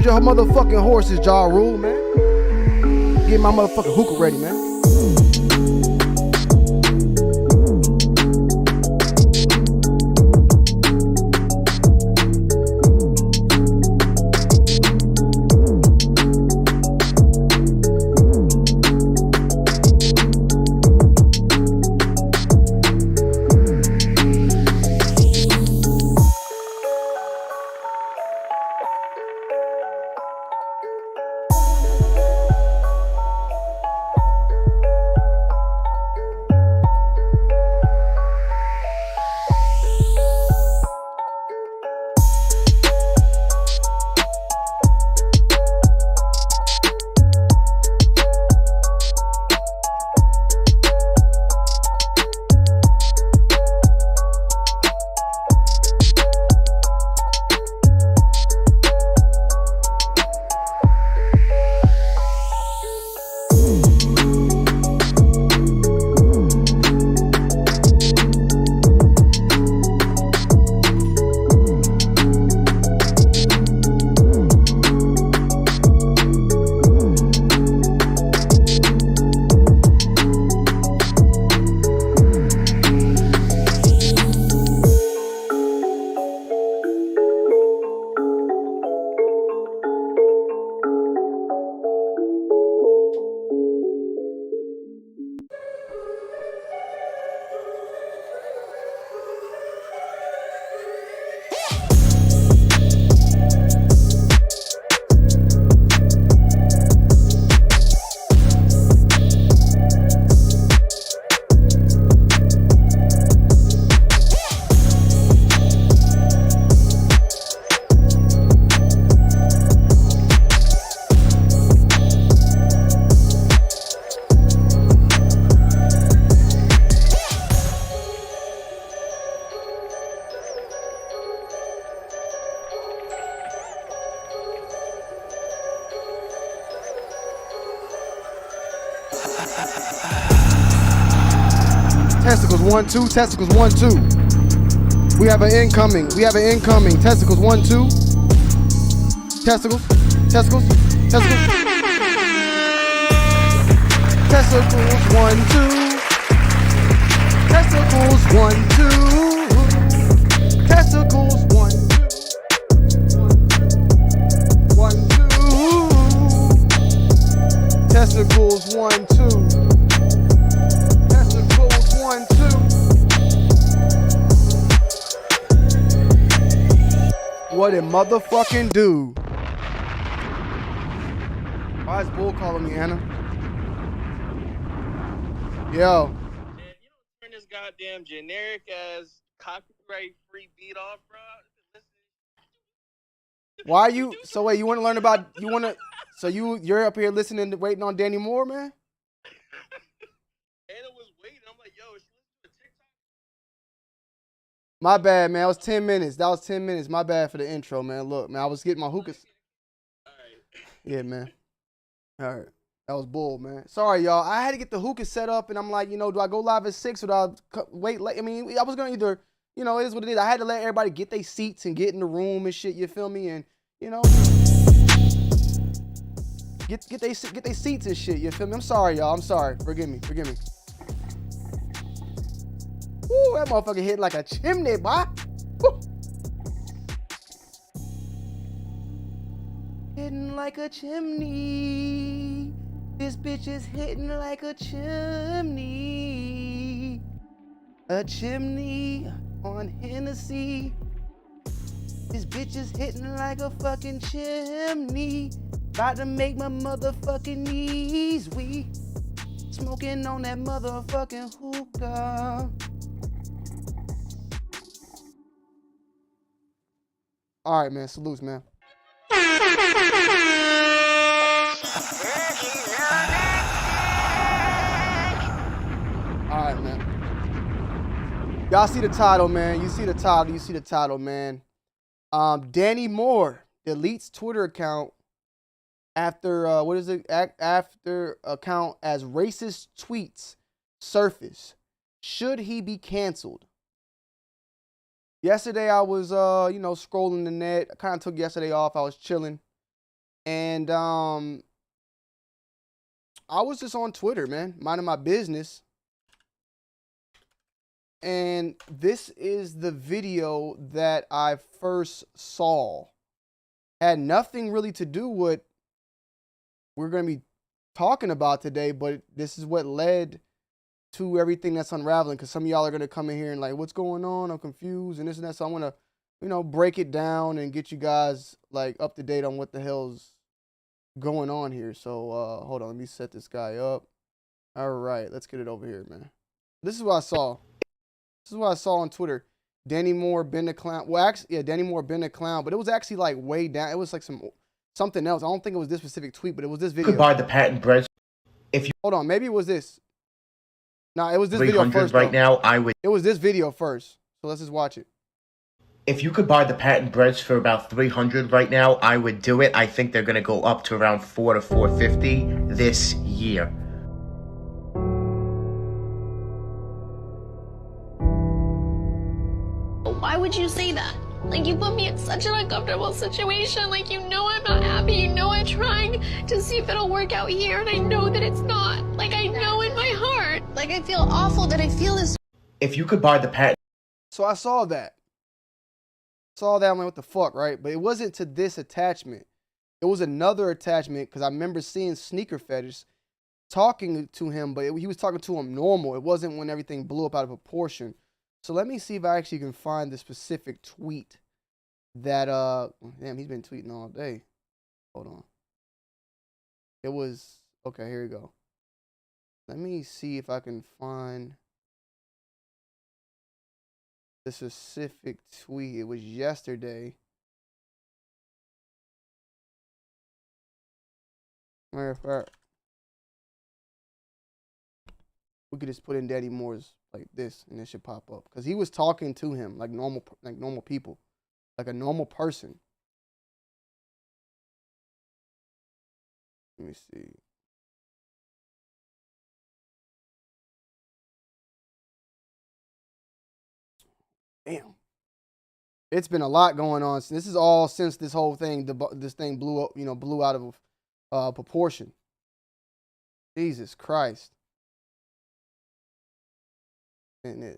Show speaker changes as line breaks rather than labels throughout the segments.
your motherfucking horses, Ja Rule, man. Get my motherfucking hookah ready, man. Testicles 1 2, testicles 1 2. We have an incoming. Testicles 1 2. Testicles. Testicles 1 2. Testicles 1 2. Testicles 1 2. Testicles 1 2. Testicles 1 2. What it motherfucking do? Why is Bull calling me, Anna? Yo.
Man, you don't turn this goddamn generic ass copyright free beat off, bro.
Why are you? So wait, you want to learn about? You want to? So you're up here listening, waiting on Danny Moore, man?
Anna was waiting. I'm like, yo, is she listening to TikTok?
My bad, man. That was 10 minutes. My bad for the intro, man. Look, man, I was getting my hookahs.
All right.
Yeah, man. All right. That was bull, man. Sorry, y'all. I had to get the hookah set up, and I'm like, do I go live at 6 or do I wait? I mean, I was going to either, it is what it is. I had to let everybody get their seats and get in the room and shit, you feel me? And, get their seats and shit, you feel me? I'm sorry, y'all. I'm sorry. Forgive me. Woo, that motherfucker hit like a chimney, boy. Woo. Hitting like a chimney. This bitch is hitting like a chimney. A chimney on Hennessy. This bitch is hitting like a fucking chimney. About to make my motherfucking knees weak. Smoking on that motherfucking hookah. All right, man. Salutes, man. All right, man. Y'all see the title, man. You see the title, man. Danny Moore deletes Twitter account after, after account as racist tweets surface. Should he be canceled? Yesterday I was, scrolling the net. I kind of took yesterday off. I was chilling. And I was just on Twitter, man, minding my business. And this is the video that I first saw. Had nothing really to do with what we're going to be talking about today, but this is what led to everything that's unraveling. Because some of y'all are going to come in here and like, what's going on? I'm confused and this and that. So I'm going to, you know, break it down and get you guys like up to date on what the hell's going on here. So hold on, let me set this guy up. All right, let's get it over here, man. This is what I saw. This is what I saw on Twitter. Danny Moore been the clown. Well, actually, yeah, Danny Moore been the clown, but it was actually like way down. It was like something else. I don't think it was this specific tweet, but it was this video.
Buy the patent bread. If you
hold on, maybe it was this. Nah, it was this video first.
Right now, I would.
It was this video first. So let's just watch it.
If you could buy the patent breads for about 300 right now, I would do it. I think they're gonna go up to around 4 to 450 this year.
Why would you say that? Like, you put me in such an uncomfortable situation. Like, you know I'm not happy. You know I'm trying to see if it'll work out here, and I know that it's not. Like, I know in my heart. Like, I feel awful that I feel this.
If you could buy the patent.
So I saw that. Saw that. I'm like, what the fuck, right? But it wasn't to this attachment. It was another attachment because I remember seeing Sneaker Fetish talking to him, but he was talking to him normal. It wasn't when everything blew up out of proportion. So let me see if I actually can find the specific tweet that, damn, he's been tweeting all day. Hold on. It was, okay, here we go. Let me see if I can find the specific tweet. It was yesterday. Matter of fact, we could just put in Daddy Moore's like this and it should pop up because he was talking to him like normal people, like a normal person. Let me see. Damn, it's been a lot going on. This is all since this whole thing, this thing blew up, blew out of proportion. Jesus Christ.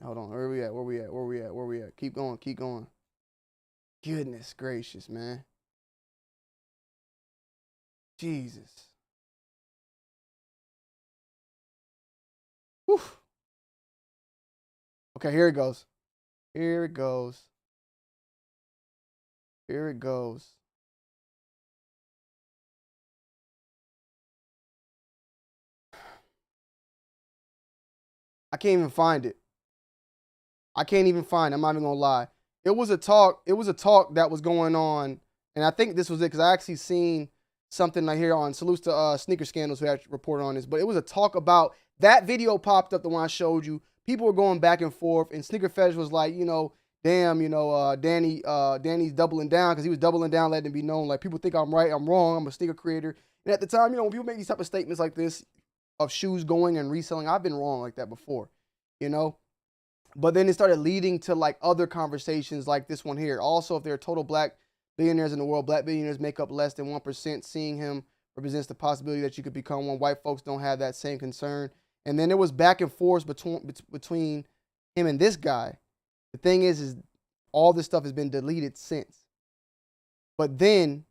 Hold on, where we at? Keep going. Goodness gracious, man. Jesus. Whew. Okay, here it goes. I can't even find it. I'm not even gonna lie. It was a talk that was going on, and I think this was it because I actually seen something like here on salutes to Sneaker Scandals who actually reported on this, but it was a talk about that video popped up, the one I showed you. People were going back and forth, and Sneaker Fetish was like, damn, Danny's doubling down because he was doubling down, letting it be known like people think I'm right, I'm wrong, I'm a sneaker creator. And at the time, when people make these type of statements like this of shoes going and reselling, I've been wrong like that before, But then it started leading to like other conversations like this one here. Also, if there are total black billionaires in the world, black billionaires make up less than 1%. Seeing him represents the possibility that you could become one. White folks don't have that same concern. And then there was back and forth between him and this guy. The thing is all this stuff has been deleted since. But then,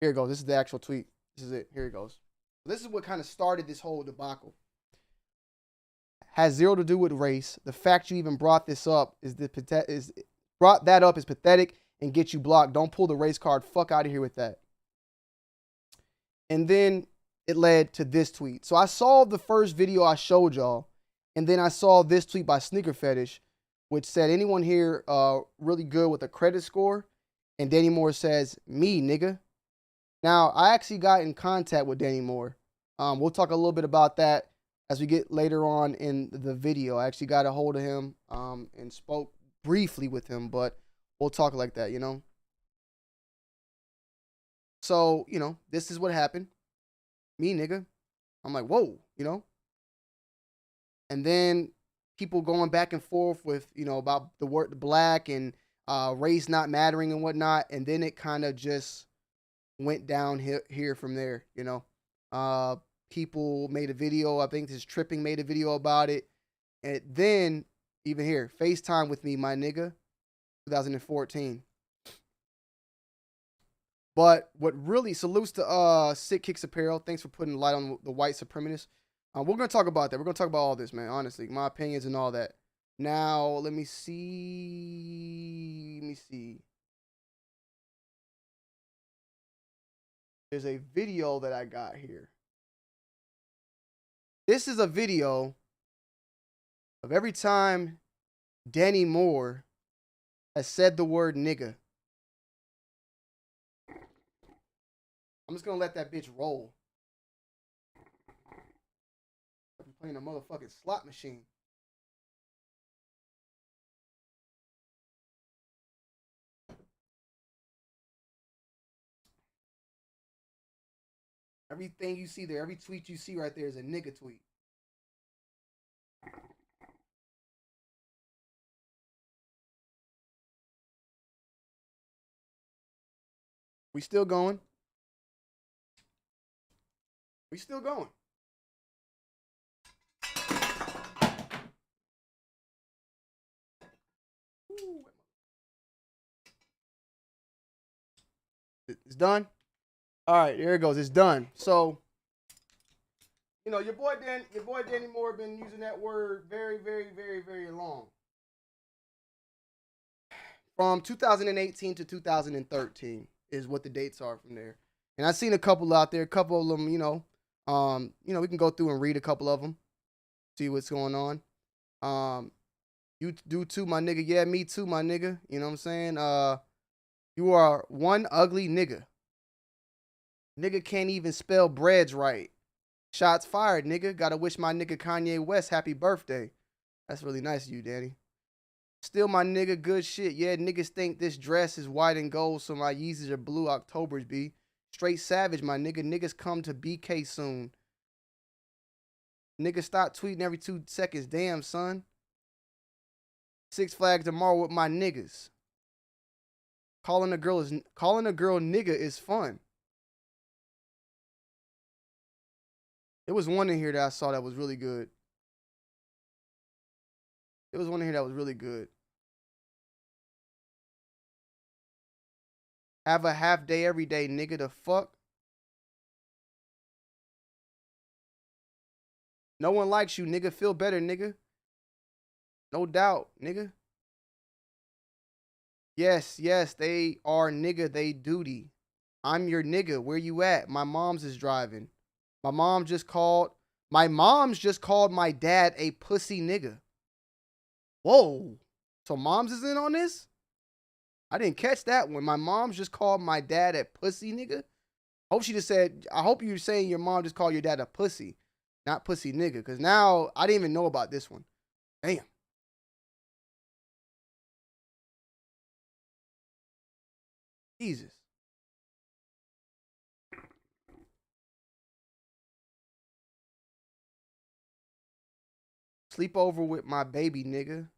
here it goes. This is the actual tweet. This is it. Here it goes. This is what kind of started this whole debacle. Has zero to do with race. The fact you even brought this up is pathetic and get you blocked. Don't pull the race card. Fuck out of here with that. And then it led to this tweet. So I saw the first video I showed y'all, and then I saw this tweet by Sneaker Fetish, which said, anyone here really good with a credit score? And Danny Moore says, me, nigga. Now, I actually got in contact with Danny Moore. We'll talk a little bit about that as we get later on in the video. I actually got a hold of him and spoke briefly with him, but we'll talk like that, So, this is what happened. Me, nigga. I'm like, whoa, And then people going back and forth with, about the word black and race not mattering and whatnot. And then it kind of just went down here from there, you know. People made a video. I think this Tripping made a video about it. And then, even here, FaceTime with me, my nigga, 2014. But what really salutes to Sick Kicks Apparel. Thanks for putting the light on the white supremacists. We're going to talk about that. We're going to talk about all this, man, honestly. My opinions and all that. Now, let me see. There's a video that I got here. This is a video of every time Danny Moore has said the word nigga. I'm just going to let that bitch roll. I'm playing a motherfucking slot machine. Everything you see there, every tweet you see right there is a nigga tweet. We still going. We still going. Ooh. It's done. All right, there it goes. It's done. So, you know, your boy Danny Moore been using that word very, very, very, very long. From 2018 to 2013 is what the dates are from there. And I've seen a couple out there. A couple of them, you know, we can go through and read a couple of them, see what's going on. You do too, my nigga. Yeah, me too, my nigga. You know what I'm saying? You are one ugly nigga. Nigga can't even spell breads right. Shots fired, nigga. Gotta wish my nigga Kanye West happy birthday. That's really nice of you, Danny. Still my nigga, good shit. Yeah, niggas think this dress is white and gold, so my Yeezys are blue Octobers be. Straight savage, my nigga. Niggas come to BK soon. Nigga stop tweeting every 2 seconds. Damn, son. Six Flags tomorrow with my niggas. Calling a girl nigga is fun. There was one in here that I saw that was really good. Have a half day every day, nigga. The fuck? No one likes you, nigga. Feel better, nigga. No doubt, nigga. Yes, they are nigga. They duty. I'm your nigga. Where you at? My mom's is driving. My mom's just called my dad a pussy nigga. Whoa. So moms is in on this? I didn't catch that one. My mom's just called my dad a pussy nigga. I hope you're saying your mom just called your dad a pussy, not pussy nigga. Because now I didn't even know about this one. Damn. Jesus. Sleep over with my baby, nigga.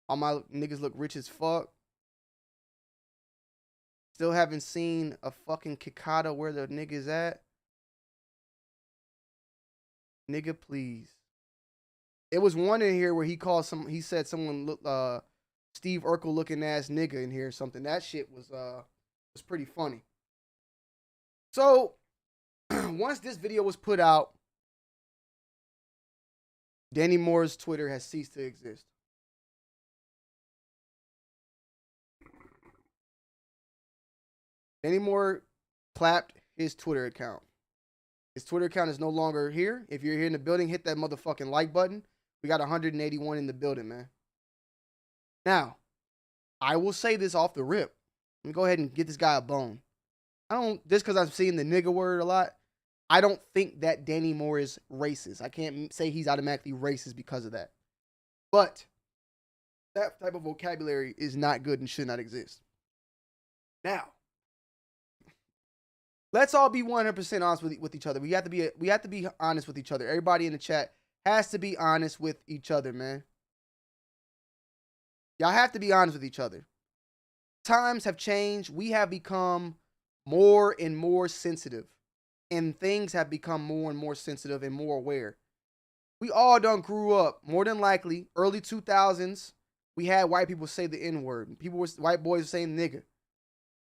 All my niggas look rich as fuck. Still haven't seen a fucking Kikata where the niggas at. Nigga, please. It was one in here where he said someone look Steve Urkel looking ass nigga in here or something. That shit was pretty funny. So once this video was put out, Danny Moore's Twitter has ceased to exist. Danny Moore clapped his Twitter account. His Twitter account is no longer here. If you're here in the building, hit that motherfucking like button. We got 181 in the building, man. Now, I will say this off the rip. Let me go ahead and get this guy a bone. Just because I'm seeing the nigga word a lot, I don't think that Danny Moore is racist. I can't say he's automatically racist because of that. But that type of vocabulary is not good and should not exist. Now, let's all be 100% honest with each other. We have to be honest with each other. Everybody in the chat has to be honest with each other, man. Y'all have to be honest with each other. Times have changed. We have become more and more sensitive. And things have become more and more sensitive and more aware. We all done grew up, more than likely, early 2000s. We had white people say the N-word. White boys saying nigga.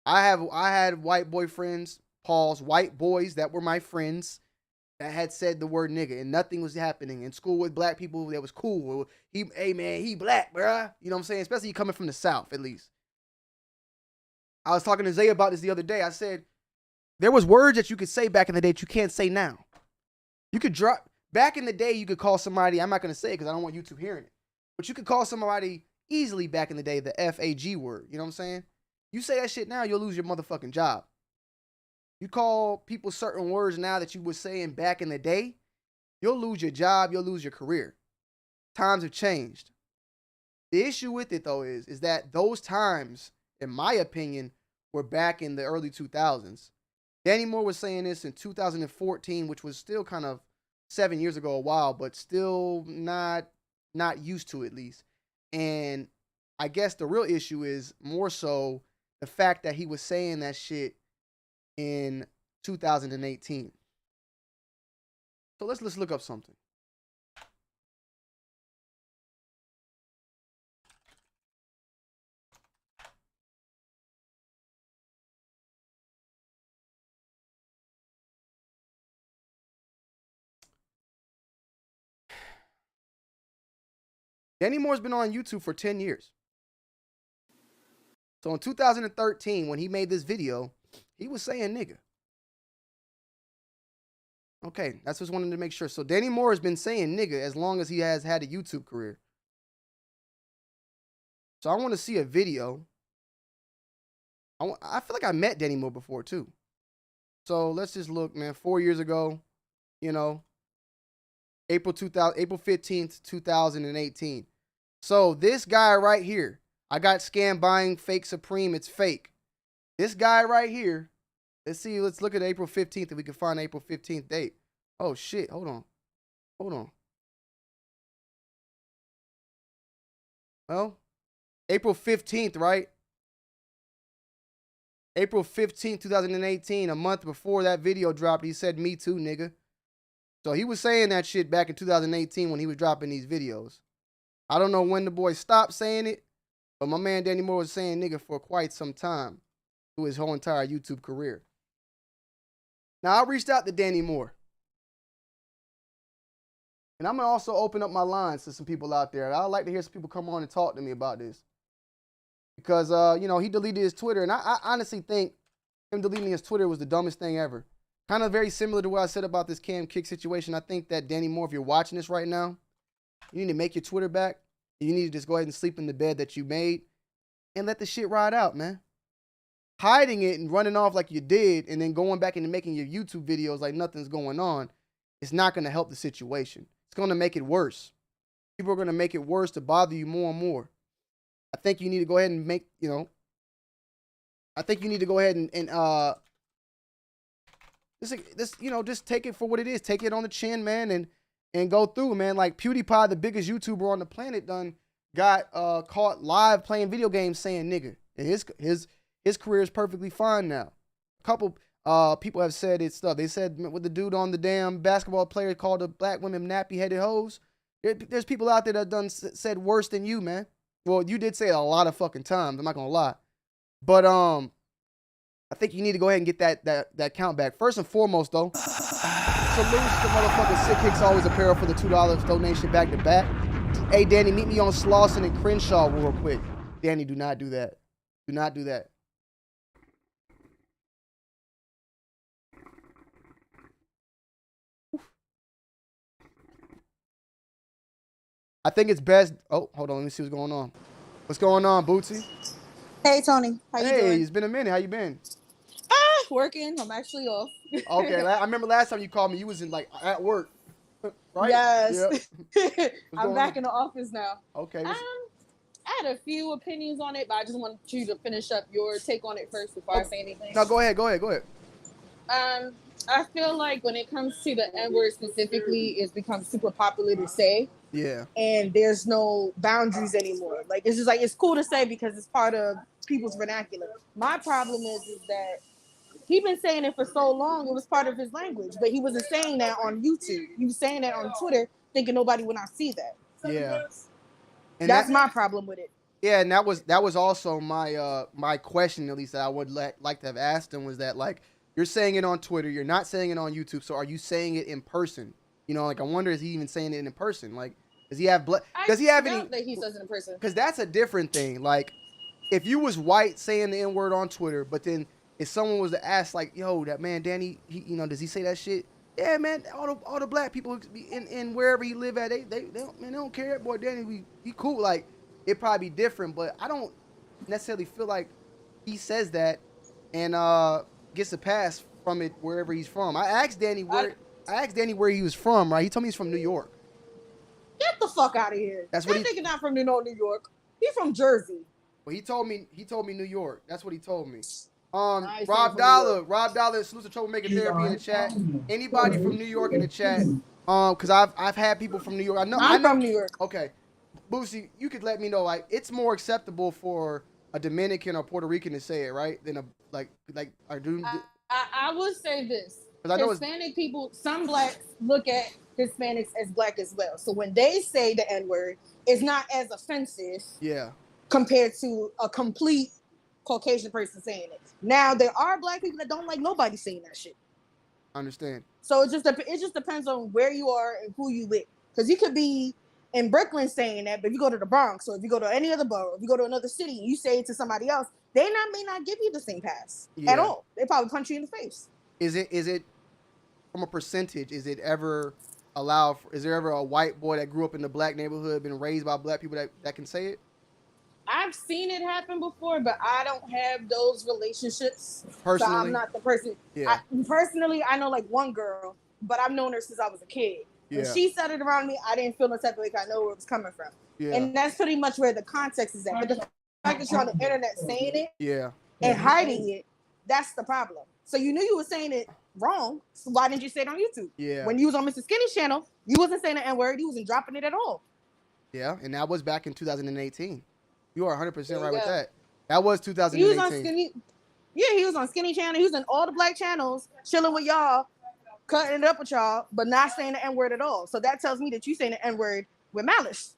I had white boyfriends, pause, white boys that were my friends that had said the word nigga, and nothing was happening. In school with black people, that was cool. Hey man, he black, bruh. You know what I'm saying? Especially coming from the South, at least. I was talking to Zay about this the other day. I said, there was words that you could say back in the day that you can't say now. You could drop, back in the day, you could call somebody, I'm not going to say it because I don't want YouTube hearing it, but you could call somebody easily back in the day the F-A-G word. You know what I'm saying? You say that shit now, you'll lose your motherfucking job. You call people certain words now that you were saying back in the day, you'll lose your job, you'll lose your career. Times have changed. The issue with it, though, is that those times, in my opinion, were back in the early 2000s. Danny Moore was saying this in 2014, which was still kind of 7 years ago, a while, but still not used to, at least. And I guess the real issue is more so the fact that he was saying that shit in 2018. So let's look up something. Danny Moore's been on YouTube for 10 years. So in 2013, when he made this video, he was saying nigga. Okay, that's just wanted to make sure. So Danny Moore has been saying nigga as long as he has had a YouTube career. So I want to see a video. I feel like I met Danny Moore before too. So let's just look, man. 4 years ago, you know, April 15th, 2018. So this guy right here, I got scammed buying fake Supreme. It's fake. This guy right here. Let's look at April 15th if we can find the April 15th date. Oh shit, hold on. Well, April 15th, right? April 15th, 2018, a month before that video dropped, he said, me too, nigga. So he was saying that shit back in 2018 when he was dropping these videos. I don't know when the boy stopped saying it, but my man Danny Moore was saying nigga for quite some time through his whole entire YouTube career. Now, I reached out to Danny Moore. And I'm going to also open up my lines to some people out there. I'd like to hear some people come on and talk to me about this. Because, you know, he deleted his Twitter. And I honestly think him deleting his Twitter was the dumbest thing ever. Kind of very similar to what I said about this Cam Kick situation. I think that Danny Moore, if you're watching this right now, you need to make your Twitter back. You need to just go ahead and sleep in the bed that you made and let the shit ride out, man. Hiding it and running off like you did and then going back and making your YouTube videos like nothing's going on, it's not going to help the situation. It's going to make it worse. People are going to make it worse to bother you more and more. I think you need to go ahead and make, you know, I think you need to go ahead and just take it for what it is. Take it on the chin, man, and go through, man. Like PewDiePie, the biggest YouTuber on the planet, got caught live playing video games saying nigga. And his career is perfectly fine now. A couple people have said it's stuff. They said with the dude on the damn basketball player called the black women nappy-headed hoes. There's people out there that done said worse than you, man. Well, you did say it a lot of fucking times. I'm not gonna lie. But I think you need to go ahead and get that count back. First and foremost, though, salute to motherfucking Sick Hicks Always Apparel for the $2 donation back to back. Hey, Danny, meet me on Slauson and Crenshaw real quick. Danny, do not do that. Do not do that. I think it's best. Oh, hold on. Let me see what's going on. What's going on, Bootsy?
Hey, Tony. How you doing?
Hey, it's been a minute. How you been?
Working. I'm actually off.
Okay. I remember last time you called me, you was at work, right?
Yes.
Yep.
I'm back in the office now.
Okay.
I had a few opinions on it, but I just want you to finish up your take on it first before I say anything.
No, go ahead.
I feel like when it comes to the N-word specifically, it's become super popular to say.
Yeah.
and there's no boundaries anymore. Like it's just like it's cool to say because it's part of people's vernacular. My problem is that he been saying it for so long, it was part of his language, but he wasn't saying that on YouTube. He was saying that on Twitter, thinking nobody would not see that.
Yeah. And
That's my problem with it.
Yeah, and that was also my my question, at least, that I would like to have asked him, was that, like, you're saying it on Twitter, you're not saying it on YouTube, so are you saying it in person? You know, like, I wonder, is he even saying it in person? Like, does he have any?
That he says it in person.
Because that's a different thing. Like, if you was white saying the N word on Twitter, but then if someone was to ask, like, yo, that man Danny, does he say that shit? Yeah, man, all the black people in wherever he live at, they don't care. That boy Danny, he cool. Like, it'd probably be different, but I don't necessarily feel like he says that and gets a pass from it wherever he's from. I asked Danny where he was from, right? He told me he's from New York.
Get the fuck out of here.
That's what
that nigga not from New York. He's from Jersey.
Well, he told me New York. That's what he told me.
Nice,
Rob Dollar, salute to Troublemaker Therapy in the chat. Anybody from New York in the chat? Because I've had people from New York. I know
from New York.
Okay, Boosie, you could let me know. Like, it's more acceptable for a Dominican or Puerto Rican to say it, right? Than
I would say this.
I know
Hispanic people, some blacks look at Hispanics as black as well. So when they say the N-word, it's not as offensive.
Yeah.
Compared to a complete Caucasian person saying it. Now there are black people that don't like nobody saying that shit.
I understand.
So it just depends on where you are and who you with. Because you could be in Brooklyn saying that, but if you go to the Bronx or if you go to any other borough, if you go to another city and you say it to somebody else, they may not give you the same pass at all. They probably punch you in the face.
Is it from a percentage? Is it ever allowed? Is there ever a white boy that grew up in the black neighborhood, been raised by black people that can say it?
I've seen it happen before, but I don't have those relationships.
Personally?
So I'm not the person.
Yeah.
Personally, I know like one girl, but I've known her since I was a kid.
Yeah.
When she said it around me, I didn't feel no type of way. I know where it was coming from.
Yeah.
And that's pretty much where the context is at. But the fact that you're on the internet saying it and hiding it, that's the problem. So you knew you were saying it wrong. So why didn't you say it on YouTube?
Yeah.
When you was on Mr. Skinny's channel, you wasn't saying the N-word. You wasn't dropping it at all.
Yeah, and that was back in 2018. You are 100% right with that. That was 2018.
He was on Skinny. Yeah, he was on Skinny channel. He was on all the black channels, chilling with y'all, cutting it up with y'all, but not saying the N-word at all. So that tells me that you saying the N-word with malice.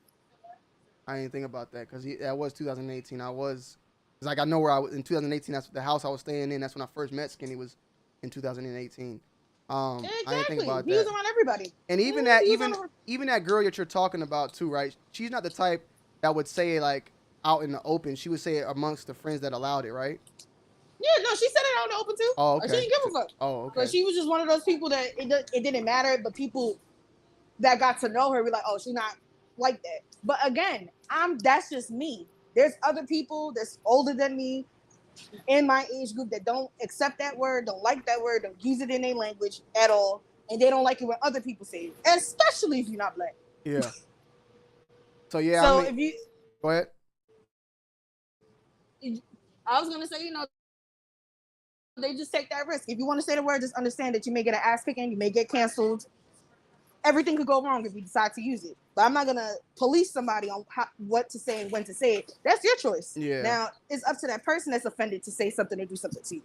I didn't think about that because that was 2018. I know where I was in 2018. That's the house I was staying in. That's when I first met Skinny, was in 2018.
Exactly.
I didn't think about that.
He was around everybody.
And even that girl that you're talking about too, right? She's not the type that would say it like out in the open. She would say it amongst the friends that allowed it, right?
Yeah, no, she said it out in the open too.
Oh, okay.
She didn't give a fuck.
Oh, okay.
But she was just one of those people that it didn't matter, but people that got to know her were like, oh, she's not like that. But again, that's just me. There's other people that's older than me in my age group that don't accept that word, don't like that word, don't use it in their language at all, and they don't like it when other people say it, especially if you're not black.
Yeah. So yeah.
So
if you go ahead.
I was gonna say, they just take that risk. If you want to say the word, just understand that you may get an ass kicking, you may get canceled. Everything could go wrong if you decide to use it. But I'm not gonna police somebody on what to say and when to say it. That's your choice.
Yeah.
Now it's up to that person that's offended to say something or do something to you.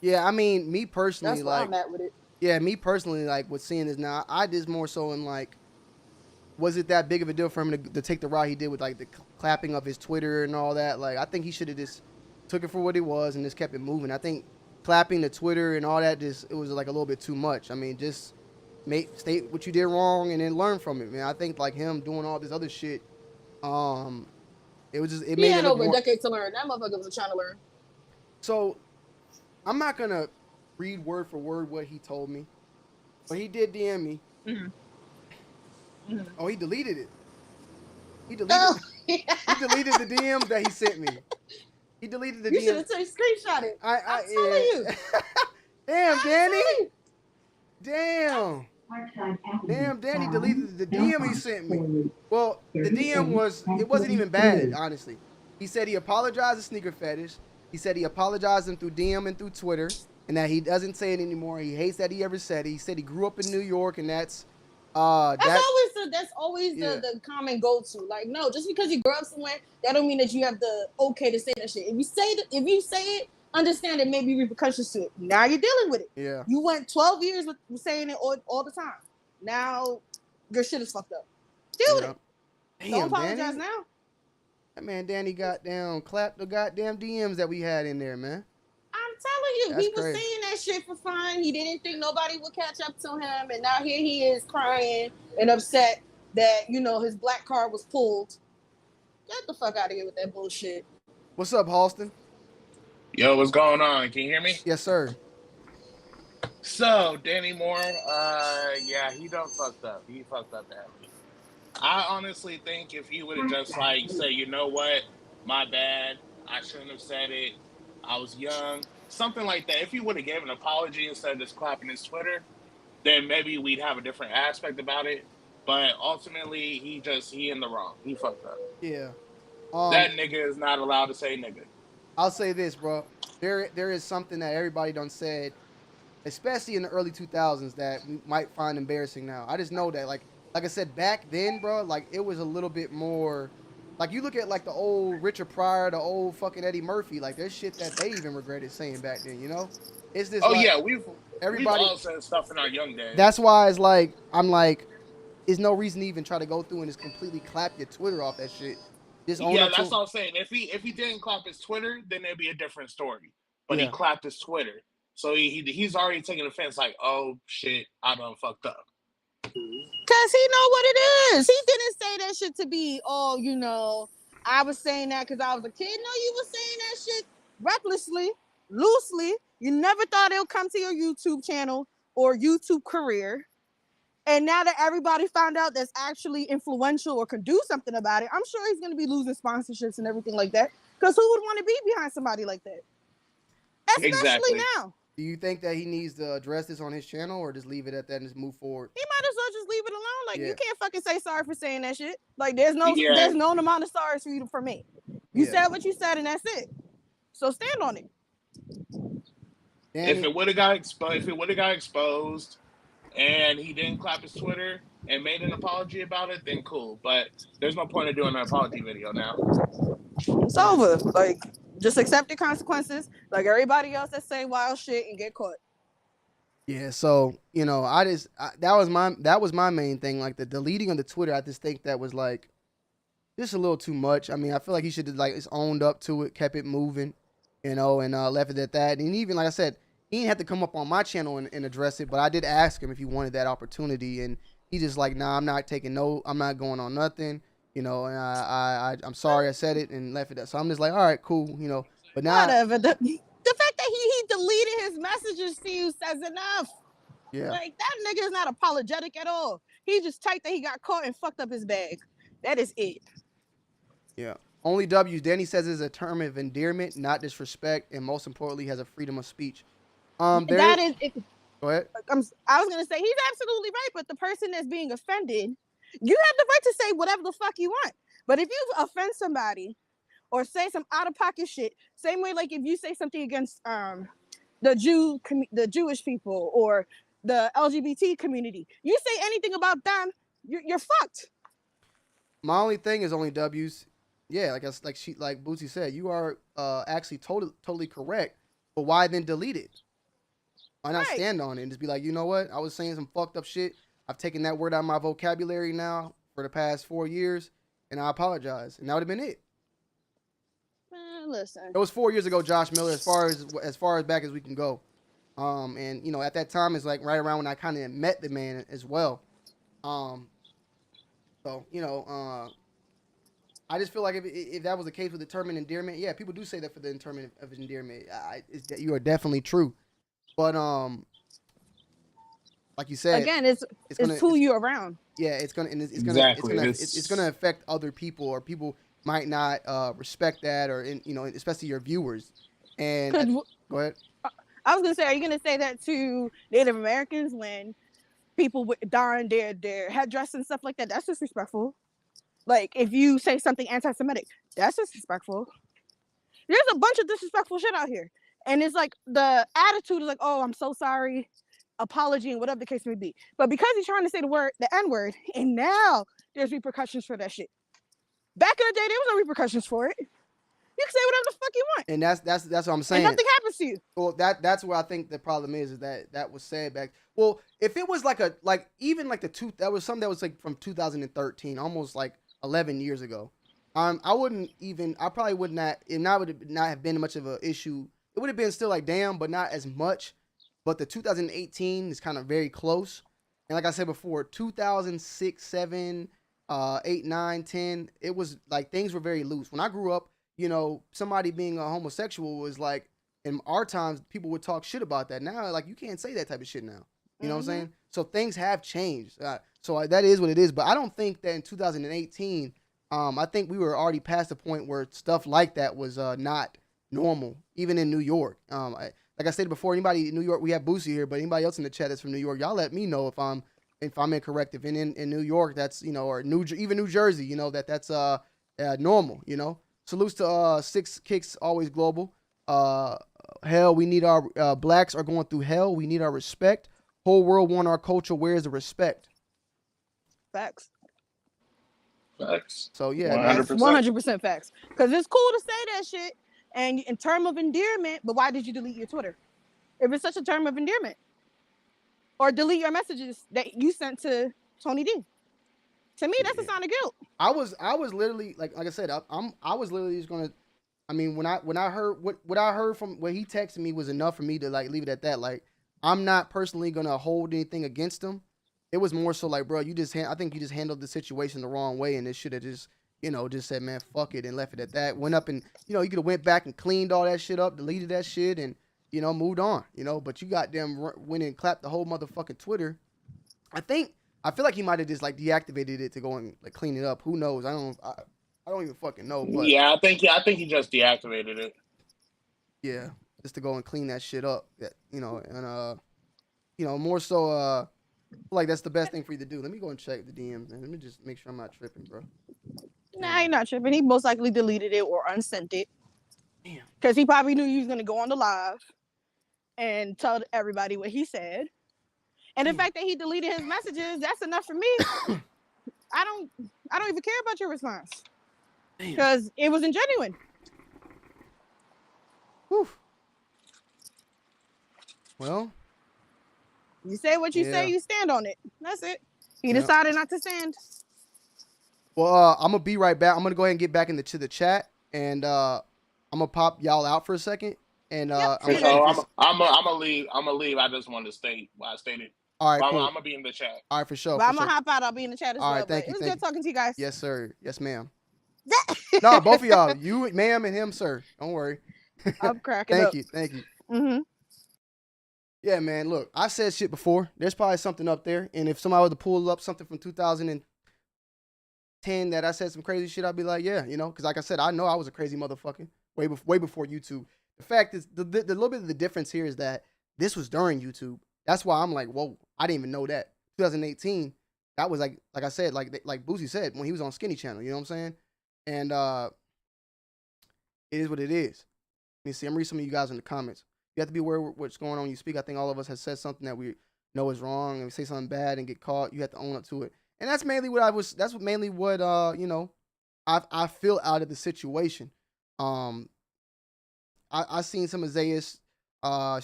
Yeah, I mean, me personally,
that's where I'm at with it.
Yeah, me personally, like with seeing this now, I just more so in like, was it that big of a deal for him to take the route he did with like the clapping of his Twitter and all that? Like, I think he should have just took it for what it was and just kept it moving. I think clapping the Twitter and all that, it was like a little bit too much. I mean, just state what you did wrong and then learn from it, man. I think like him doing all this other shit, it was just, it made it
had
look
over
more...
a decade to learn. That motherfucker was trying to learn.
So, I'm not gonna read word for word what he told me, but he did DM me.
Mm-hmm. Mm-hmm.
Oh, he deleted it. He deleted the DM that he sent me. He deleted the DM.
You should have screenshot it. I'm telling you.
Damn, Danny. Damn. Damn, Danny deleted the DM he sent me. Well, the DM wasn't even bad, honestly. He said he apologized to Sneaker Fetish. He said he apologized him through DM and through Twitter, and that he doesn't say it anymore. He hates that he ever said it. He said he grew up in New York, and that's always
that's always
Yeah.
the common go-to. Like, no, just because you grew up somewhere, that don't mean that you have the okay to say that shit. If you say it, understand it may be repercussions to it. Now you're dealing with it.
Yeah.
You went 12 years with saying it all the time. Now your shit is fucked up. Deal with it.
Damn,
Don't apologize
Danny.
now.
That man Danny goddamn clapped the goddamn DMs that we had in there, man.
I'm telling you,
That's
he was
crazy.
saying that shit for fun. He didn't think nobody would catch up to him, and now here he is crying and upset that his black card was pulled. Get the fuck out of here with that bullshit.
What's up, Halston?
Yo, what's going on? Can you hear me?
Yes, sir.
So, Danny Moore, yeah, he done fucked up. He fucked up badly. I honestly think if he would have just say, you know what, my bad, I shouldn't have said it, I was young, something like that. If he would have given an apology instead of just clapping his Twitter, then maybe we'd have a different aspect about it. But ultimately, he in the wrong. He fucked up.
Yeah.
That nigga is not allowed to say nigga.
I'll say this, bro. There is something that everybody done said, especially in the early 2000s, that we might find embarrassing now. I just know that, like I said, back then, bro, like it was a little bit more. Like you look at like the old Richard Pryor, the old fucking Eddie Murphy, like there's shit that they even regretted saying back then, It's just
We've
everybody
all said stuff in our young days.
That's why it's like I'm like, there's no reason to even try to go through and just completely clap your Twitter off that shit. Just own up
that's
to
all I'm saying. If he didn't clap his Twitter, then it'd be a different story. But he clapped his Twitter, so he's already taking offense. Like, oh shit, I done fucked up.
Cause he know what it is. He didn't say that shit to be, I was saying that because I was a kid. No, you were saying that shit recklessly, loosely. You never thought it would come to your YouTube channel or YouTube career. And now that everybody found out that's actually influential or can do something about it, I'm sure he's going to be losing sponsorships and everything like that. Because who would want to be behind somebody like that? Especially now.
Do you think that he needs to address this on his channel or just leave it at that and just move forward?
He might as well just leave it alone. Like, you can't fucking say sorry for saying that shit. Like, there's no amount of sorry for you for me. You said what you said and that's it. So stand on it.
If it would have got exposed and he didn't clap his Twitter and made an apology about it, then cool. But there's no point in doing an apology video now.
It's over. Like, just accept the consequences like everybody else that say wild shit and get caught.
Yeah, so that was my main thing. Like the deleting of the Twitter, I just think that was like just a little too much. I mean, I feel like he should have just owned up to it, kept it moving, and left it at that. And even like I said, he didn't have to come up on my channel and address it, but I did ask him if he wanted that opportunity, and he just like, nah, I'm not going on nothing. And I'm sorry I said it and left it at. So I'm just like, all right, cool, But now
whatever. The fact that he deleted his messages to you says enough.
Yeah.
Like, that nigga is not apologetic at all. He just typed that he got caught and fucked up his bag. That is it.
Yeah. Only W's. Danny says is a term of endearment, not disrespect, and most importantly, has a freedom of speech. Go ahead.
I was gonna say he's absolutely right, but the person that's being offended, you have the right to say whatever the fuck you want. But if you offend somebody or say some out of pocket shit, same way like if you say something against the Jewish people or the LGBT community, you say anything about them, you're fucked.
My only thing is only W's. Yeah, like Bootsy said, you are actually totally correct. But why then delete it? Why not stand on it and just be like, you know what? I was saying some fucked up shit. I've taken that word out of my vocabulary now for the past 4 years, and I apologize. And that would have been it.
Listen,
it was 4 years ago, Josh Miller. As far as back as we can go, and at that time it's like right around when I kind of met the man as well. I just feel like if that was the case with the term of endearment, yeah, people do say that for the term of endearment. You are definitely true. But like you said,
again, it's who you're around.
Yeah, it's gonna affect other people, or people might not respect that, or especially your viewers. And go ahead.
I was gonna say, are you gonna say that to Native Americans when people don their headdress and stuff like that? That's disrespectful. Like if you say something anti-Semitic, that's disrespectful. There's a bunch of disrespectful shit out here. And it's like the attitude is like, oh, I'm so sorry. apology and whatever the case may be. But because he's trying to say the N-word, and now there's repercussions for that shit. Back in the day, there was no repercussions for it. You can say whatever the fuck you want.
And that's what I'm saying.
And nothing happens to you.
Well, that's where I think the problem is that was said back. Well, if it was like even like that was something that was like from 2013, almost like 11 years ago. I probably would not. It would not have been much of an issue. It would have been still like damn, but not as much. But the 2018 is kind of very close. And like I said before, 2006, 7, 8, 9, 10, it was like things were very loose. When I grew up, you know, somebody being a homosexual was like, in our times, people would talk shit about that. Now, like, you can't say that type of shit now. You know what I'm saying? So things have changed. That is what it is. But I don't think that in 2018, I think we were already past the point where stuff like that was not normal, even in New York. Like I said before, anybody in New York, we have Boosie here, but anybody else in the chat that's from New York, y'all let me know if I'm incorrect. If in New York, that's, you know, or even New Jersey, you know, that's normal, you know. Salutes to Six Kicks, always global. Hell, we need our blacks are going through hell. We need our respect. Whole world want our culture. Where's the respect?
Facts.
So yeah,
100% facts. Because it's cool to say that shit, and in term of endearment. But why did you delete your Twitter? If it's such a term of endearment, or delete your messages that you sent to Tony D. To me, that's a sign of guilt.
I was literally like I said, I was literally just gonna. I mean, when I heard what I heard from what he texted me was enough for me to like leave it at that. Like, I'm not personally gonna hold anything against him. It was more so like, bro, I think you just handled the situation the wrong way, and it should have just, you know, just said, man, fuck it, and left it at that. Went up and, you know, you could have went back and cleaned all that shit up, deleted that shit, and, you know, moved on, you know. But you got them went and clapped the whole motherfucking Twitter. I feel like he might have just like deactivated it to go and like clean it up. Who knows? I don't even fucking know. But
yeah, I think he just deactivated it.
Yeah, just to go and clean that shit up. You know, and you know, more so like that's the best thing for you to do. Let me go and check the DMs, and let me just make sure I'm not tripping, bro.
Nah, you're not tripping. He most likely deleted it or unsent it.
Damn.
Because he probably knew you was gonna go on the live and tell everybody what he said. And the fact that he deleted his messages, that's enough for me. I don't even care about your response. Because it wasn't genuine.
Whew. Well,
you say what you say, you stand on it. That's it. He decided not to stand.
Well, I'm gonna be right back. I'm gonna go ahead and get back into the chat, and I'm gonna pop y'all out for a second. And
I'm gonna leave. I just wanted to state what I stated.
All right, cool.
I'm gonna be in the chat.
All right, for sure.
But I'm gonna hop out. I'll be in the chat as well.
Right, thank you.
It was good talking to you guys.
Yes, sir. Yes, ma'am. No, both of y'all. You, ma'am, and him, sir. Don't worry.
I'm cracking up.
Thank you.
Mm-hmm.
Yeah, man. Look, I said shit before. There's probably something up there, and if somebody were to pull up something from 2010 that I said some crazy shit, I'd be like, yeah, you know, because like I said, I know I was a crazy motherfucker way before YouTube. The fact is, the little bit of the difference here is that this was during YouTube. That's why I'm like, whoa, I didn't even know that. 2018, that was like I said, like Boosie said, when he was on Skinny Channel, you know what I'm saying? And it is what it is. Let me see. I'm reading some of you guys in the comments. You have to be aware of what's going on when you speak. I think all of us have said something that we know is wrong, and we say something bad and get caught. You have to own up to it. And that's mainly what you know, I feel out of the situation. I seen some of Zaya's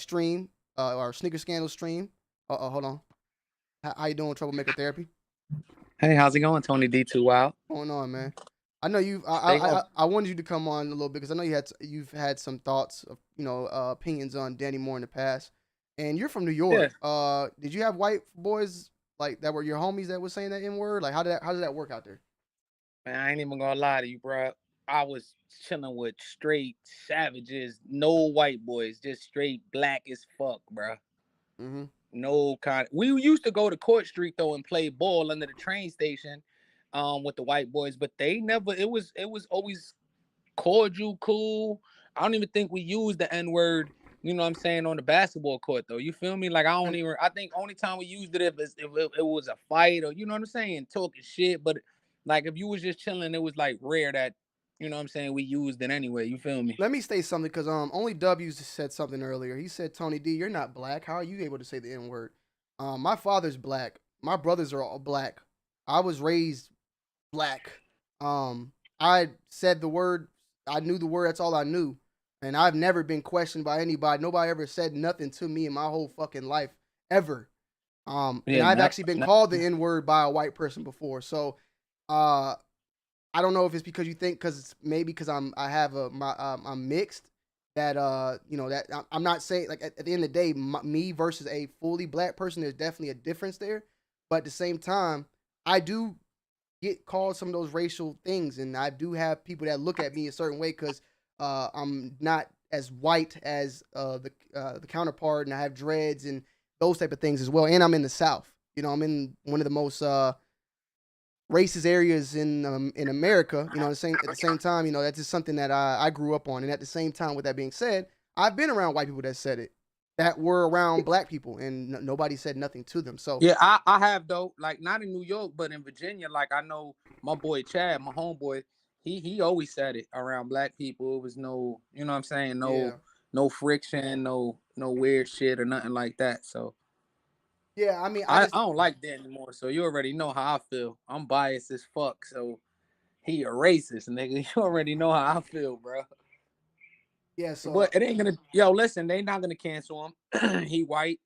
stream or Sneaker Scandal stream. Hold on. How you doing, Troublemaker Therapy?
Hey, how's it going, Tony D? Too Wild?
What's going on, man? I know you. I wanted you to come on a little bit because I know you've had some thoughts of, you know, opinions on Danny Moore in the past, and you're from New York. Yeah. Did you have white boys like that were your homies that was saying that N-word? Like how did that work out there?
Man, I ain't even gonna lie to you, bro. I was chilling with straight savages, no white boys, just straight black as fuck, bro.
Mm-hmm.
No kind. We used to go to Court Street though and play ball under the train station, with the white boys, but they never. It was always cordial, cool. I don't even think we used the N-word. You know what I'm saying, on the basketball court though. You feel me? Like I think only time we used it if it was a fight or, you know what I'm saying, talking shit. But like if you was just chilling, it was like rare that, you know what I'm saying, we used it anyway. You feel me?
Let me say something because only W said something earlier. He said, Tony D, you're not black. How are you able to say the N-word? My father's black. My brothers are all black. I was raised black. I said the word. I knew the word. That's all I knew. And I've never been questioned by anybody. Nobody ever said nothing to me in my whole fucking life ever. And
Yeah,
I've actually been called the N word by a white person before. So, I don't know if it's because you think because maybe I'm mixed that that I'm not saying like at the end of the day me versus a fully black person, there's definitely a difference there, but at the same time I do get called some of those racial things, and I do have people that look at me a certain way because I'm not as white as the counterpart, and I have dreads and those type of things as well, and I'm in the South. I'm in one of the most racist areas in America. At the same time, that's just something that I grew up on. And at the same time, with that being said, I've been around white people that said it, that were around black people, and nobody said nothing to them. So
yeah, I have though, like not in New York, but in Virginia. Like I know my boy Chad, my homeboy, he always said it around black people. It was no, you know what I'm saying,
yeah,
no friction, no weird shit or nothing like that. So
yeah. I mean,
I don't like that anymore. So you already know how I feel. I'm biased as fuck. So he a racist, nigga. You already know how I feel, bro.
yeah. So
But it ain't gonna. Yo, listen, they not gonna cancel him. He white.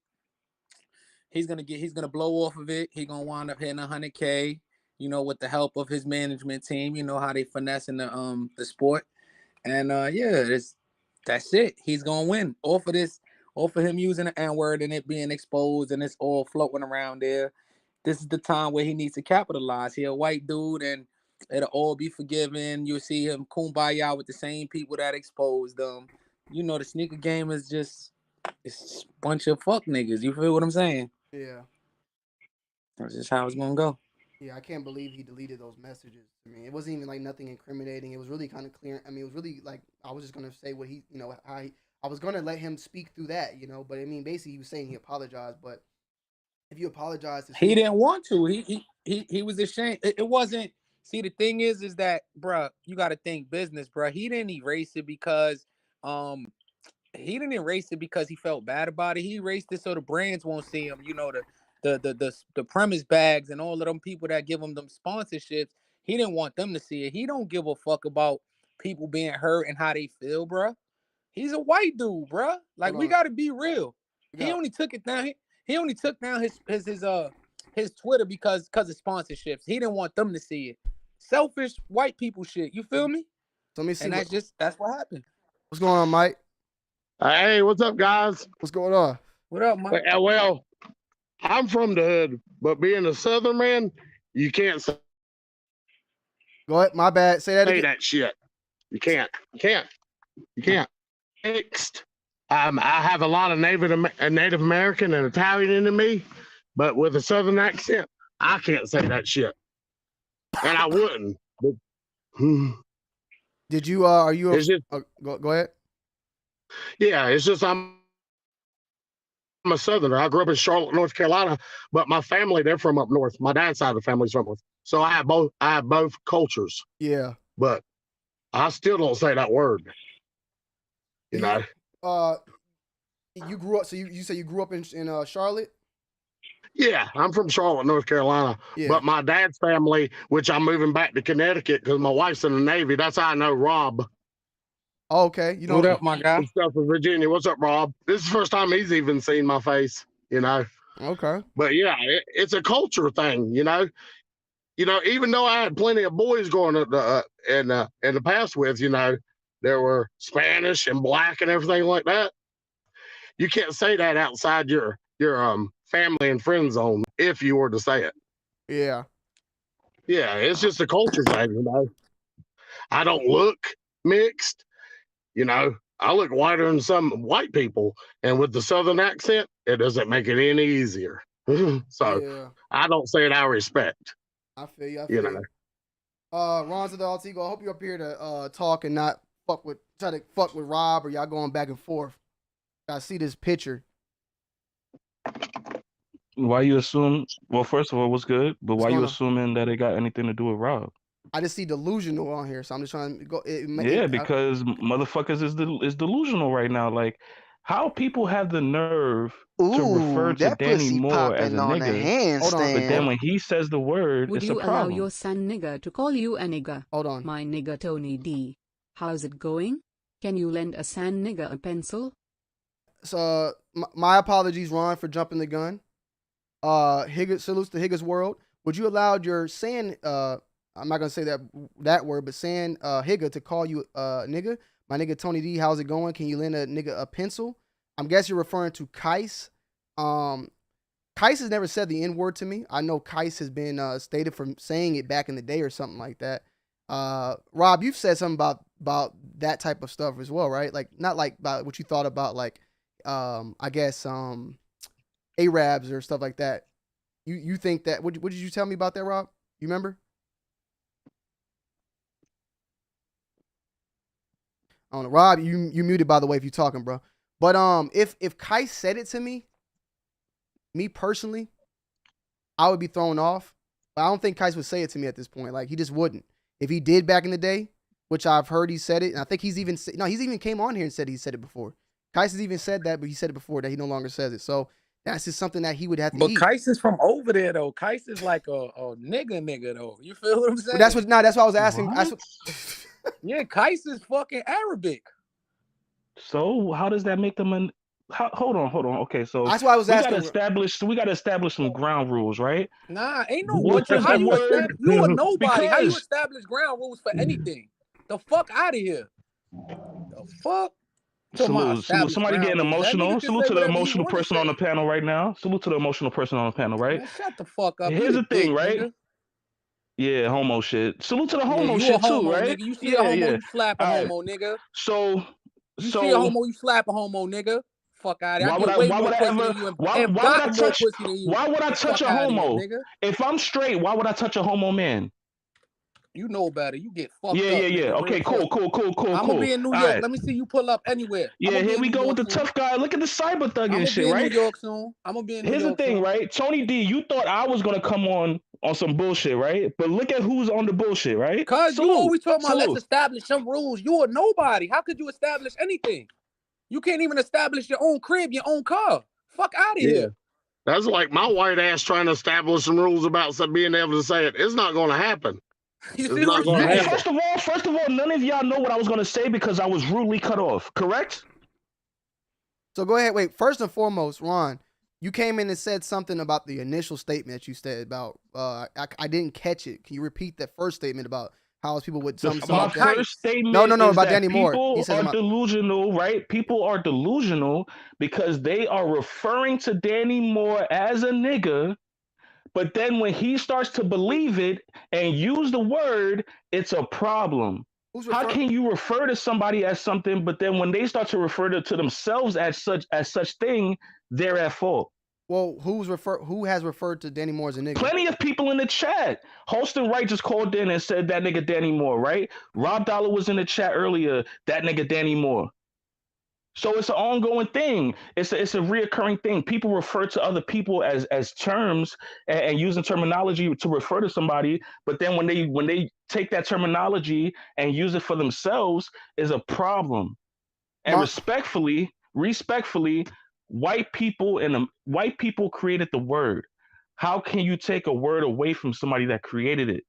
He's gonna blow off of it. He gonna wind up hitting 100K. With the help of his management team. You know how they finessing the sport. And that's it. He's gonna win off of this, off of him using the N-word and it being exposed and it's all floating around there. This is the time where he needs to capitalize. He a white dude and it'll all be forgiven. You'll see him kumbaya with the same people that exposed them. The sneaker game is just it's a bunch of fuck niggas. You feel what I'm saying?
yeah,
That's just how it's gonna go.
yeah. I can't believe he deleted those messages. I mean, it wasn't even like nothing incriminating. It was really kind of clear. I mean, it was really like I was just gonna say what he, how he. I was gonna let him speak through that, but I mean, basically, he was saying he apologized. But if you apologize to
He
speak,
didn't want to. He was ashamed. It wasn't. See, the thing is that, bruh, you got to think business, bruh. He didn't erase it because, he felt bad about it. He erased it so the brands won't see him. The premise bags and all of them people that give him them sponsorships. He didn't want them to see it. He don't give a fuck about people being hurt and how they feel, bruh. He's a white dude, bruh. Like
hold
we
on,
got to be real.
we
He
got
only took it down. He only took down his Twitter because of sponsorships. He didn't want them to see it. Selfish white people shit. You feel me?
So let me see
And that's what happened.
what's going on, Mike.
Hey, what's up, guys?
What's going on?
What up, Mike?
Well, I'm from the hood, but being a Southern man, you can't say
Go ahead. My bad. Say that again.
that shit. You can't. Mixed. I have a lot of Native American and Italian in me, but with a Southern accent, I can't say that shit, and I wouldn't. But,
Did you? Are you?
it's just,
Go ahead.
yeah, it's just I'm a Southerner. I grew up in Charlotte, North Carolina, but my family, they're from up north. My dad's side of the family's from north. So I have both cultures,
Yeah.
but I still don't say that word. You know?
You grew up. So you say you grew up in Charlotte?
Yeah, I'm from Charlotte, North Carolina.
Yeah.
But my dad's family, which I'm moving back to Connecticut because my wife's in the Navy. That's how I know Rob.
Oh, okay. You know.
What up, my guy?
And stuff in Virginia. What's up, Rob? This is the first time he's even seen my face.
Okay.
But yeah, it's a culture thing. Even though I had plenty of boys growing up in the past with, there were Spanish and black and everything like that. You can't say that outside your family and friend zone if you were to say it.
Yeah.
Yeah, it's just a culture thing. I don't look mixed. I look whiter than some white people, and with the Southern accent, it doesn't make it any easier. So
Yeah.
I don't say it out of respect.
I feel you. I feel you. Ron to the Altigo. I hope you're up here to talk and not try to fuck with Rob, or y'all going back and forth. I see this picture.
Why you assume? Well, first of all, what's good? But why you
going on?
assuming that it got anything to do with Rob?
I just see delusional on here, so I'm just trying to go.
Because motherfuckers is delusional right now. Like, How people have the nerve to refer
Ooh,
to
that
Danny
pussy
Moore as a
popping on a
nigga,
Hold on.
but then
handstand.
when he says the word,
Would
it's a
you allow your
problem.
son nigger to call you a nigger?
Hold on.
My nigger Tony D. How's it going? Can you lend a san nigger a pencil?
So my apologies, Ron, for jumping the gun. Higgins, salutes to Higgins World. Would you allow your San, I'm not gonna say that word, but San Higga to call you nigga? My nigga Tony D, how's it going? Can you lend a nigga a pencil? I'm guessing you're referring to Kais. Kais has never said the N word to me. I know Kais has been stated for saying it back in the day or something like that. Rob, you've said something about that type of stuff as well, right? Like not like about what you thought about like I guess Arabs or stuff like that. You think that what did you tell me about that, Rob? You remember? I don't know. Rob, you muted by the way if you're talking, bro. But if Kai said it to me personally, I would be thrown off. But I don't think Kais would say it to me at this point. Like he just wouldn't. If he did back in the day, which I've heard he said it, and I think he's even came on here and said he said it before. Kais has even said that, but he said it before that he no longer says it. So that's just something that he would have to
But
eat.
Kais is from over there though. Kais is like a nigga though. You feel what I'm saying?
But that's what I was asking.
Yeah, Kais is fucking Arabic.
So how does that make them an? Hold on. Okay, so
that's why I was asking.
We gotta establish some ground rules, right?
Nah, ain't no
What does
how
the
you
word?
establish? You a nobody. How you
Because
establish ground rules for anything? The fuck out of here. The fuck.
salute, somebody getting emotional. Salute to the emotional person on the panel right now. Salute to the emotional person on the panel, right?
Man, shut the fuck up.
Here's the thing,
dick,
right?
Nigga.
Yeah, homo shit. Salute to the homo
you
shit
a homo,
too, right?
Nigga. You see a homo, you slap a
All
homo, nigga.
So
you see a homo, you slap a homo, nigga. Fuck out of here.
Why would I touch a homo?
Nigga.
If I'm straight, why would I touch a homo man?
You know better. You get fucked up.
Yeah. Okay, cool.
I'm gonna be in New York. Right. Let me see you pull up anywhere.
Yeah, here we go with the tough guy. Look at the cyber thug and shit, right?
I'm gonna be in New York soon.
Here's the thing, right? Tony D, you thought I was gonna come on some bullshit, right? But look at who's on the bullshit, right?
Cause you always talking about let's establish some rules. You are nobody. How could you establish anything? You can't even establish your own crib, your own car. Fuck out of here.
That's like my white ass trying to establish some rules about being able to say it. It's not going to happen.
You see what I'm saying?
First of all, none of y'all know what I was going to say because I was rudely cut off. Correct?
So go ahead. Wait. First and foremost, Ron, you came in and said something about the initial statement that you said about. I didn't catch it. Can you repeat that first statement about how people would sum
my first statement
no
about
Danny Moore.
People are delusional, right? People are delusional because they are referring to Danny Moore as a nigga, but then when he starts to believe it and use the word, it's a problem. How can you refer to somebody as something, but then when they start to refer to themselves as such thing, they're at fault?
Well, who has referred to Danny Moore as a nigga?
Plenty of people in the chat. Holston Wright just called in and said that nigga Danny Moore, right? Rob Dollar was in the chat earlier, that nigga Danny Moore. So it's an ongoing thing. It's a reoccurring thing. People refer to other people as terms and using terminology to refer to somebody, but then when they take that terminology and use it for themselves is a problem. And respectfully, white people created the word. How can you take a word away from somebody that created it?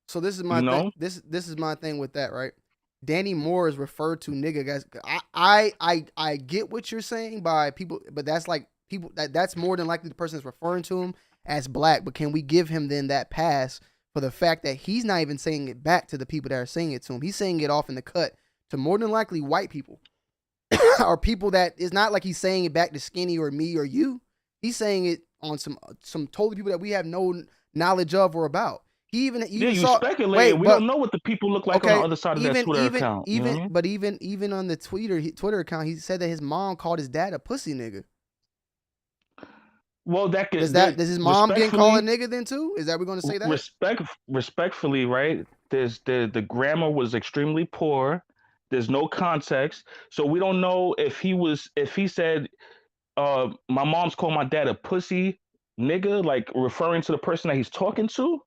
So this is my thing. This is my thing with that, right? Danny Moore is referred to nigga, guys. I get what you're saying by people, but that's like people that's more than likely the person is referring to him as black. But can we give him then that pass for the fact that he's not even saying it back to the people that are saying it to him? He's saying it off in the cut to more than likely white people. Or people that it's not like he's saying it back to Skinny or me or you. He's saying it on some totally people that we have no knowledge of or about. He even
speculating. We don't know what the people look like on the other side of that Twitter account.
But even on the Twitter account, he said that his mom called his dad a pussy nigga.
Well, does
his mom getting called a nigga then too? Is that we're going to say that?
Respectfully, right? The grammar was extremely poor. There's no context, so we don't know if he said, my mom's called my dad a pussy nigga, like referring to the person that he's talking to,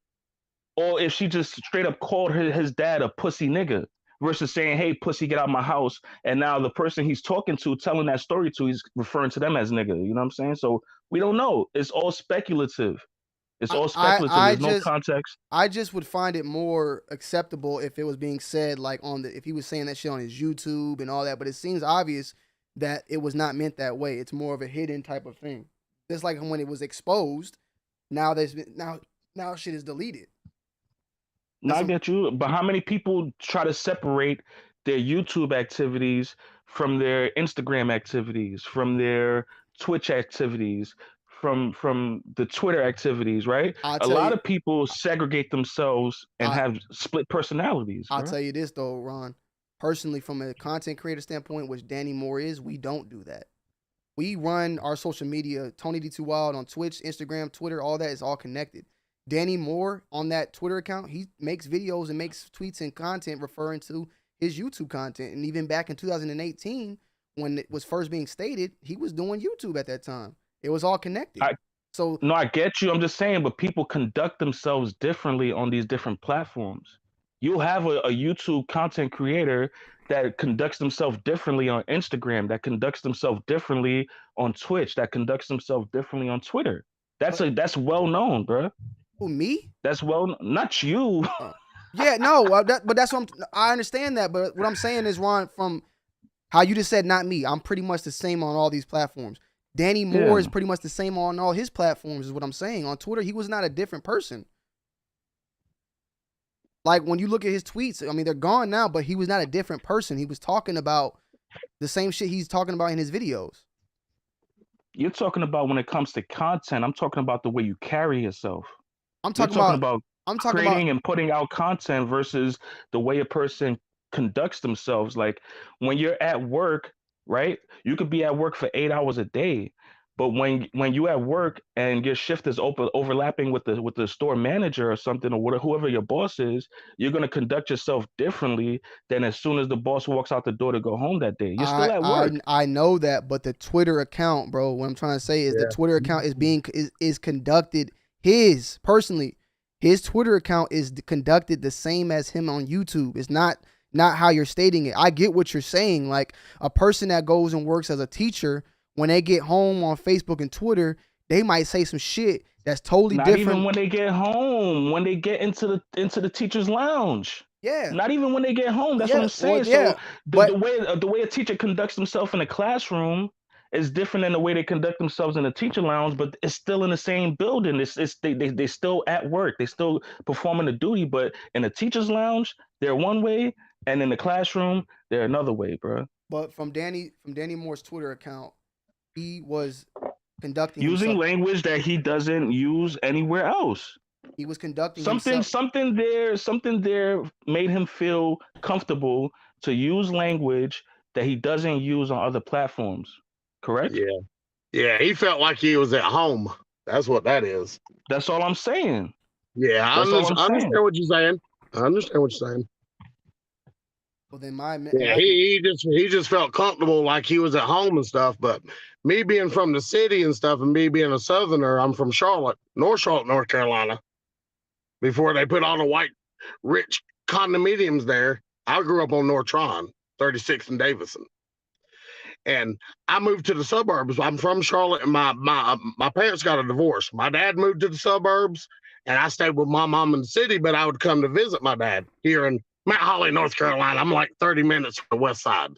or if she just straight up called his dad a pussy nigga. versus saying, "Hey, pussy, get out my house." And now the person he's talking to, telling that story to, he's referring to them as nigga. You know what I'm saying? So we don't know. It's all speculative. It's all speculative. There's no context.
I just would find it more acceptable if it was being said like if he was saying that shit on his YouTube and all that. But it seems obvious that it was not meant that way. It's more of a hidden type of thing. Just like when it was exposed, now now shit is deleted.
No, I get you. But how many people try to separate their YouTube activities from their Instagram activities, from their Twitch activities, from the Twitter activities, right? A lot of people segregate themselves and have split personalities.
I'll tell you this though, Ron. Personally, from a content creator standpoint, which Danny Moore is, we don't do that. We run our social media, Tony D2 Wild on Twitch, Instagram, Twitter, all that is all connected. Danny Moore on that Twitter account, he makes videos and makes tweets and content referring to his YouTube content. And even back in 2018, when it was first being stated, he was doing YouTube at that time. It was all connected.
No, I get you. I'm just saying, but people conduct themselves differently on these different platforms. You'll have a YouTube content creator that conducts themselves differently on Instagram, that conducts themselves differently on Twitch, that conducts themselves differently on Twitter. That's well known, bro.
Who, me?
That's not you.
Yeah, no, but that's what I understand that. But what I'm saying is, Ron, from how you just said, not me. I'm pretty much the same on all these platforms. Danny Moore is pretty much the same on all his platforms, is what I'm saying. On Twitter, he was not a different person. Like, when you look at his tweets, I mean, they're gone now, but he was not a different person. He was talking about the same shit he's talking about in his videos.
You're talking about when it comes to content, I'm talking about the way you carry yourself.
I'm talking about
creating and putting out content versus the way a person conducts themselves. Like, when you're at work, right? You could be at work for 8 hours a day, but when you at work and your shift is overlapping with the store manager or something, or whoever your boss is, you're gonna conduct yourself differently than as soon as the boss walks out the door to go home that day. You're still at work.
I know that, but the Twitter account, bro, what I'm trying to say is the Twitter account is conducted personally. His Twitter account is conducted the same as him on YouTube. It's not how you're stating it. I get what you're saying. Like, a person that goes and works as a teacher, when they get home on Facebook and Twitter, they might say some shit that's totally different.
Not even when they get home, when they get into the teacher's lounge.
Yeah.
Not even when they get home. That's what I'm saying. So the way a teacher conducts himself in a classroom is different than the way they conduct themselves in a teacher lounge, but it's still in the same building. They still at work. They still performing the duty, but in a teacher's lounge, they're one way, and in the classroom, they're another way, bro.
But from Danny Moore's Twitter account, he was conducting
using language that he doesn't use anywhere else.
He was conducting
something there made him feel comfortable to use language that he doesn't use on other platforms. Correct?
Yeah, he felt like he was at home. That's what that is.
That's all I'm saying.
Yeah, I understand what you're saying. I understand what you're saying.
Well, then
he just felt comfortable like he was at home and stuff. But me being from the city and stuff, and me being a Southerner, I'm from North Charlotte, North Carolina. Before they put all the white, rich condominiums there, I grew up on North Tron, 36th and Davison. And I moved to the suburbs. I'm from Charlotte, and my parents got a divorce. My dad moved to the suburbs, and I stayed with my mom in the city, but I would come to visit my dad here in Mount Holly, North Carolina. I'm like 30 minutes from the west side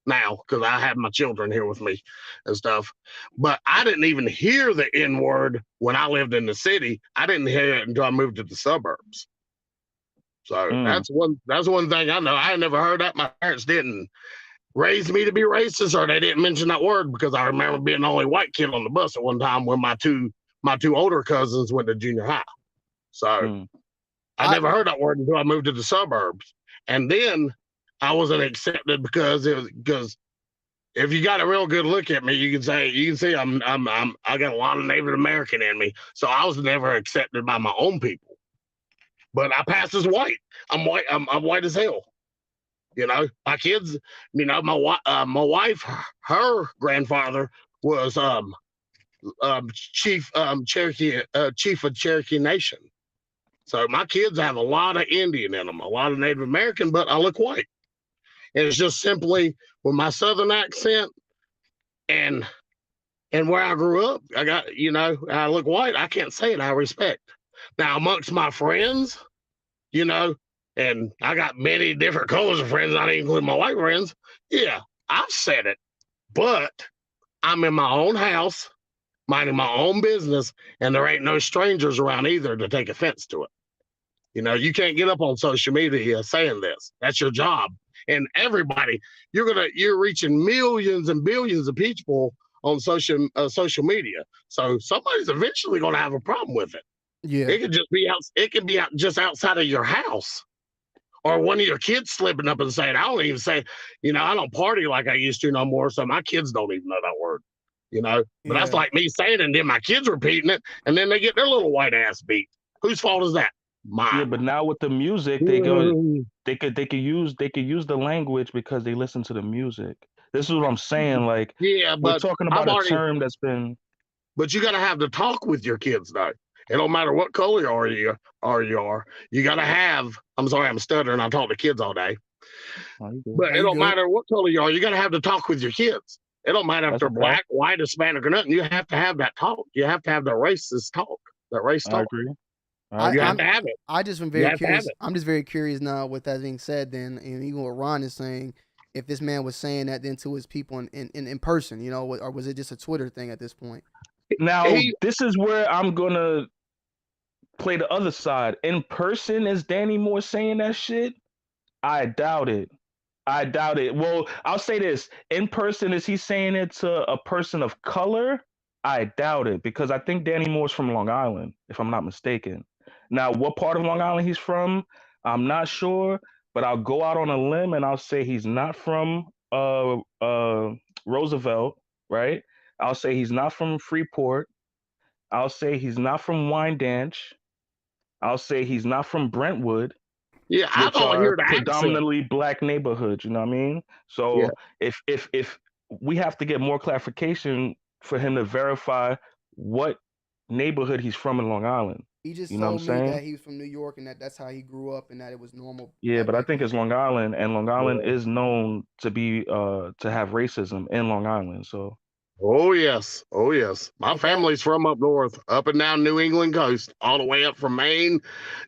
now because I have my children here with me and stuff. But I didn't even hear the N word when I lived in the city. I didn't hear it until I moved to the suburbs. So that's one thing I know. I had never heard that. My parents didn't raise me to be racist, or they didn't mention that word, because I remember being the only white kid on the bus at one time when my two older cousins went to junior high. So I never heard that word until I moved to the suburbs. And then I wasn't accepted because if you got a real good look at me, you can see I got a lot of Native American in me. So I was never accepted by my own people. But I passed as white. I'm white. I'm white as hell. You know, my kids. You know, my wife, her grandfather was chief of Cherokee Nation. So my kids have a lot of Indian in them, a lot of Native American, but I look white. And it's just simply with my Southern accent and where I grew up. I got, I look white. I can't say it. I respect. Now, amongst my friends, and I got many different colors of friends, not including my white friends. Yeah, I've said it, but I'm in my own house, minding my own business, and there ain't no strangers around either to take offense to it. You can't get up on social media saying this. That's your job. And everybody, you're reaching millions and billions of people on social media. So somebody's eventually going to have a problem with it.
Yeah.
It could just be out. It could be out just outside of your house, or one of your kids slipping up and saying, "I don't even say, I don't party like I used to no more." So my kids don't even know that word, But that's like me saying it, and then my kids repeating it, and then they get their little white ass beat. Whose fault is that? Mine.
Yeah, but now with the music, they could use the language because they listen to the music. This is what I'm saying. Like,
yeah,
we're
but
talking about a term that's been.
But you got to have the talk with your kids, though. It don't matter what color you are. You got to have. I'm sorry, I'm stuttering. I talk to kids all day. But it don't matter what color you are. You got to have the talk with your kids. It don't matter if they're black, white, Hispanic, or nothing. You have to have that talk. You have to have the racist talk. That race talk.
I agree.
You have to have it.
I just been very curious. I'm just very curious now with that being said. Then, and even what Ron is saying, if this man was saying that then to his people in person, or was it just a Twitter thing at this point?
Now, this is where I'm gonna play the other side. In person, is Danny Moore saying that shit? I doubt it. Well, I'll say this. In person, is he saying it to a person of color? I doubt it, because I think Danny Moore's from Long Island, if I'm not mistaken. Now, what part of Long Island he's from, I'm not sure, but I'll go out on a limb and I'll say he's not from Roosevelt, right? I'll say he's not from Freeport. I'll say he's not from Wyandanch. I'll say he's not from Brentwood.
Yeah, I don't hear the
predominantly black neighborhoods. You know what I mean? So if we have to get more clarification for him to verify what neighborhood he's from in Long Island.
He just told me that he was from New York and that's how he grew up and that it was normal.
Yeah, but I think it's Long Island, and Long Island is known to be to have racism in Long Island. So.
Oh yes. My family's from up north, up and down New England coast, all the way up from Maine,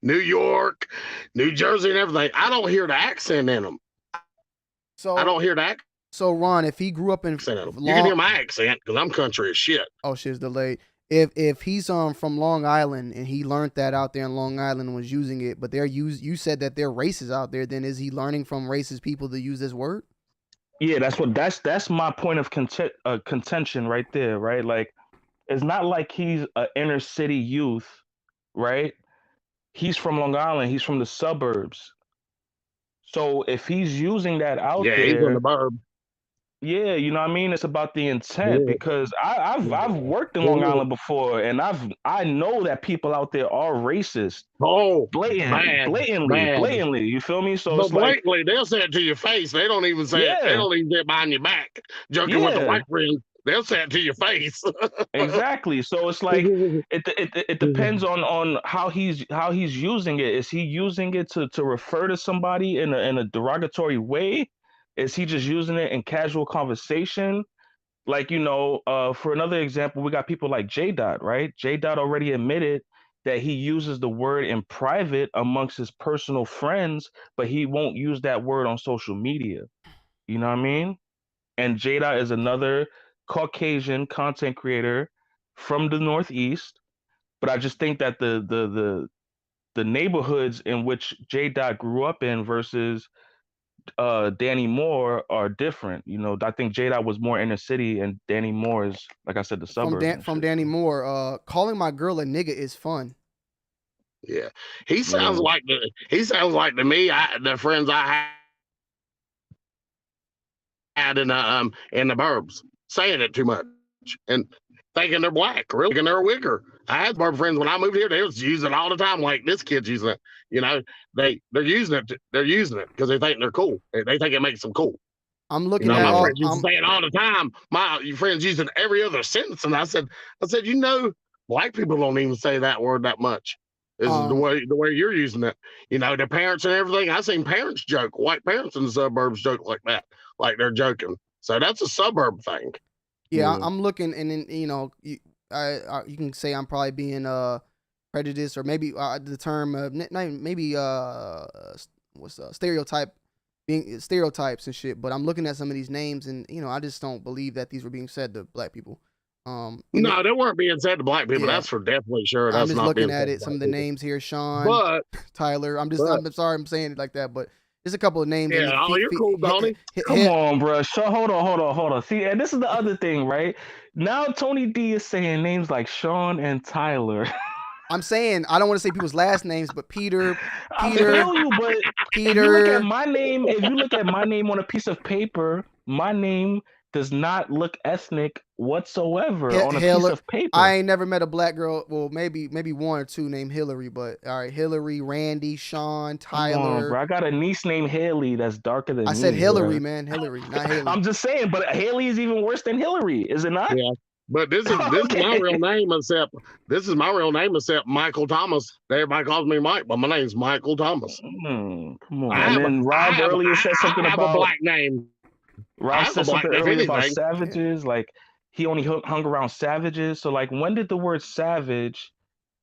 New York, New Jersey, and everything. I don't hear the accent in them.
So
I don't hear that.
So Ron, if he grew up in,
you can hear my accent because I'm country as shit.
Oh, shit's delayed. If he's from Long Island and he learned that out there in Long Island and was using it, but you said that they're racist out there, then is he learning from racist people to use this word?
Yeah, that's my point of contention right there, right? Like, it's not like he's an inner city youth, right? He's from Long Island. He's from the suburbs. So if he's using that out there,
he's in the burb.
Yeah, you know what I mean? It's about the intent, because I've worked in Long Island before, and I know that people out there are racist.
Oh,
blatantly. You feel me? So it's
blatantly, they'll say it to your face. They don't even say it. They don't even say it behind your back. Joking with the white friend, they'll say it to your face.
Exactly. So it's like it depends on how he's using it. Is he using it to refer to somebody in a derogatory way? Is he just using it in casual conversation? Like, for another example, we got people like J Dot, right? J Dot already admitted that he uses the word in private amongst his personal friends, but he won't use that word on social media. You know what I mean? And J Dot is another Caucasian content creator from the Northeast. But I just think that the neighborhoods in which J Dot grew up in versus Danny Moore are different. I think J-Dot was more inner city, and Danny Moore is, like I said, the suburbs.
From Danny Moore, calling my girl a nigga is fun.
Yeah, he sounds like to me. The friends I had in the burbs saying it too much and thinking they're black, really thinking they're a wigger. I had burb friends when I moved here; they was using it all the time. Like, this kid's using it. They're using it. They're using it because they think they're cool. They think it makes them cool.
I'm looking
at my friends used to say it all the time. My friends using every other sentence, and I said, black people don't even say that word that much. Is the way you're using it. You know, the parents and everything. I seen parents joke, white parents in the suburbs joke like that, like they're joking. So that's a suburb thing.
Yeah, I'm looking, and then you can say I'm probably being prejudiced, or maybe the term maybe stereotype, being stereotypes and shit. But I'm looking at some of these names, and I just don't believe that these were being said to black people.
No, they weren't being said to black people. Yeah. That's for definitely sure. That's
I'm just
not
looking
being
at
said
it. Some of the names here, Sean,
but
Tyler. I'm sorry, I'm saying it like that, but there's a couple of names.
Yeah, you're cool, Donnie.
Come on, bro. Hold on. See, and this is the other thing, right? Now Tony D is saying names like Sean and Tyler.
I'm saying I don't want to say people's last names, but Peter.
I feel you, but
Peter.
If you look at my name on a piece of paper, my name does not look ethnic whatsoever on a piece of paper.
I ain't never met a black girl. Well, maybe one or two named Hillary, but all right, Hillary, Randy, Sean, Tyler.
Come on, bro. I got a niece named Haley that's darker than me.
I said Hillary, man. Hillary, not Haley.
I'm just saying, but Haley is even worse than Hillary, is it not?
Yeah. But this is my real name, except Michael Thomas. Everybody calls me Mike, but my name's Michael Thomas.
Come on. And then Rob earlier said something about
a black name.
Rob said something earlier about savages, like he only hung around savages. So like, when did the word savage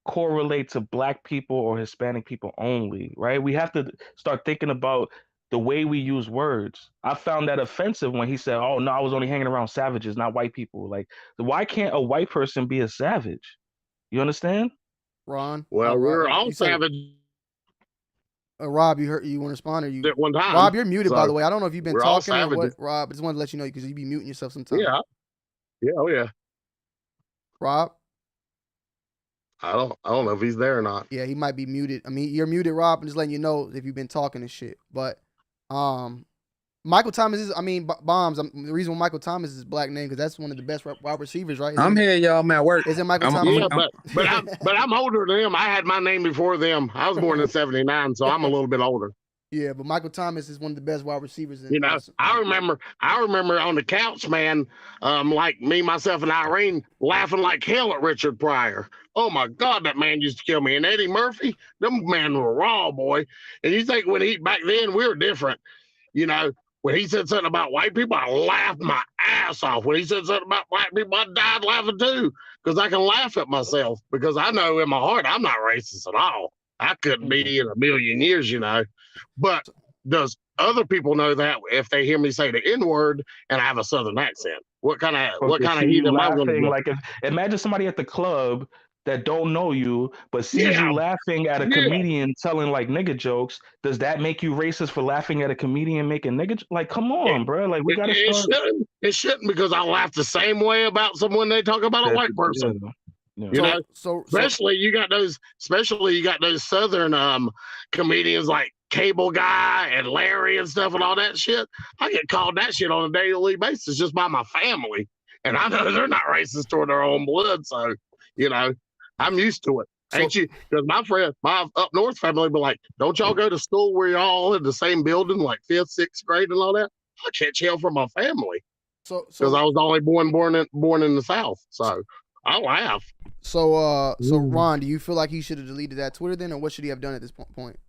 correlate to black people or Hispanic people only, right? We have to start thinking about the way we use words. I found that offensive when he said, "Oh no, I was only hanging around savages, not white people." Like, why can't a white person be a savage? You understand?
Ron.
Well, we're all savage.
Rob, you want to respond, or you?
At one time.
Rob, you're muted, by the way. I don't know if you've been talking or what. Rob, I just wanted to let you know because you be muting yourself sometimes.
Yeah. Yeah. Oh yeah.
Rob.
I don't know if he's there or not.
Yeah, he might be muted. I mean, you're muted, Rob. I'm just letting you know if you've been talking and shit. But Michael Thomas is, Bombs. The reason why Michael Thomas is his black name because that's one of the best wide receivers, right?
I'm here, y'all. I'm at work.
Is it Michael Thomas?
Yeah, but I'm older than them. I had my name before them. I was born in '79, so I'm a little bit older.
Yeah, but Michael Thomas is one of the best wide receivers.
I remember on the couch, man, like me, myself, and Irene laughing like hell at Richard Pryor. Oh my God, that man used to kill me. And Eddie Murphy, them men were raw, boy. And you think back then we were different, When he said something about white people, I laughed my ass off. When he said something about black people, I died laughing too, because I can laugh at myself because I know in my heart I'm not racist at all. I couldn't be in a million years, But does other people know that if they hear me say the N-word and I have a Southern accent? What kind of heat am I going to be?
Like, imagine somebody at the club that don't know you but sees you laughing at a comedian telling like nigga jokes. Does that make you racist for laughing at a comedian making nigga? Like, come on, bro. Like, we gotta start.
It shouldn't, because I laugh the same way about someone they talk about a white person.
Yeah.
Especially you got those Southern comedians like Cable Guy and Larry and stuff and all that shit. I get called that shit on a daily basis just by my family, and I know they're not racist toward their own blood. So I'm used to it. Ain't you? Because my up north family be like, "Don't y'all go to school where y'all all in the same building, like 5th, 6th grade and all that?" I catch hell from my family. Because I was only born in the South. So I laugh.
So Ron, do you feel like he should have deleted that Twitter then, or what should he have done at this point?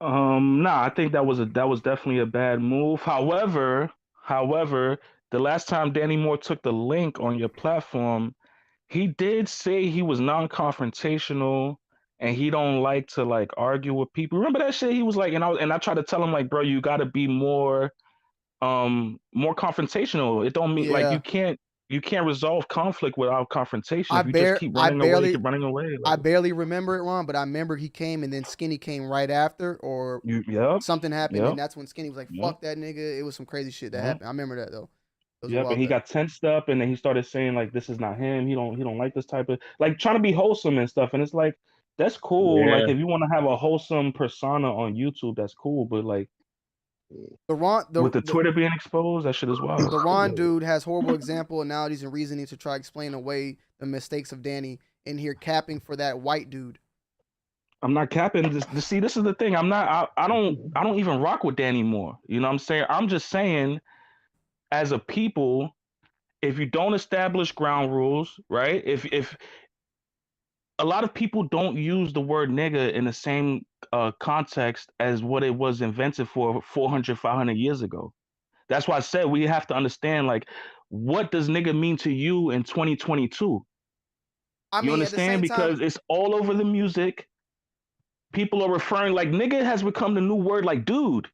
Nah, I think that was definitely a bad move. However, the last time Danny Moore took the link on your platform, he did say he was non-confrontational and he don't like to like argue with people. Remember that shit? He was like, and I tried to tell him like, bro, you got to be more confrontational. It don't mean like you can't resolve conflict without confrontation. If you just keep running away. Like,
I barely remember it, Ron, but I remember he came and then Skinny came right after, or something happened, and that's when Skinny was like, "Fuck that nigga." It was some crazy shit that happened. I remember that though.
And he got tensed up, and then he started saying like, "This is not him. He don't like this type of like trying to be wholesome and stuff." And it's like, that's cool. Yeah. Like if you want to have a wholesome persona on YouTube, that's cool. But like, with the Twitter being exposed, that shit as well.
The Ron dude has horrible example, analogies, and reasoning to try to explain away the mistakes of Danny in here, capping for that white dude.
I'm not capping. See, this is the thing. I don't even rock with Danny Moore. You know what I'm saying? I'm just saying, as a people, if you don't establish ground rules, right? If a lot of people don't use the word nigga in the same context as what it was invented for 400, 500 years ago. That's why I said we have to understand, like, what does nigga mean to you in 2022?
I
You
mean, at the same
understand?
time,
Because it's all over the music. People are referring, like, nigga has become the new word, like dude.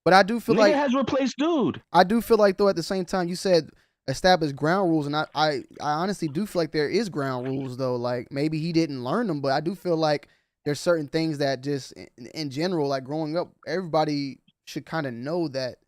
but I do feel
Nigga
like
has replaced dude.
I do feel like though at the same time you said establish ground rules, and I honestly do feel like there is ground rules though. Like maybe he didn't learn them, but I do feel like there's certain things that just in general, like growing up, everybody should kind of know that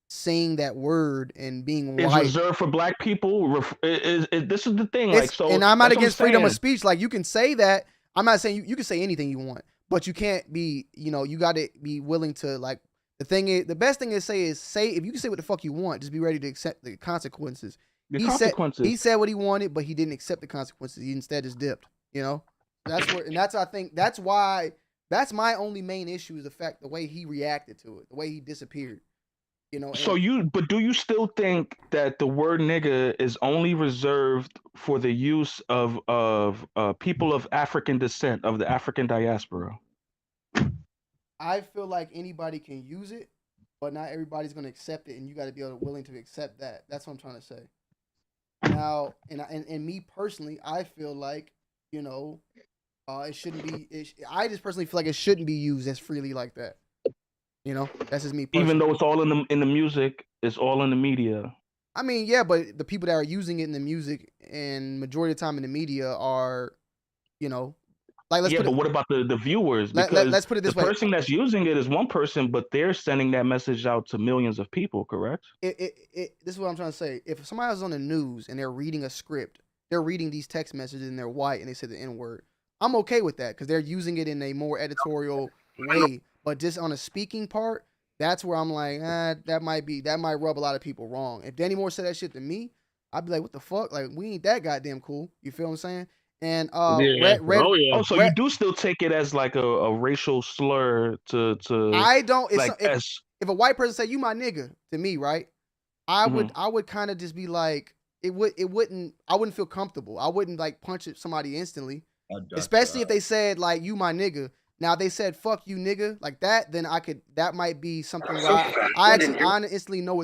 saying that word and being
Is
white.
reserved for black people. This is the thing. Like,
It's
so
and I'm not
that's what
against freedom of
saying.
speech. Like you can say that. I'm not saying you can say anything you want, but you can't be. You know, you got to be willing to like. The thing is, the best thing to say is say if you can say what the fuck you want, just be ready to accept the consequences.
The
He
consequences.
said what he wanted, but he didn't accept the consequences. He instead just dipped. You know, that's where, and that's I think that's why that's my only main issue is the fact the way he reacted to it, the way he disappeared. You know,
So
and
but do you still think that the word nigga is only reserved for the use of people of African descent, of the African diaspora?
I feel like anybody can use it, but not everybody's gonna accept it, and you got to be willing to accept that. That's what I'm trying to say. Now, and me personally, I feel like you know, it shouldn't be. I just personally feel like it shouldn't be used as freely like that. You know, that's just me personally.
Even though it's all in the music, it's all in the media.
I mean, yeah, but the people that are using it in the music and majority of the time in the media are, you know, like let's
Yeah,
put
but
it
what about the viewers? Because
let's put it
the
this way.
person that's using it is one person, but they're sending that message out to millions of people, correct?
This is what I'm trying to say. If somebody was on the news and they're reading a script, they're reading these text messages and they're white and they say the N word, I'm okay with that because they're using it in a more editorial way. But just on a speaking part, that's where I'm like, that might rub a lot of people wrong. If Danny Moore said that shit to me, I'd be like, what the fuck? Like, we ain't that goddamn cool. You feel what I'm saying? And
Yeah. Oh yeah.
Oh, so you do still take it as like a racial slur to
I don't. It's
like as
if a white person say you my nigga to me, right? I
Mhm.
would kind of just be like, I wouldn't feel comfortable. I wouldn't like punch somebody instantly, especially if they said like you my nigga. Now if they said fuck you nigga like that, then that might be something where I instantly know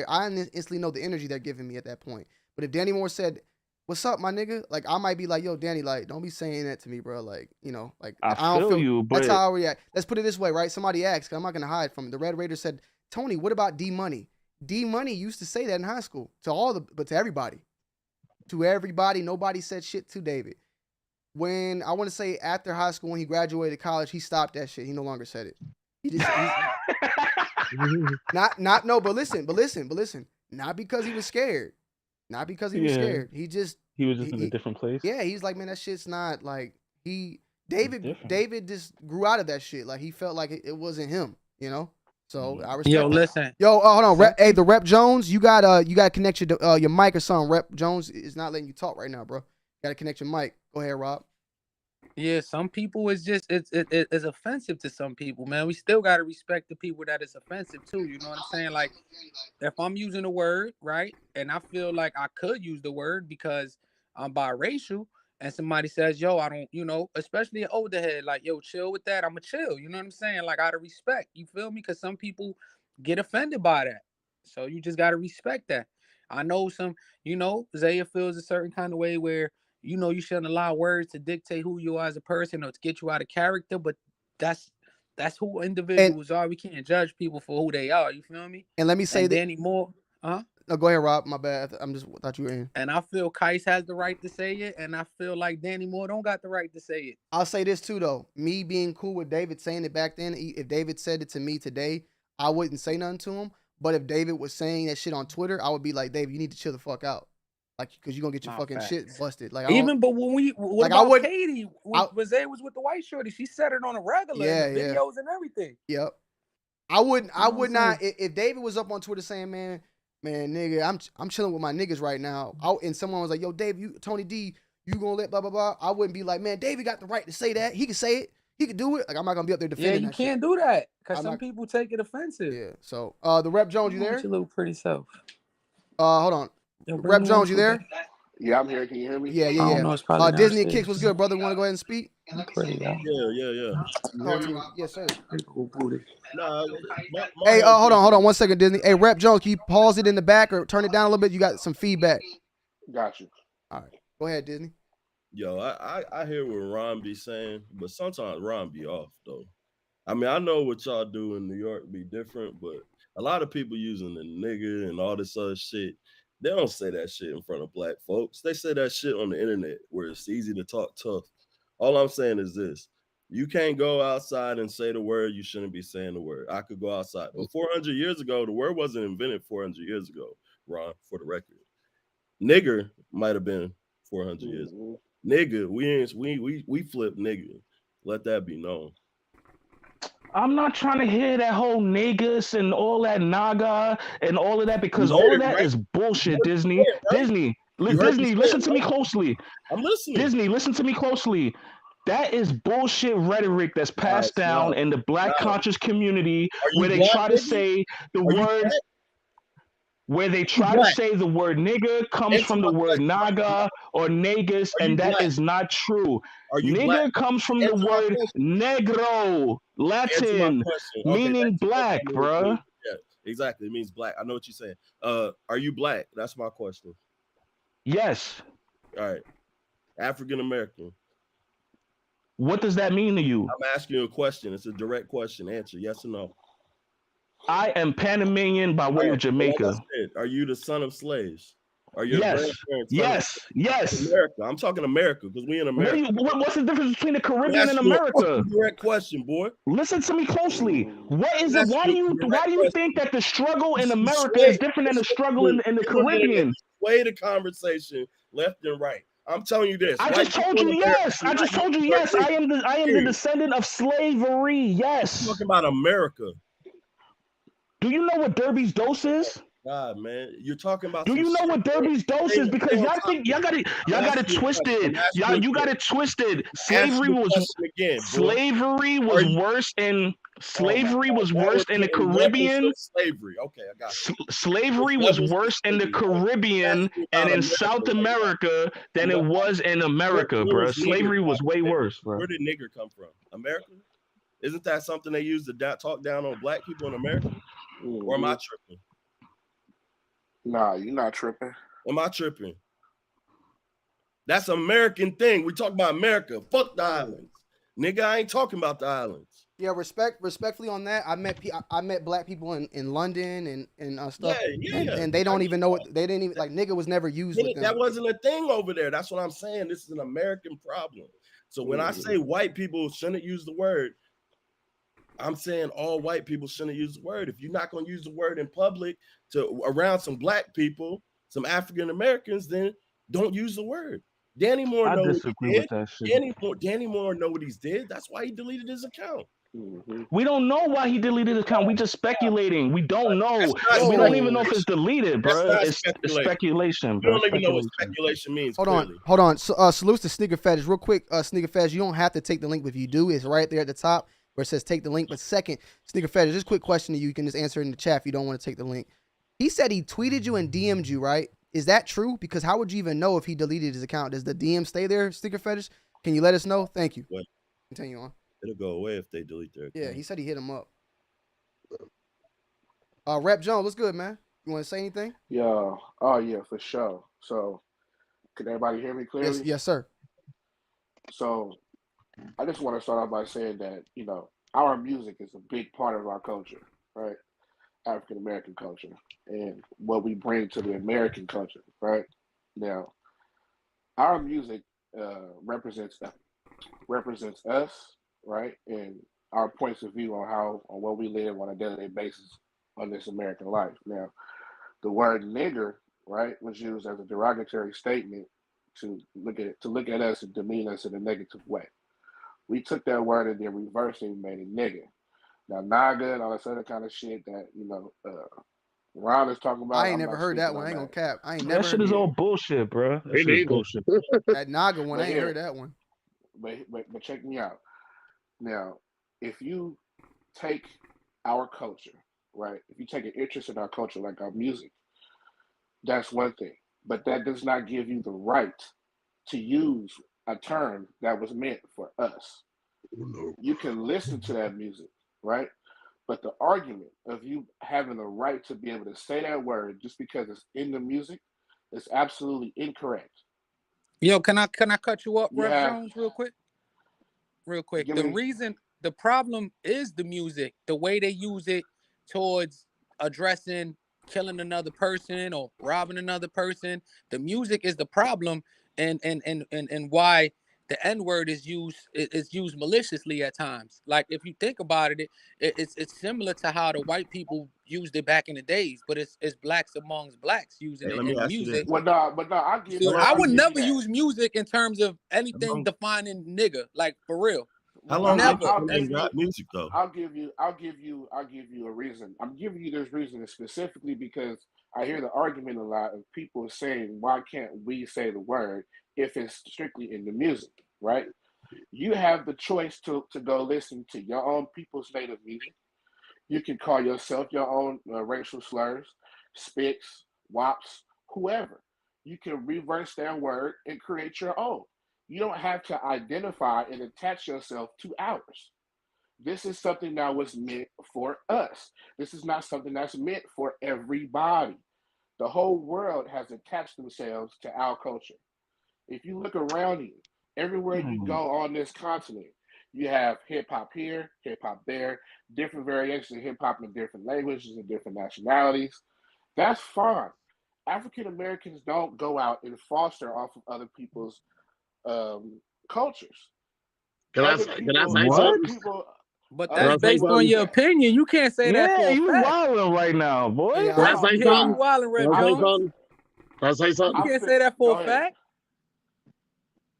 I instantly know the energy they're giving me at that point. But if Danny Moore said, "What's up, my nigga?" Like I might be like, "Yo, Danny, like don't be saying that to me, bro." Like you know, like
I
I don't
feel
feel.
you,
That's
but
how I react. Let's put it this way, right? Somebody asked, 'cause I'm not gonna hide from it. The Red Raider said, "Tony, what about D Money?" D Money used to say that in high school but to everybody. To everybody, nobody said shit to David. When I want to say after high school, when he graduated college, he stopped that shit. He no longer said it. He's not no, but listen. Not because he was scared. Not because he was
Yeah,
scared. He just
he was just in a different place.
yeah, he's like, man, that shit's not like
It's different.
David just grew out of that shit. Like he felt like it wasn't him, you know? So I respect
Yo,
that.
listen.
Yo, hold on.
Some
Hey, the Rep Jones, you got to connect your mic or something. Rep Jones is not letting you talk right now, bro. Got to connect your mic. Go ahead, Rob.
Yeah, some people it's just it's offensive to some people, man. We still gotta respect the people that it's offensive to. You know what I'm saying? Like if I'm using a word, right, and I feel like I could use the word because I'm biracial, and somebody says, "Yo, I don't," you know, especially an older head, like, "Yo, chill with that." I'ma chill. You know what I'm saying? Like out of respect. You feel me? Because some people get offended by that, so you just gotta respect that. I know Zaya feels a certain kind of way where you shouldn't allow words to dictate who you are as a person or to get you out of character, but that's who individuals are. We can't judge people for who they are. You feel me?
And let me say
And
that.
Danny Moore,
No, go ahead, Rob. My bad. I'm just thought you were in.
and I feel Kais has the right to say it, and I feel like Danny Moore don't got the right to say it.
I'll say this too, though. Me being cool with David saying it back then, if David said it to me today, I wouldn't say nothing to him. But if David was saying that shit on Twitter, I would be like, David, you need to chill the fuck out. Like, because you're going to get your fucking shit busted. Like,
But what about Katie? When Zay was with the white shorty, she said it on a regular in the videos and everything.
Yep. I would not. If David was up on Twitter saying, man, nigga, I'm chilling with my niggas right now. And someone was like, yo, Dave, Tony D, you gonna let blah, blah, blah. I wouldn't be like, man, David got the right to say that. He can say it. He could do it. Like, I'm not gonna be up there defending
you
that
can't do that because some people take it offensive.
Yeah. So, the Rep Jones, you there?
Your little pretty self.
Hold on. Rep Jones, you there?
Yeah, I'm here. Can you hear me?
Yeah,
I
yeah,
don't
yeah.
know. It's probably
Disney and Kicks, what's
downstairs.
good, brother? Want to go ahead and speak?
I'm pretty young.
Yeah. You hear
Talk to
me?
me. Yes, sir.
Pretty cool booty.
Nah, my
Hey,
whole
hold
thing
on,
is
1 second, Disney. Hey, Rep Jones, can you pause it in the back or turn it down a little bit? You got some feedback.
Got you.
All right, go ahead, Disney.
yo, I hear what Ron be saying, but sometimes Ron be off though. I mean, I know what y'all do in New York be different, but a lot of people using the nigga and all this other shit, they don't say that shit in front of black folks. They say that shit on the internet where it's easy to talk tough. All I'm saying is this. You can't go outside and say the word, you shouldn't be saying the word. I could go outside. But 400 years ago, the word wasn't invented 400 years ago, Ron, for the record. Nigger might have been 400 years ago. Nigga, we flip nigga. Let that be known.
I'm not trying to hear that whole niggas and all that naga and all of that because
You
all
heard
of
it,
that
right?
is bullshit,
You heard me
Disney.
say it, right?
Disney,
You heard me
Disney,
say
listen
it,
to me
right?
closely.
I'm listening.
Disney, listen to me closely. That is bullshit rhetoric that's
Nah,
passed
it's not.
down in the black
Nah.
conscious community
Are
where
you
they
black,
try to
nigga?
say the
Are you
word
black?
where they
You
try to
black.
say the word nigga comes
Answer
from the
my
word
question. Are you black?
naga or negus,
Are you
and that
black?
is not true.
Are you black?
Nigga comes from the
Answer my
word
question.
negro,
Answer my
Latin,
question. Okay,
meaning
that's what
black,
that means.
bruh.
Yeah, exactly. It means black. I know what you're saying. Are you black? That's my question.
Yes.
All right. African American.
What does that mean to you?
I'm asking you a question. It's a direct question. Answer yes or no.
I am Panamanian by way
All
of
right. So like I
Jamaica.
said, are you the son of slaves? Are your
Yes.
grandparents son of
Yes. Yes.
America? I'm talking America because we in America.
What's the difference between the
I'm
Caribbean and
asking you a
America?
fucking direct question, boy.
Listen to me closely. What is
I'm
it?
asking
Why
you
do
a
you
direct
think
question.
that the struggle in
You
America
sway,
is different than the
listen
struggle
to me.
in the
You
Caribbean?
sway the conversation left and right. I'm telling you this.
I
White
just
people
told
in
you
America
yes.
do
I
not
just told you
use
yes.
our
I am the
period.
descendant of slavery.
I'm
Yes.
talking about America.
Do you know what Derby's dose is?
God, man. You're talking about
Do
some
you know
shit,
what
bro.
Derby's dose
Stay
is? Because
on
y'all think
topic.
y'all
I'm
got it
asking you a question.
twisted.
I'm asking you
You got
again.
it twisted.
I'm asking you a question again, boy.
Slavery
Are
was
you?
worse in
Oh my
slavery
God.
was
Now we're
worse in the
getting levels
Caribbean.
of slavery. Okay, I got you.
Slavery
There's
was
levels of
worse in the
slavery, right? I'm
Caribbean
asking you
and
about
in
America
South
right now.
America than it was in America,
Where
bro.
was nigger
Slavery was
from?
way worse, bro.
Where did nigger come from? America? Isn't that something they use to talk down on black people in America? Or am I tripping?
Nah, you're not tripping.
Am I tripping? That's an American thing. We talk about America. Fuck the islands. Nigga, I ain't talking about the islands.
Yeah, respectfully on that. I met black people in London and stuff, and they don't even know what they didn't even like. Nigga was never used with them.
That wasn't a thing over there. That's what I'm saying. This is an American problem. So when I say white people shouldn't use the word, I'm saying all white people shouldn't use the word. If you're not going to use the word in public to around some black people, some African Americans, then don't use the word. Danny Moore
I
know what
disagree
he
with
did.
that shit.
Danny Moore know what he did. That's why he deleted his account.
We don't know why he deleted his account. We just speculating. We don't know.
That's
We
not
don't even know if it's deleted,
That's
bro.
not
It's speculation,
You
bro.
don't even know what
Speculation.
speculation means.
Hold on. So, salutes to Sneaker Fetish. Real quick, Sneaker Fetish, you don't have to take the link, but if you do, it's right there at the top where it says take the link. But second, Sneaker Fetish, just a quick question to you. You can just answer it in the chat if you don't want to take the link. He said he tweeted you and DM'd you, right? Is that true? Because how would you even know if he deleted his account? Does the DM stay there, Sneaker Fetish? Can you let us know? Thank you.
What?
Continue on.
It'll go away if they delete their account.
Yeah, he said he hit him up. Rep Jones, what's good, man? You want to say anything?
Yeah. Oh yeah, for sure. So, can everybody hear me clearly?
Yes, sir.
So, I just want to start off by saying that our music is a big part of our culture, right? African American culture, and what we bring to the American culture, right? Now, our music represents us, right, and our points of view on what we live on a daily basis on this American life. Now, the word nigger, right, was used as a derogatory statement to look at us and demean us in a negative way. We took that word and then reversed it and made it nigger. Now, naga and all this other kind of shit that Ron is talking about.
I ain't never heard that one. I ain't gonna cap. I ain't never.
That shit is all bullshit, bro. That shit is bullshit.
That Naga one, I ain't heard that one.
But check me out. Now, if you take our culture, right? If you take an interest in our culture, like our music, that's one thing. but that does not give you the right to use a term that was meant for us. You can listen to that music, right? But the argument of you having the right to be able to say that word just because it's in the music is absolutely incorrect.
Yo, can I cut you up,
You
Rev
have,
Jones, real quick? Real quick.
give
The
me,
reason, the problem is the music, the way they use it towards addressing killing another person or robbing another person. The music is the problem, and why the N word is used maliciously at times. Like if you think about it's similar to how the white people used it back in the days, but it's blacks amongst blacks using
Hey,
it
let me
in
ask you this.
music.
well, no, but no, I'll give
How
you,
long
I
I'll
would
people
give you
never
that.
use music in terms of
how
anything
long,
defining nigga, like for real.
how
No,
long
Never.
people
I'll
still
give
ain't
you,
got music though?
I'll give you a reason. I'm giving you this reason specifically because I hear the argument a lot of people saying, why can't we say the word if it's strictly in the music, right? You have the choice to go listen to your own people's native music. You can call yourself your own racial slurs, spits, wops, whoever. You can reverse that word and create your own. You don't have to identify and attach yourself to ours. This is something that was meant for us. This is not something that's meant for everybody. The whole world has attached themselves to our culture. If you look around you, everywhere you
Hmm.
go on this continent, you have hip hop here, hip hop there, different variations of hip hop in different languages and different nationalities. That's fine. African Americans don't go out and foster off of other people's cultures.
Can I say
Other
What?
something?
people,
But
Can
other
I
that's
say
based
people.
on
something?
your
Yeah.
opinion. You can't say that
Yeah,
for a
you
fact.
wilding right now,
Hey,
boy.
Can I
hold on.
say
Yeah, you
something?
wilding,
Can
Rev
I
I
say
feel,
Jones.
something? Can I say
You
something?
I
can't
feel.
say that for
Go
a
ahead.
fact.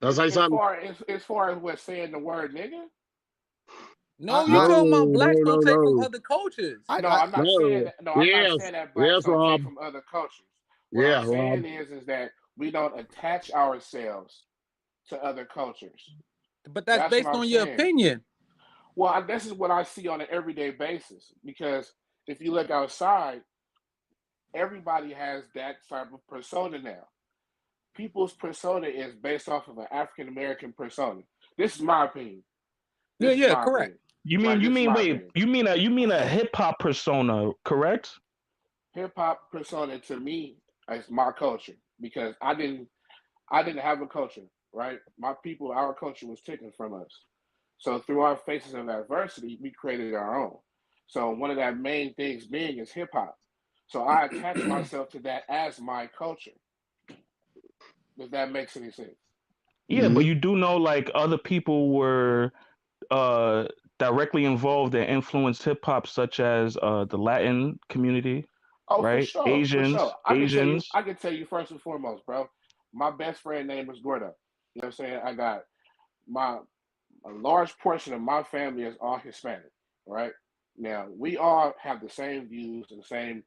Can I say something?
As far as what saying the word nigga,
No, you
I
No,
talking about blacks
no,
don't
no,
take from
no.
other cultures.
no,
I
I'm not saying
No.
that. No, I'm not
Yes.
saying that blacks
Yes,
don't take
Rob.
from other cultures. What I'm
Yeah, Rob.
saying is that we don't attach ourselves to other cultures.
But that's
That's what
based
I'm
on your
saying.
opinion.
Well, this is what I see on an everyday basis because if you look outside, everybody has that type of persona now. People's persona is based off of an African American persona. This is my opinion.
Yeah,
This is
yeah,
my
correct.
opinion. Right? This is my
Wait,
opinion.
you mean a hip hop persona, correct?
Hip hop persona to me is my culture because I didn't have a culture, right? My people, our culture was taken from us. So through our faces of adversity, we created our own. So one of that main things being is hip hop. So I attach myself to that as my culture. If that makes any sense.
Yeah, but you do know like other people were uh directly involved and influenced hip hop, such as the Latin community,
Oh, for
right?
sure, for
Asians,
sure.
Asians.
I can tell you first and foremost, bro. My best friend name is Gordo. You know what I'm saying? I got my a large portion of my family is all Hispanic, right? Now we all have the same views and the same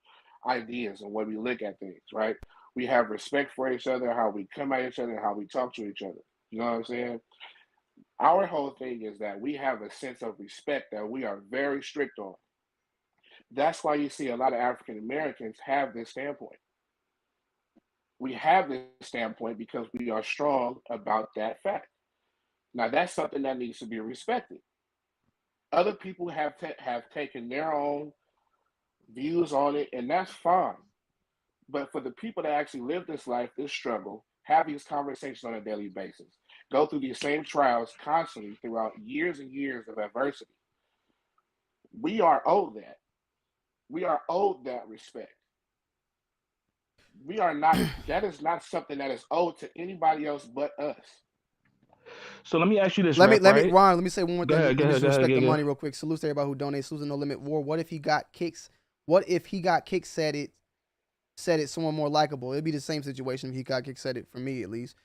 ideas and way we look at things, right? We have respect for each other, how we come at each other, how we talk to each other. You know what I'm saying? Our whole thing is that we have a sense of respect that we are very strict on. That's why you see a lot of African Americans have this standpoint. We have this standpoint because we are strong about that fact. Now that's something that needs to be respected. Other people have taken their own views on it, and that's fine. But for the people that actually live this life, this struggle, have these conversations on a daily basis, go through these same trials constantly throughout years and years of adversity, we are owed that. We are owed that respect. We are not. That is not something that is owed to anybody else but us.
So let me ask you this,
Let me
rep,
let me
right?
Ron. Let me say one more
Go
thing.
ahead,
Let
go
me
ahead,
just
go ahead,
respect the
go
money
ahead.
real quick. Salute to everybody who donates. Susan No Limit War. What if he got kicks? What if he got kicked? Said it someone more likable. It'd be the same situation if he got kicked. Said it for me at least.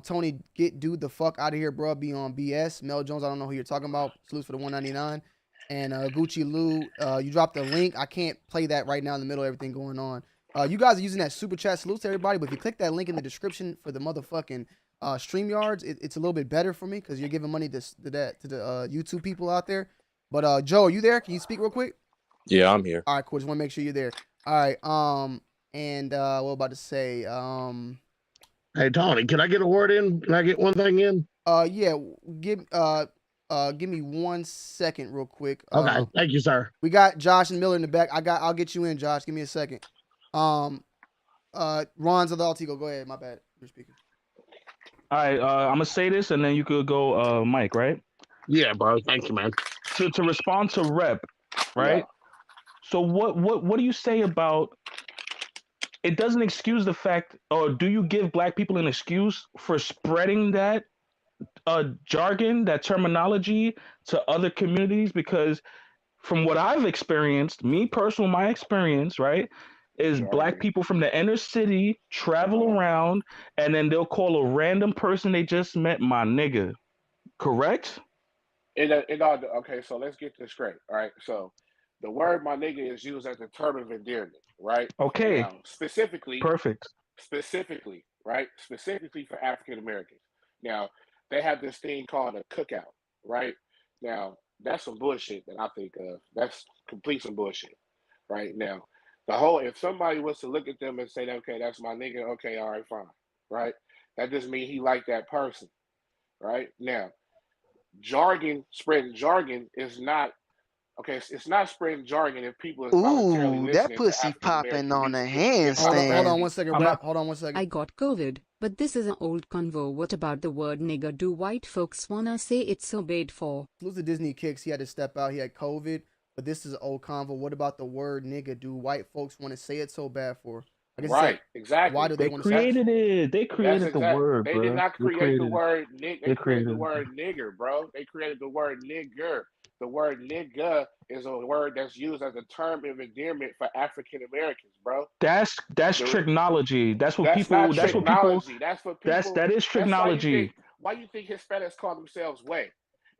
Tony, get dude the fuck out of here, bro. Be on BS. Mel Jones, I don't know who you're talking about. Salute for the 199. And Gucci Lou, you dropped the link. I can't play that right now in the middle of everything going on. You guys are using that super chat. Salute to everybody. But if you click that link in the description for the motherfucking StreamYards, it's a little bit better for me because you're giving money to the YouTube people out there. But Joe, are you there? Can you speak real quick?
Yeah, I'm here.
All right, cool. Just want to make sure you're there. All right. And what was I about to say?
Hey Tony, can I get a word in? Can I get one thing in?
Yeah, give me 1 second real quick.
Okay, thank you, sir.
We got Josh and Miller in the back. I'll get you in, Josh. Give me a second. Ron's of the Altigo. Go ahead. My bad. You're speaking.
All right, I'm gonna say this, and then you could go, Mike, right?
Yeah, bro. Thank you, man.
To respond to Rep, right?
Yeah.
So what do you say about it? Doesn't excuse the fact, or do you give black people an excuse for spreading that jargon, that terminology to other communities? Because from what I've experienced, me personal, my experience, right, is black
Jargon.
people from the inner city travel around, and then they'll call a random person they just met my nigga. Correct?
Okay, so let's get this straight. All right. So the word my nigga is used as a term of endearment, right?
Okay,
Now, specifically,
perfect.
right? Specifically for African Americans. Now, they have this thing called a cookout, right? Now, that's some bullshit that I think of. That's complete some bullshit, right? Now, if somebody was to look at them and say, okay, that's my nigga, okay, all right, fine, right? That doesn't mean he like that person, right? Now, spreading jargon is not okay. It's not spreading jargon if people is voluntarily
Ooh, that
listening to
pussy
African
popping
American
on a
music, which is hip
Hold
hop.
on
handstand.
1 second,
I'm
Rap.
not.
Hold on 1 second.
I got COVID, but this is an old convo. What about the word nigger? Do white folks wanna say it's so bad for?
Lose the Disney kicks. He had to step out. He had COVID, but this is an old convo. What about the word nigga? Do white folks want to say it so bad for? I guess he said,
Right, exactly.
why do they
They
want to say it?
created it. They
That's
created the
exact.
word,
They did
bro.
not
They
create the
created it.
word nick. They
They
created the
created it.
word nigger, bro. They created the word nigger. The word nigga is a word that's used as a term of endearment for African Americans, bro.
That's
Dude,
technology. That's what
that's not
people. That's what people.
technology. That's for
That
people.
is
That's
technology.
why you think Hispanics call themselves way.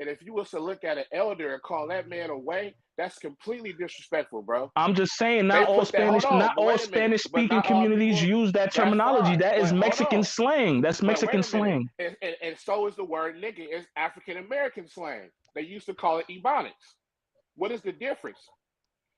And if you was to look at an elder and call that man a way, that's completely disrespectful, bro.
I'm just saying,
They
not all
put that. Hold
Spanish,
on,
not
but
all
wait a minute.
Spanish
But
speaking
not all
communities
people.
use that
That's
terminology.
fine.
That is
But hold
Mexican
on.
slang. That's
But wait
Mexican
a minute.
slang.
And so is the word nigga. It's African American slang. They used to call it ebonics. What is the difference?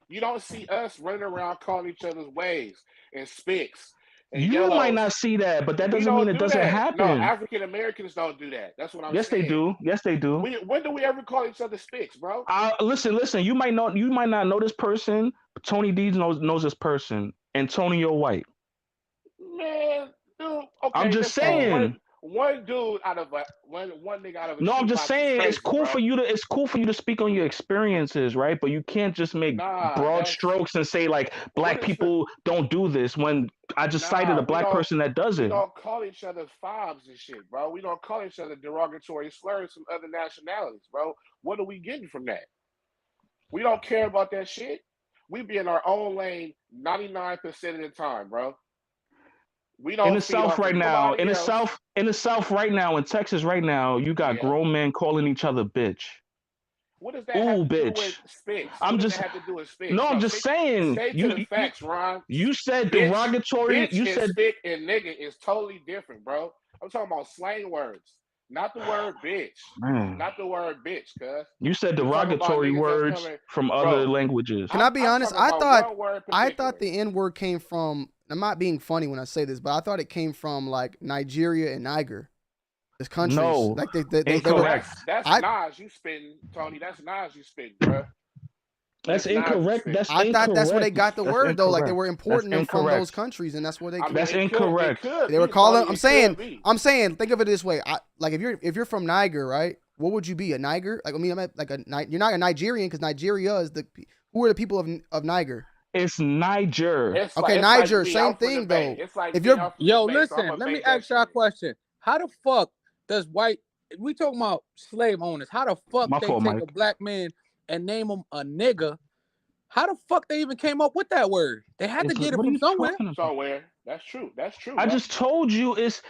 You don't see us running around calling each other's ways and spicks and
You might
yellows.
not see that, but that
We
doesn't mean
don't
it
do
doesn't
that. No,
happen.
African Americans don't do that. That's what I'm
Yes, they
saying.
do. Yes, they do.
When do we ever call each other spicks, bro?
Listen. You might not know this person. But Tony Deeds knows this person. Antonio White.
Man, dude.
I'm
Okay,
just
let's say
saying.
one dude out of one nigga out of a
No, I'm just
shoebox is
saying it's
crazy,
cool
bro.
for you to speak on your experiences, right? But you can't just make
Nah,
broad
that's
strokes and say like
what
black
is the
people don't do this when I just cited
nah.
a black person that does
We
it.
don't call each other fobs and shit, bro. We don't call each other derogatory slurs from other nationalities, bro. What are we getting from that? We don't care about that shit. We be in our own lane 99% of the time, bro. We
In
don't
the
feed
South
off of
right now,
nobody else.
in the South right now, in Texas right now, you got
Yeah.
grown men calling each other bitch.
What does that have
Ooh,
to do with
bitch.
spicks?
I'm
What does that
just
have to do with
no,
spicks?
I'm
No,
just saying.
stay to the facts, Ron.
You said
Bitch,
derogatory.
bitch
You
and
said
spick and nigga is totally different, bro. I'm talking about slang words, not the word bitch.
man.
Not the word bitch, cuz.
You said
We talking about
derogatory
niggas that's
words
coming,
from other
bro.
languages.
Can I be
I'm
honest?
talking about one word in
I
particular.
thought the N word came from. I'm not being funny when I say this, but I thought it came from like Nigeria and Niger. These countries,
No,
like they were.
incorrect.
That's
I
Nas you spitting, Tony. That's Nas you spitting, bro.
That's
That's Nas you
incorrect.
spitting.
That's
I thought that's where they
incorrect.
got the
That's
word though. Like they
incorrect.
were
That's
importing them from those
incorrect.
countries, and that's where they.
I mean,
That's
it
incorrect.
could
They were
be,
calling.
Tony.
I'm
It
saying.
could be.
I'm saying. Think of it this way. Like if you're from Niger, right? What would you be? A Niger? Like I mean, I'm like you're not a Nigerian because Nigeria is who are the people of Niger?
It's Niger.
It's
Okay,
like
Niger,
me.
same
I'm from the
thing
Bay.
though.
It's like
If
me.
you're
I'm from
Yo,
the Bay, so I'm
listen,
gonna
let me
bake that
ask y'all a
shit.
question. How the fuck does white, we talking about slave owners, how the fuck
My
they
fault,
take
Mike.
a black man and name him a nigga? How the fuck they even came up with that word? They had to get it
What are
from
you
somewhere.
talking about?
Somewhere. That's true. That's true,
I
bro.
just told you it's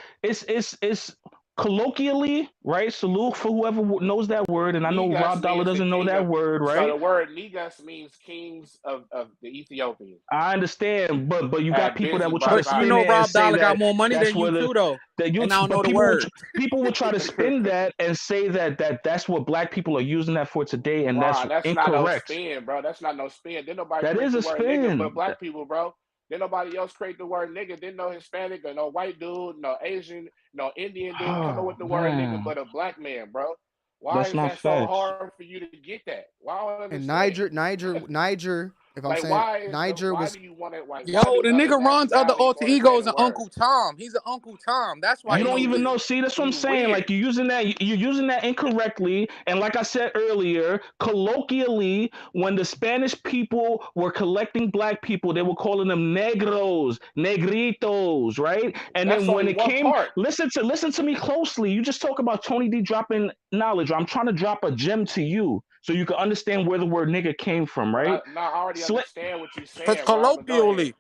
colloquially, right? Salute for whoever knows that word, and I know
Negus
Rob Dollar
means the
doesn't know
king
that
of.
word,
So
right?
the word Negus means kings of the Ethiopians.
I understand, but you got
Had
people that
busy
will try to
But you
spin
body.
know
it and
Rob
say
Dollar got
that
more money
that's
than you
what
too, though. And I don't know
but
the word.
people will try to spin that and say that's what black people are using that for today, and that's
Ron, that's not no
incorrect.
spin, bro. That's not no spin. Didn't nobody
That
create
is
the
a
word nigga
spin.
but black people, bro. Then nobody else create the word nigga. Then no Hispanic or no white dude, no Asian, no Indian dude come up with the word nigga, but a black man, bro. Why
That's
is
not
that so
facts.
hard for you to get that? Why I don't
And
understand.
Niger. If I'm
Like,
saying
why
Niger
do you want it? Like,
Yo,
why do
the
other
nigga Ron's other
nationalities
alter
want to
ego
say
is
the
an
word?
Uncle Tom. He's an Uncle Tom. That's why
You
he
don't even know.
weird.
See, that's what I'm
He
saying. Like
weird.
you're using that incorrectly. And like I said earlier, colloquially, when the Spanish people were collecting black people, they were calling them negros, negritos, right? And
That's
then when
only
it
one
came,
part.
listen to me closely. You just talk about Tony D dropping knowledge. I'm trying to drop a gem to you so you can understand where the word nigga came from, right?
I already
Slick.
understand what you're
Cause
saying, Ron, but go ahead.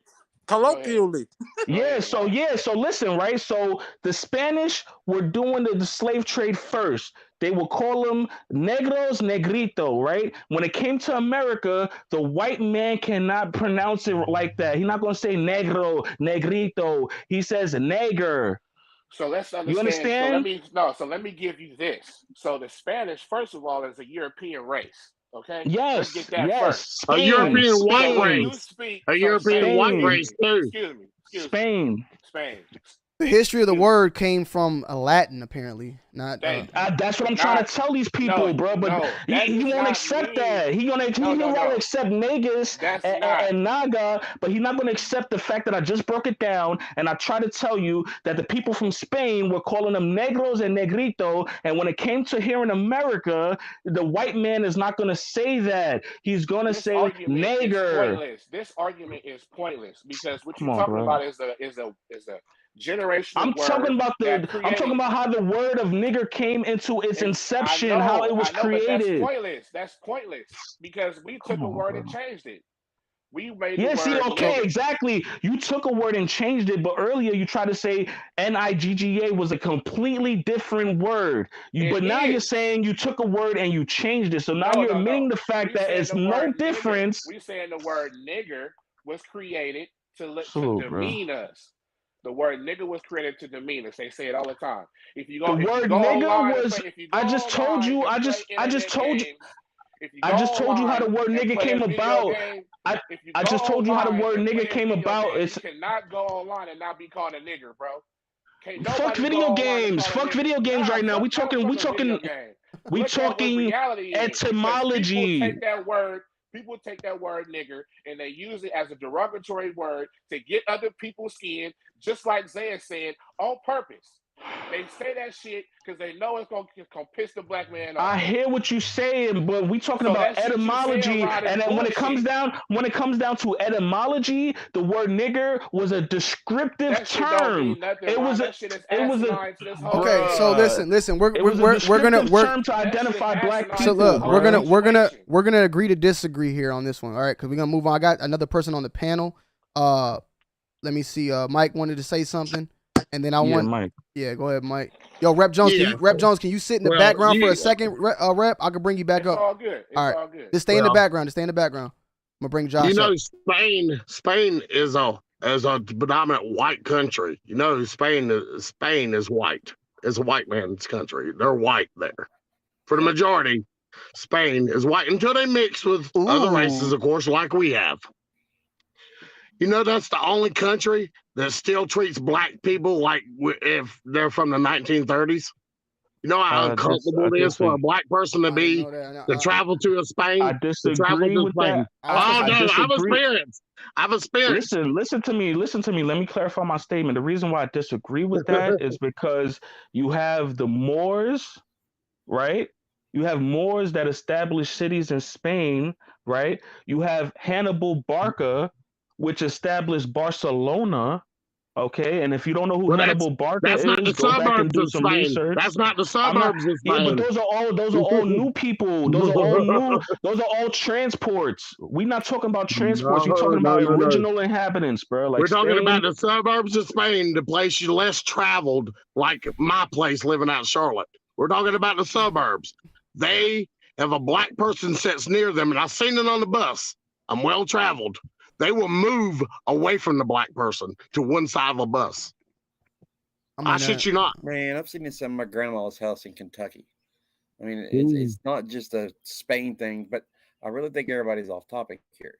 colloquially.
So listen, right? So the Spanish were doing the slave trade first. They would call them negros, negrito, right? When it came to America, the white man cannot pronounce it like that. He's not going to say negro, negrito. He says nigger.
So let's
You
understand.
understand?
So let me give you this. So the Spanish, first of all, is a European race. Okay, let's get that
Yes.
first.
A
Spain,
European white
So when
Spain,
you
race.
speak,
A
so
European
Spain,
white
Spain,
race too.
Spain.
Spain.
the history of the
Excuse me.
word came from Latin, apparently. Not
Thank you.
That's what I'm trying
Not
to tell these people, bro. But
that
he
does
won't
not
accept
mean
that. He won't
no.
accept negus
That's not.
and naga, but he's not gonna accept the fact that I just broke it down and I try to tell you that the people from Spain were calling them negros and negrito, and when it came to here in America, the white man is not gonna say that. He's gonna
This
say
argument is
nigger.
pointless. This argument is pointless because what
Come
you're
on,
talking
bro.
about is a generational
I'm
word that
talking
created.
about how the word of nigger came into its
I
inception, how it
know,
was
but that's
created.
pointless. That's pointless because we
Come
took a
on,
word
bro.
and changed it. We made the
Yeah, see,
word
okay,
nigger.
exactly. You took a word and changed it, but earlier you tried to say nigga was a completely different word.
It
But now you're
is.
saying you took a word and you changed it. So now you're admitting
No.
the fact
We
that
saying
it's
the
no
word nigger.
difference.
We saying the word nigger was created to
Salute, bro.
demean us. The word nigger was created to demean us. They say it all the time. If you
The word
go
nigga
online and
was.
play, if you go
I just told
online
you.
and
I
play
just. I just
internet
told you.
games, if you
I
go
just told you how the
online
word
and
nigga
play a
came
video
about.
game,
I.
if you
I
go
just told you how the
online
word
and
nigga
play a
came
video
about.
game, you
It's
cannot go online and not be called a nigger, bro. Can't
fuck
nobody go
video
online and
games.
call a
Fuck
nigger.
video games
Nah,
right now.
fuck,
We
motherfucker, video
talking.
game.
We
Look at what
talking
reality is because
etymology.
people take that word nigger and they use it as a derogatory word to get other people's skin, just like Zan said, on purpose. They say that shit because they know it's gonna piss the black man
I
off.
hear what you're saying, but we talking
So
about
that shit you saying,
etymology,
Rod, is
and then when it
bullshit.
comes down to etymology, the word nigger was a descriptive
That shit don't
term.
mean nothing,
It was
Ron.
a
That shit is
it was a
asinine to this whole
Okay, so
game.
bruh.
listen.
It was a
We're gonna
descriptive
we're
term to
That shit is
identify black
asinine
so
to the
people,
look,
whole
bruh.
situation.
we're gonna agree to disagree here on this one. All right, because we're gonna move on. I got another person on the panel. Let me see. Mike wanted to say something, and then I
Yeah,
want.
Mike.
Yeah, go ahead, Mike. Yo, Rep Jones,
Yeah.
can you sit in the
Well,
background for a second, Rep? I can bring you back
It's
up.
all good.
All
It's
right,
all good.
just stay in the background. I'm gonna bring Josh up.
Spain is a predominant white country. Spain is white. It's a white man's country. They're white there. For the majority, Spain is white until they mix with other races, of course, like we have. That's the only country that still treats black people like if they're from the 1930s. You know how uncomfortable it is for a black person
I didn't know that.
to travel to
I
Spain,
disagree with that.
Oh
I
no,
disagree.
I've experienced.
Listen to me. Let me clarify my statement. The reason why I disagree with that is because you have the Moors, right? You have Moors that established cities in Spain, right? You have Hannibal Barca, which established Barcelona. Okay, and if you don't know who
Well,
Hannibal Barca
that's not the
is, go back and
suburbs
do
of
some
Spain.
research.
That's not the
I'm not.
suburbs of
Yeah, but
Spain.
those are all new people. Those are all new. Those are all transports. We're not talking about transports. We're talking about
No.
original inhabitants, bro. Like
We're talking
Spain.
about the suburbs of Spain, the place you less traveled, like my place living out in Charlotte. We're talking about the suburbs. They have a black person sits near them, and I've seen it on the bus. I'm well traveled. They will move away from the black person to one side of a bus. I shit you not.
Man, I've seen this at my grandma's house in Kentucky. I mean, it's not just a Spain thing, but I really think everybody's off topic here.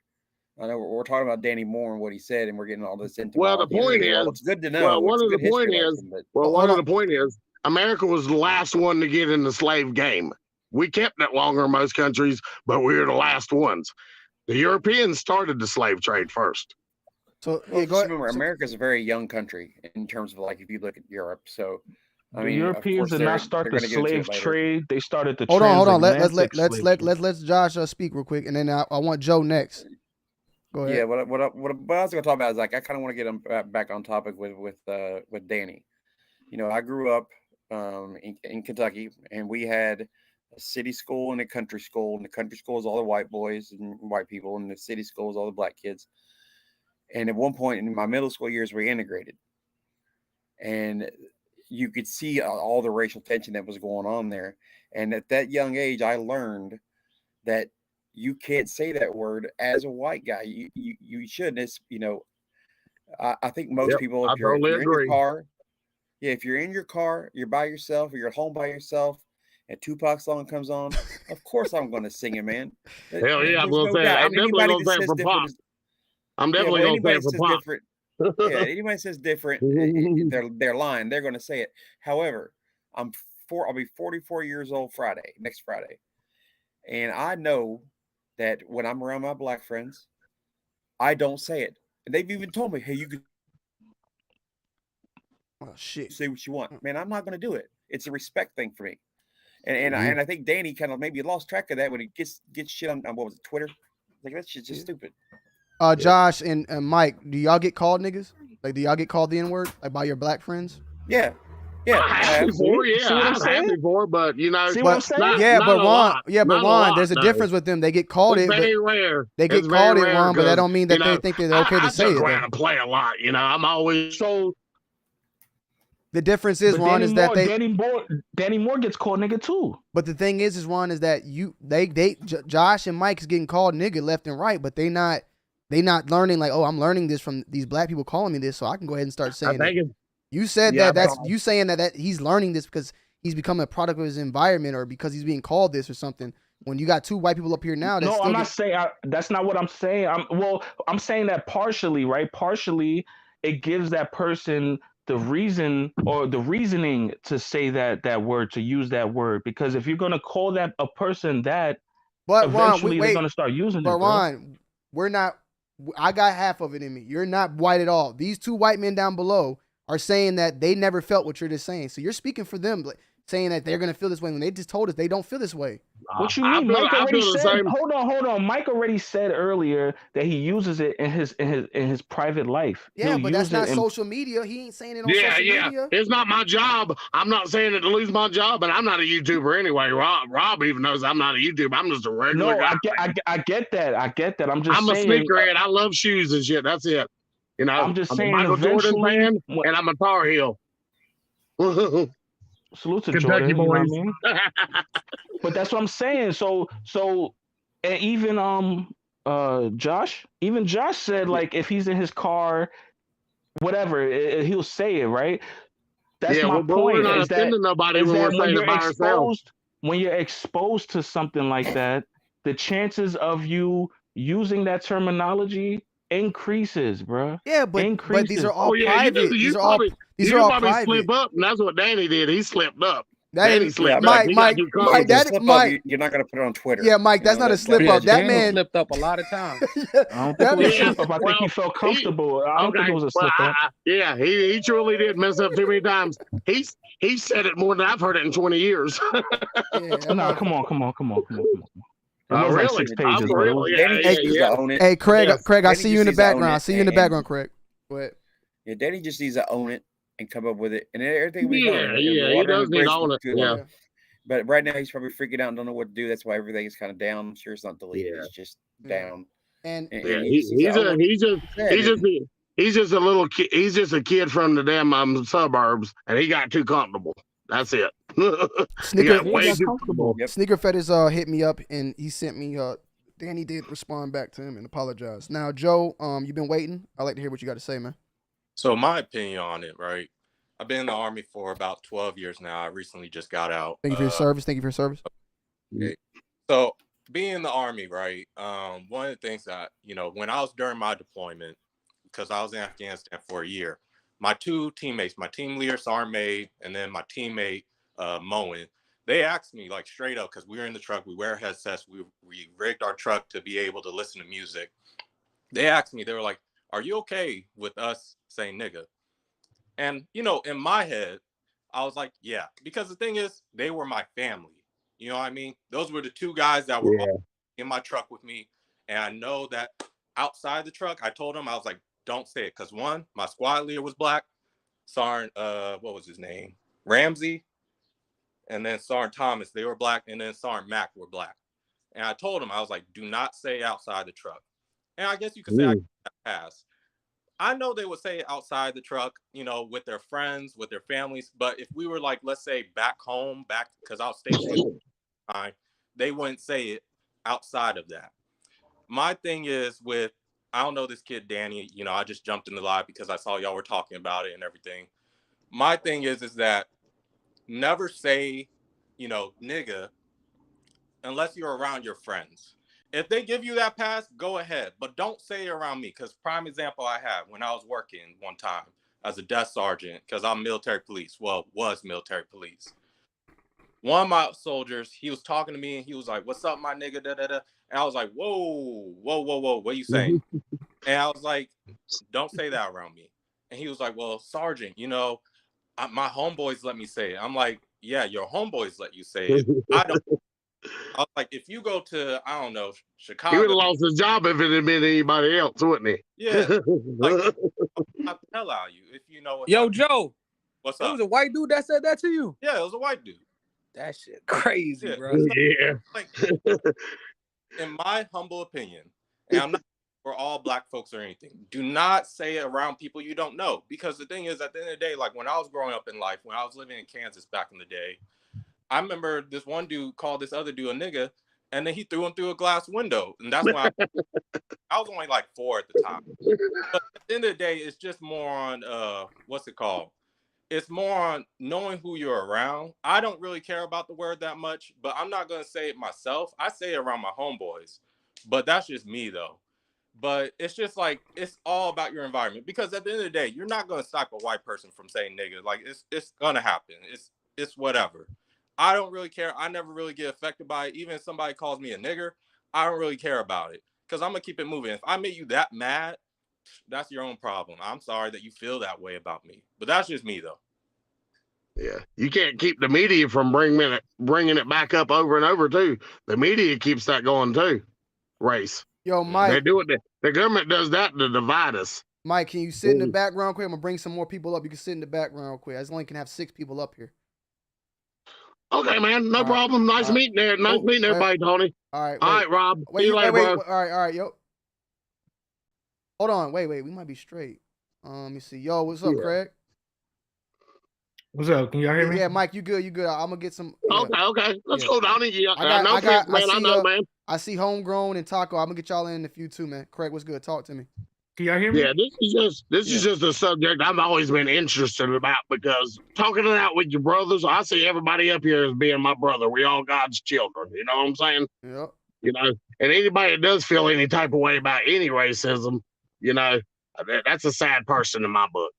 I know we're talking about Danny Moore and what he said, and we're getting all this into.
Well, the point is,
it's good to know.
well, one
It's a
of the
good history
point is,
lesson, but
well,
Hold
one of
on.
the point is, America was the last one to get in the slave game. We kept it longer in most countries, but we were the last ones. The Europeans started the slave trade first.
So
well,
yeah, go
just
ahead.
remember,
So-
America's a very young country in terms of like if you look at Europe. So, I
The
mean, of
Europeans
course,
did
they're
not start the
gonna get into
slave
it later.
trade. They started the
hold on.
transatlantic slave trade.
Let's Josh speak real quick, and then I want Joe next. Go ahead.
Yeah, what I was going to talk about is like I kind of want to get him back on topic with Danny. You know, I grew up in Kentucky, and we had a city school and a country school. And the country school is all the white boys and white people, and the city school is all the black kids. And at one point in my middle school years, we integrated, and you could see all the racial tension that was going on there. And at that young age, I learned that you can't say that word as a white guy. You shouldn't. It's, you know, I think most people, if you're in your car, yeah, if you're in your car, you're by yourself, or you're at home by yourself, and Tupac's song comes on, of course I'm going to sing it, man.
Hell yeah, I'm going to say it. I'm definitely going to say it for Pop. I'm definitely going to say it for Pop.
Yeah, anybody says different, they're lying. They're going to say it. However, I'll be 44 years old next Friday. And I know that when I'm around my black friends, I don't say it. And they've even told me, hey, you can say what you want. Man, I'm not going to do it. It's a respect thing for me. And I think Danny kind of maybe lost track of that when he gets shit on what was it, Twitter? Like, that shit's just stupid.
Josh and Mike, do y'all get called niggas? Like, do y'all get called the N-word, like, by your black friends?
Yeah.
I have before, I've had before, but you know,
but Ron, there's a difference with them. They get called it.
Very rare.
They get called it, Ron, but that don't mean that they think that they're okay to say it.
I to play a lot, you know. I'm always
so.
The difference is, Ron, is that
Danny Moore gets called nigga too.
But the thing is Ron, is that Josh and Mike is getting called nigga left and right, but they not learning like, oh, I'm learning this from these black people calling me this, so I can go ahead and start saying it. You said that's you saying that he's learning this because he's becoming a product of his environment or because he's being called this or something. When you got two white people up here now,
no, I'm not saying that's not what I'm saying. I'm saying that partially, right? Partially, it gives that person the reason or the reasoning to say that word, to use that word, because if you're gonna call that a person that,
but
eventually
Ron,
they're gonna start using it.
But Ron, we're not. I got half of it in me. You're not white at all. These two white men down below are saying that they never felt what you're just saying. So you're speaking for them, like, saying that they're going to feel this way when they just told us they don't feel this way.
What you mean? Mike already said, hold on. Mike already said earlier that he uses it in his private life.
Yeah, but that's not social media. He ain't saying it on social media.
It's not my job. I'm not saying it to lose my job, and I'm not a YouTuber anyway. Rob even knows I'm not a YouTuber. I'm just a regular guy.
I get that. I'm
saying, a sneakerhead. I love shoes and shit. That's it. You know,
I'm just saying,
a Michael Jordan fan, and I'm a Tar Heel.
Salute to
Kentucky
Jordan,
boys.
You know what I mean? But that's what I'm saying. So, and even Josh said, like, if he's in his car, whatever, he'll say it, right? That's my point.
We're not offending nobody when we're saying it by ourselves.
When you're exposed to something like that, the chances of you using that terminology increases, bro.
Yeah, but these are all private. These are all private.
Slip up, and that's what Danny did. He slipped up.
Danny
slipped
up. Mike,
you're not gonna put it on Twitter.
Yeah, Mike, that's not a slip up. That man
slipped up a lot of times.
I don't think it was a slip up. I think he felt comfortable. I don't think it was a slip up.
Yeah, he truly did mess up too many times. He said it more than I've heard it in 20 years.
No, come on.
Really?
Like 6 pages,
Hey, Craig, I see you in the background. Craig. But
yeah, Danny just needs to own it and come up with it, and everything.
He does need to own it. Yeah.
But right now he's probably freaking out and don't know what to do. That's why everything is kind of down. I'm sure it's not deleted. It's just down.
And
he's just a little kid. He's just a kid from the damn suburbs, and he got too comfortable. That's it.
Sneaker Fetish hit me up and he sent me Danny did respond back to him and apologize. Now, Joe, you've been waiting. I'd like to hear what you got to say, man.
So my opinion on it, right? I've been in the Army for about 12 years now. I recently just got out.
Thank you for your service.
Okay. So being in the Army, right? One of the things that, when I was during my deployment, because I was in Afghanistan for a year, my two teammates, my team leader, Sergeant May, and then my teammate, Moen, they asked me like straight up, because we were in the truck, we wear headsets, we rigged our truck to be able to listen to music. They asked me, they were like, are you okay with us saying nigga? And, in my head, I was like, yeah, because the thing is, they were my family. You know what I mean? Those were the two guys that were all in my truck with me. And I know that outside the truck, I told them, I was like, don't say it. Because one, my squad leader was black. Sergeant, what was his name? Ramsey. And then Sergeant Thomas, they were black. And then Sergeant Mack were black. And I told him, I was like, do not say outside the truck. And I guess you could say I pass. I know they would say it outside the truck, with their friends, with their families. But if we were like, let's say back home, because I was stationed, they wouldn't say it outside of that. My thing is I don't know this kid, Danny, I just jumped in the live because I saw y'all were talking about it and everything. My thing is that never say, nigga, unless you're around your friends. If they give you that pass, go ahead. But don't say it around me. Because prime example I had when I was working one time as a desk sergeant, because I'm military police. Well, was military police. One of my soldiers, he was talking to me and he was like, what's up, my nigga? Da, da, da. And I was like, whoa, what are you saying? And I was like, don't say that around me. And he was like, well, Sergeant, my homeboys let me say it. I'm like, yeah, your homeboys let you say it. I don't. I was like, if you go to, I don't know, Chicago.
He would have lost his job if it had been anybody else, wouldn't he?
Yeah. Like, I'll tell you if you know what.
Yo, Joe.
What's
It
up?
was a white dude that said that to you?
Yeah, it was a white dude.
That shit crazy, bro.
Yeah.
Like, in my humble opinion, and I'm not for all black folks or anything, do not say it around people you don't know. Because the thing is, at the end of the day, like when I was growing up in life, when I was living in Kansas back in the day, I remember this one dude called this other dude a nigga, and then he threw him through a glass window. And that's when I was only like 4 at the time. But at the end of the day, it's just more on, what's it called? It's more on knowing who you're around. I don't really care about the word that much, but I'm not going to say it myself. I say it around my homeboys, but that's just me though. But it's just like, it's all about your environment, because at the end of the day, you're not going to stop a white person from saying nigga. Like it's going to happen. It's whatever. I don't really care. I never really get affected by it. Even if somebody calls me a nigger, I don't really care about it, because I'm going to keep it moving. If I make you that mad, that's your own problem. I'm sorry that you feel that way about me, but that's just me though.
Yeah, you can't keep the media from bringing it back up over and over too. The media keeps that going too. Race.
Yo, Mike.
They do it. The government does that to divide us.
Mike, can you sit in the background quick? I'm gonna bring some more people up. You can sit in the background real quick. I only can have 6 people up here.
Okay, man, no problem. Nice meeting there. Nice meeting everybody, Tony.
All right,
all right, Rob.
Wait,
See you later, bro.
all right, yo. Hold on, wait, we might be straight. Let me see. Yo, what's up, Craig?
What's up? Can y'all hear me?
Yeah, Mike, you good? I'm gonna get some.
Okay. Let's go down here.
I see Homegrown and Taco. I'm gonna get y'all in a few too, man. Craig, what's good? Talk to me.
Can y'all hear me?
Yeah, this is just a subject I've always been interested about, because talking it out with your brothers, I see everybody up here as being my brother. We all God's children. You know what I'm saying?
Yep.
And anybody that does feel any type of way about any racism, that's a sad person in my book.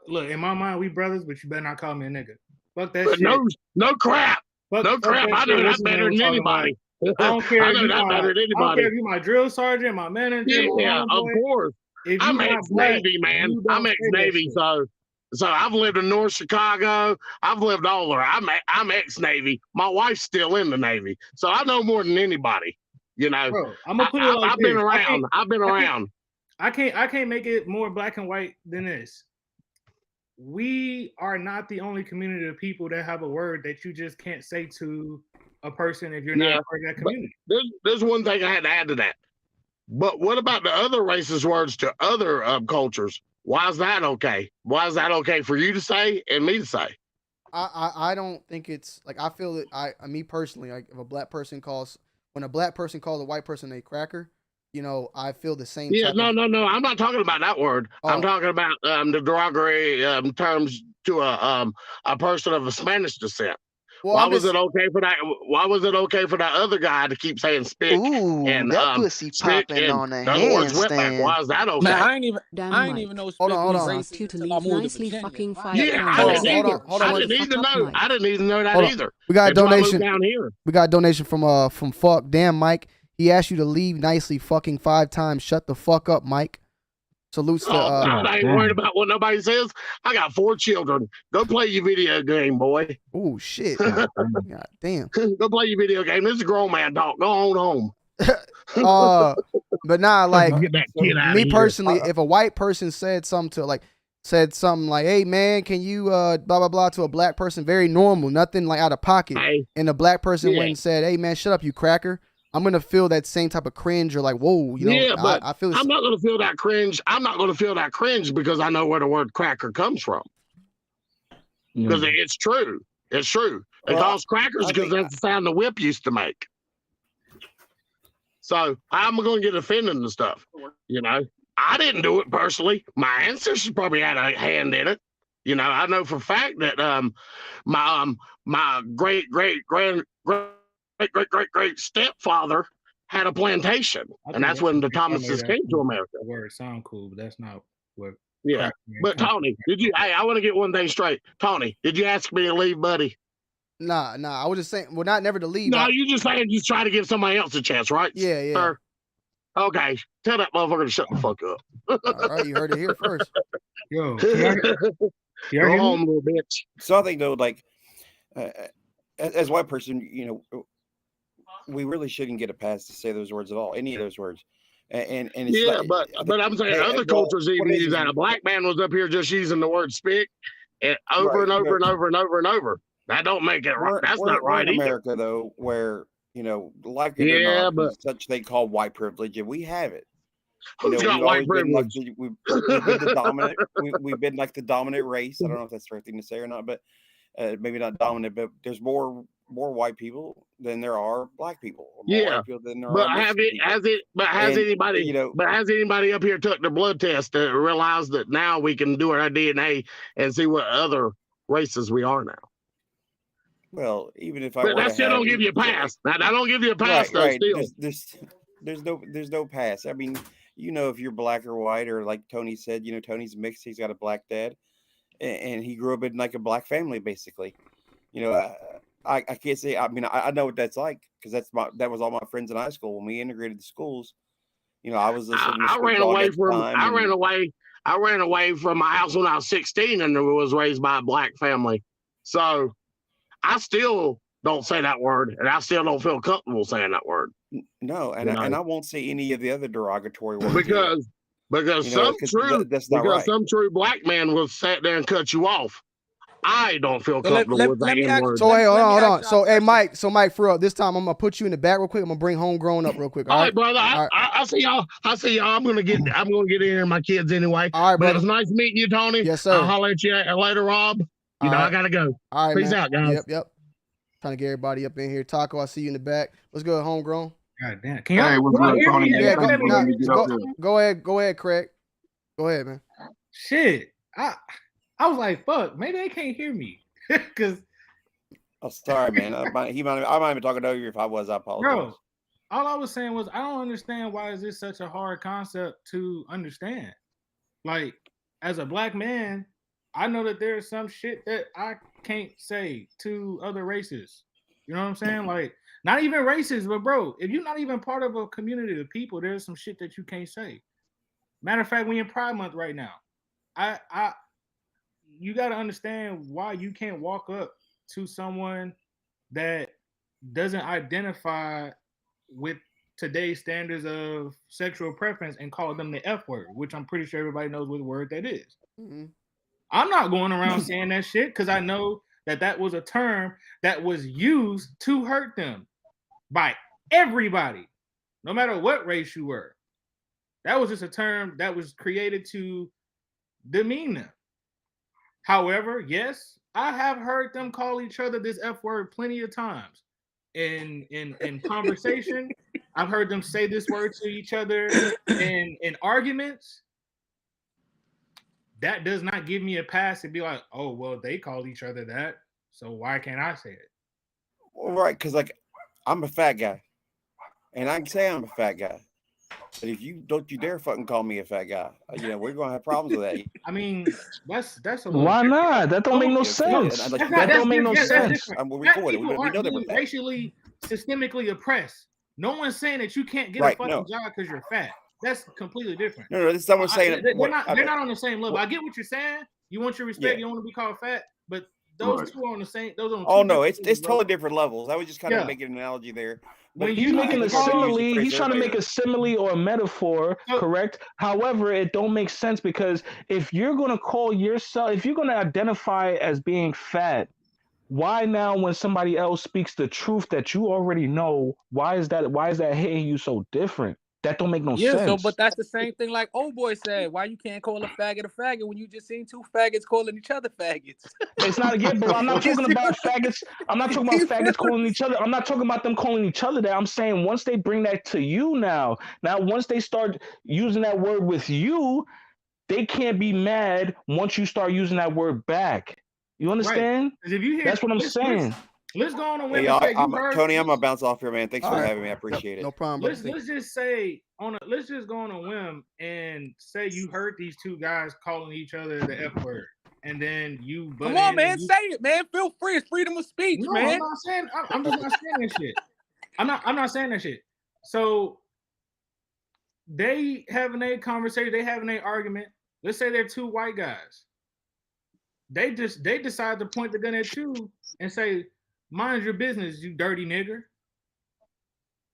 Look, in my mind, we brothers, but you better not call me a nigga. Fuck that shit.
No crap. No crap. I know that better than anybody.
I don't care.
I know that better than anybody.
I don't care if you're my drill sergeant, my manager.
Yeah, of course. I'm ex-Navy, man. I'm ex-Navy, so I've lived in North Chicago. I've lived all over. I'm ex-Navy. My wife's still in the Navy, so I know more than anybody. Bro,
I'm gonna put it like
I've been around. I've been around.
I can't make it more black and white than this. We are not the only community of people that have a word that you just can't say to a person if you're not a part of that community.
There's one thing I had to add to that. But what about the other racist words to other cultures? Why is that okay? Why is that okay for you to say and me to say?
I don't think it's like, I feel that me personally, like if when a black person calls a white person a cracker, I feel the same.
Yeah, no. I'm not talking about that word. I'm talking about the derogatory terms to a person of a Spanish descent.
Well,
why
I'm
was
just
it okay for that? Why was it okay for that other guy to keep saying spick
Ooh,
and
that pussy
spick
popping
and
on a
in other words wetback?
handstand.
Why is that
Man,
okay?
Damn,
I ain't even
Mike.
know
hold
Spick
on, hold
was
He's
on.
asked you
racist
to
until I
leave
moved to
nicely
Virginia.
fucking
My
5
God.
Yeah, I
Hold
times.
on,
didn't
hold
either.
on, hold
Shut
on.
I
the
One,
didn't
fuck
even
up,
know. I
Mike.
didn't even know that
hold on.
either.
We got a
Until I moved
donation.
down here.
We got a donation from fuck. Damn, Mike. He asked you to leave nicely fucking 5 times. Shut the fuck up, Mike. Salutes to
Oh, I ain't worried about what nobody says. I got 4 children. Go play your video game, boy.
Oh shit.
God
God damn.
Go play your video game. This is a grown man talk. Go on home.
But nah, like
Get that kid out
me
of here.
personally, if a white person said something like, "Hey man, can you blah blah blah" to a black person, very normal, nothing like out of pocket.
Hey,
And the black person
yeah.
went and said, "Hey man, shut up, you cracker." I'm gonna feel that same type of cringe or like, whoa, you know.
Yeah, but
I feel
I'm not going to feel that cringe. I'm not going to feel that cringe because I know where the word cracker comes from. Because it's true. It's true. They
Well,
call us crackers
I
because
think
that's the sound the whip used to make. So I'm going to get offended and stuff. You know, I didn't do it personally. My ancestors probably had a hand in it. You know, I know for a fact that my great stepfather had a plantation,
I
and
think
that's
that's
when the
what y'all made
Thomases
that
came to America.
the word sound cool, but that's not what
Yeah,
crack means.
but Tony, did you? Hey, I want to get one thing straight. Tony, did you ask me to leave, buddy?
Nah. I was just saying, well, not never to leave.
No, you just saying you try to give somebody else a chance, right?
Yeah.
Sir? Okay, tell that motherfucker to shut the fuck up.
All right, you heard it here first.
Yo,
Go home, little bitch.
So I think though, like as a white person, you know, we really shouldn't get a pass to say those words at all, any of those words. And it's
Yeah,
like,
but I'm saying other
well,
cultures
what
even
it is
use that. A black man was up here just using the word spick and over
Right,
and over
but-
and over and over and over. That don't make it right. That's not
we're
right
in
either.
America though, where you know, like it or
Yeah,
not,
but
there's such thing called white privilege, and we have it.
who's
You know,
got
we've
white
always been like
privilege?
we've been the dominant. We've been like the dominant race. I don't know if that's the right thing to say or not, but maybe not dominant. But there's more white people than there are black people. Or more
Yeah,
white people than there
but
are Mexican people.
has
And,
anybody
you know,
but has anybody up here took the blood test to realize that now we can do our DNA and see what other races we are now?
well, even if I
But
were
that
to
still
have
don't give you a pass. That don't give you a pass though.
right,
Still,
there's no pass. I mean, you know, if you're black or white, or like Tony said, you know, Tony's mixed. He's got a black dad, and he grew up in like a black family, basically. You know, I can't say. I mean, I know what that's like because that was all my friends in high school when we integrated the schools. You know, I was listening to
I
Snoop
ran
Dogg
away
at the
from
time.
I ran away from my house when I was 16 and was raised by a black family. So I still don't say that word, and I still don't feel comfortable saying that word.
No, and
You know?
and I won't say any of the other derogatory words
because
You know, 'cause that's not right.
some true black man will sit there and cut you off. I don't feel
So let
comfortable with
me
that
ask-
N-word.
So hey, hold
let me
on.
ask y'all
So
a
hey,
question.
Mike, for real, this time I'm gonna put you in the back real quick. I'm gonna bring homegrown up real quick.
All right, brother.
All right.
I see y'all. I'm gonna get in here, my kids anyway.
All right,
but
brother.
it was nice meeting you, Tony.
Yes, sir.
I'll holler at you later, Rob. You know,
All
I
right.
gotta go.
All right,
Peace
man.
out, guys.
Yep. Trying to get everybody up in here. Taco, I see you in the back. Let's go, homegrown.
God damn. Can y'all hear me?
Yeah,
Y'all let me hear this shit?
go ahead, Craig. Go ahead, man.
Shit. I was like, fuck, maybe they can't hear me. Cause
Oh, sorry, man. I might have been talking over you. If I was, I apologize.
bro, all I was saying was I don't understand why is this such a hard concept to understand. Like, as a black man, I know that there's some shit that I can't say to other races. You know what I'm saying? Like, not even races, but bro, if you're not even part of a community of people, there's some shit that you can't say. Matter of fact, we in Pride Month right now. You got to understand why you can't walk up to someone that doesn't identify with today's standards of sexual preference and call them the F word, which I'm pretty sure everybody knows what word that is.
Mm-hmm.
I'm not going around saying that shit because I know that was a term that was used to hurt them by everybody, no matter what race you were. That was just a term that was created to demean them. However, yes, I have heard them call each other this F word plenty of times. In conversation, I've heard them say this word to each other in arguments. That does not give me a pass to be like, oh, well, they call each other that, so why can't I say it?
Well, right, because like I'm a fat guy, and I can say I'm a fat guy. But if you don't you dare fucking call me a fat guy, we're gonna have problems with that.
I mean, that's a little.
Why not? That don't make no
Okay,
sense.
and like,
That's
That don't make no
different. That's
sense.
different.
we
Black
for it.
people
We
aren't
know they're
being
fat.
racially, systemically oppressed. No one's saying that you can't get a
Right,
fucking
no.
job because you're fat. That's completely different.
No, this is someone saying
They're not on the same level.
what-
I get what you're saying. You want your respect.
Yeah.
You don't want to be called fat, but those
Right.
two are on the same. Those are on two
Oh no,
different
it's
levels,
totally different levels. I was just kind of
Yeah.
making an analogy there.
When
He's
you
making a
call-
simile. He's trying to make a simile or a metaphor, correct? However, it don't make sense because if you're gonna call yourself, if you're gonna identify as being fat, why now when somebody else speaks the truth that you already know, why is that hitting you so different? That don't make no
Yeah,
sense.
so but that's the same thing like old boy said. Why you can't call a faggot when you just seen two faggots calling each other faggots?
It's not again, but I'm not talking about faggots. I'm not talking about faggots calling each other. I'm not talking about them calling each other that. I'm saying once they bring that to you now once they start using that word with you, they can't be mad once you start using that word back. You understand?
'Cause if you hear,
That's what I'm saying.
Let's go on a
Hey,
whim.
y'all,
and say you heard-
Tony, I'm gonna bounce off here, man. Thanks
All
for
right.
having me. I appreciate it.
No problem.
Let's
brother.
just say let's just go on a whim and say you heard these two guys calling each other the F word, and then you.
Come on, man, say it, man. Feel free. It's freedom of speech,
No,
man.
I'm not saying. I'm just not saying that shit. I'm not saying that shit. So they having a conversation. They having an argument. Let's say they're two white guys. They decide to point the gun at you and say, "Mind your business, you dirty nigger."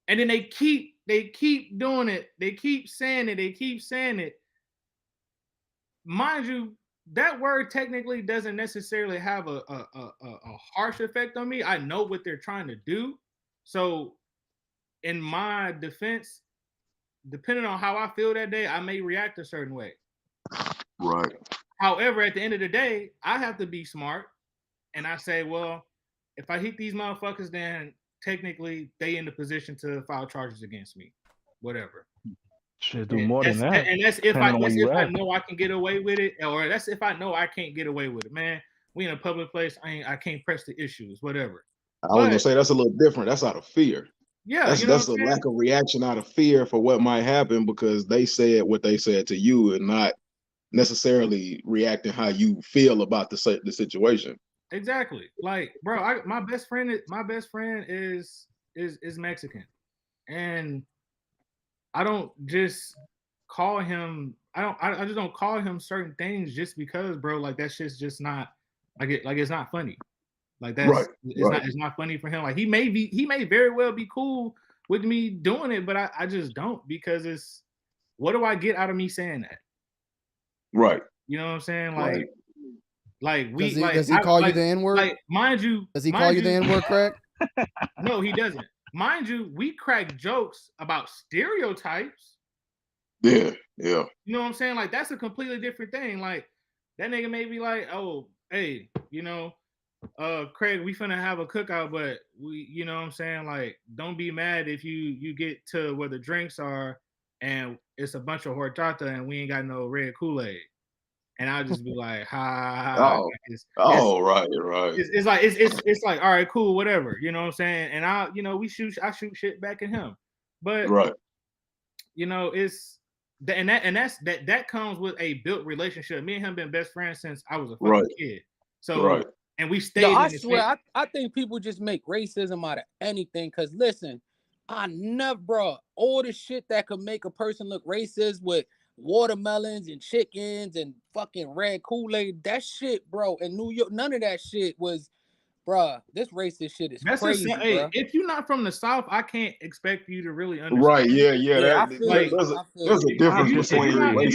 And then they keep doing it. They keep saying it. Mind you, that word technically doesn't necessarily have a harsh effect on me. I know what they're trying to do. So in my defense, depending on how I feel that day, I may react a certain way.
Right.
However, at the end of the day, I have to be smart. And I say, well, if I hit these motherfuckers, then technically they in the position to file charges against me. Whatever.
Should do more than that.
And that's if
depending on where you
I
at.
know I can get away with it, or that's if I know I can't get away with it. Man, we in a public place. I can't press the issues, whatever.
I was gonna say that's a little different. That's out of fear.
Yeah,
that's
you know
that's a
what I'm
lack of reaction out of fear for what might happen because they said what they said to you and not necessarily reacting how you feel about the situation.
Exactly. Like, bro, my best friend is Mexican, and I don't just call him. I just don't call him certain things just because, bro. Like that shit's just not like it's not funny. Like that's
Right,
it's not funny for him. Like he may very well be cool with me doing it, but I just don't because it's what do I get out of me saying that?
Right.
You know what I'm saying?
Right.
Like we
Does he call you the N-word?
Like mind you,
Does he call you the N-word, Craig?
No, he doesn't. Mind you, we crack jokes about stereotypes.
Yeah, yeah.
You know what I'm saying? Like that's a completely different thing. Like that nigga may be like, oh, hey, Craig, we finna have a cookout, but we, you know what I'm saying? Like, don't be mad if you get to where the drinks are and it's a bunch of horchata and we ain't got no red Kool-Aid. And I'll just be like, ha.
Right.
It's like, all right, cool, whatever. You know what I'm saying? And I shoot shit back at him. But
right.
It's that comes with a built relationship. Me and him been best friends since I was a fucking kid. So and we stayed.
I swear, I think people just make racism out of anything. Cause listen, I never, bro, all the shit that could make a person look racist with watermelons and chickens and fucking red Kool-Aid, that shit, bro, in New York, none of that shit was, bro, this racist shit is crazy, bro.
If you're not from the South, I can't expect you to really understand.
Right, yeah.
There's
a difference between
race.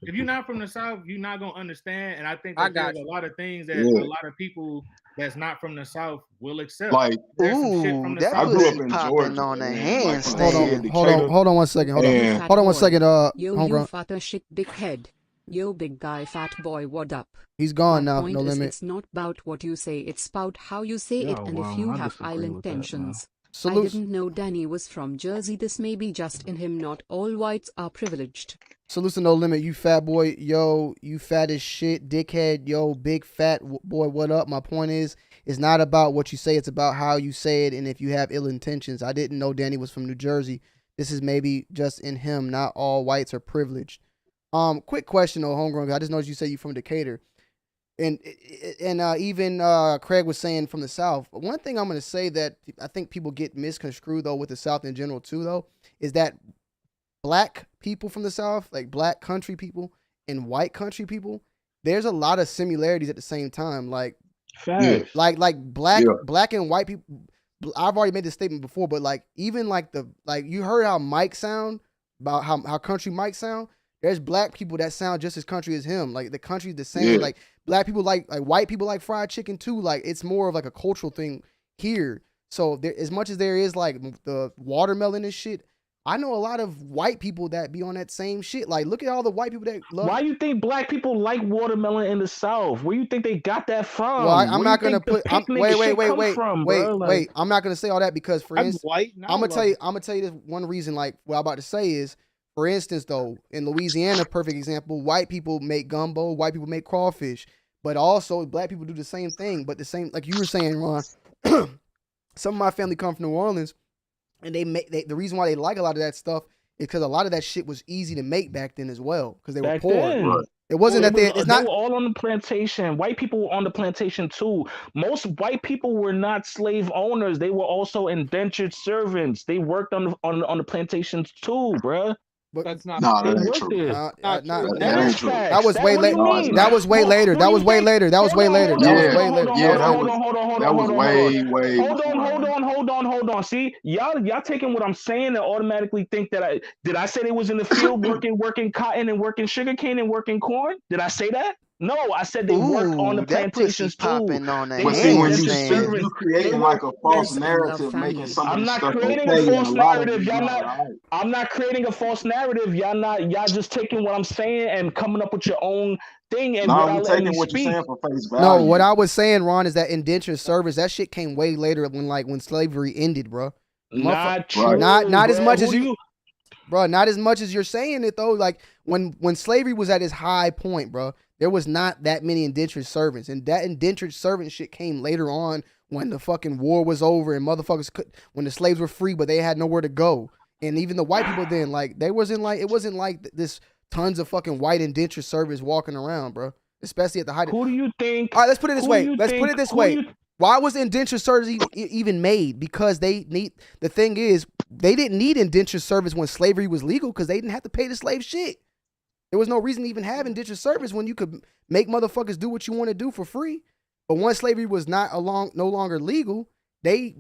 If you're not from the South, you're not gonna understand. And I think there's a lot of things that a lot of people that's not from the South will accept.
Like,
I
grew up in Georgia.
On a
handstand.
Hold on 1 second. Hold on 1 second.
You fatter shit big head. Yo, big guy, fat boy, what up?
He's gone now.
Point
No
is,
limit.
It's not about what you say, it's about how you say it, and if you have ill intentions. I didn't know Danny was from Jersey. This may be just in him. Not all whites are privileged.
Salute to No Limit, you fat boy. Yo, you fat as shit, dickhead. Yo, big fat boy, what up? My point is, it's not about what you say, it's about how you say it and if you have ill intentions. I didn't know Danny was from New Jersey. This is maybe just in him. Not all whites are privileged. Quick question though, homegrown. I just noticed you say you from Decatur. And even Craig was saying from the South. One thing I'm going to say that I think people get misconstrued though with the South in general too though is that black people from the South, like black country people and white country people, there's a lot of similarities at the same time. Like,
Facts.
like black and white people. I've already made this statement before, but like even like you heard how Mike sound about how country Mike sound. There's black people that sound just as country as him. Like the country's the same.
Yeah.
Like black people like white people like fried chicken too. Like it's more of like a cultural thing here. So there, as much as there is like the watermelon and shit, I know a lot of white people that be on that same shit. Like look at all the white people that love.
Why you think black people like watermelon in the South? Where you think they got that from?
Well, I'm not gonna put. Wait.
Wait.
I'm not gonna say all that because, for
I'm
instance,
white. and I
I'm gonna
love
tell you. This one reason. Like what I'm about to say is, for instance, though, in Louisiana, perfect example. White people make gumbo. White people make crawfish. But also, black people do the same thing. But the same, like you were saying, Ron. Some of my family come from New Orleans, and the reason why they like a lot of that stuff is because a lot of that shit was easy to make back then as well, because they were poor.
Then.
It wasn't that they. It's
They
not.
were all on the plantation. White people were on the plantation too. Most white people were not slave owners. They were also indentured servants. They worked on the plantations too, bruh.
But
That's not.
Nah,
They
that ain't
worked
true.
there.
That ain't true.
That was way
What do
later.
you mean?
That was way later. That was way later. That was way later. That was way later.
That was way
Hold on. See, y'all taking what I'm saying and automatically think that did I say they was in the field working cotton and working sugarcane and working corn? Did I say that? No, I said they worked on the plantations too.
But see, when you speak, you creating like a false narrative, making some of
I'm
this
not
stuff
creating
okay,
a
and
false
a lot of
narrative.
it's
Y'all
not.
not. I'm not creating a false narrative. Y'all just taking what I'm saying and coming up with your own thing and
No,
without
we
letting
taking
me
what you're
speak.
saying for face
No,
value.
what I was saying, Ron, is that indentured service, that shit came way later when slavery ended, bro.
Not true.
Not as much as
you.
Bro, not as much as you're saying it though. Like when slavery was at its high point, bro, there was not that many indentured servants, and that indentured servant shit came later on when the fucking war was over and motherfuckers when the slaves were free, but they had nowhere to go. And even the white people then, like it wasn't like this tons of fucking white indentured servants walking around, bro. Especially at the height.
Who do you think?
All right, let's put it this way. Why was indentured service even made? Because the thing is, they didn't need indentured service when slavery was legal because they didn't have to pay the slave shit. There was no reason to even have indentured service when you could make motherfuckers do what you want to do for free. But once slavery was no longer legal, we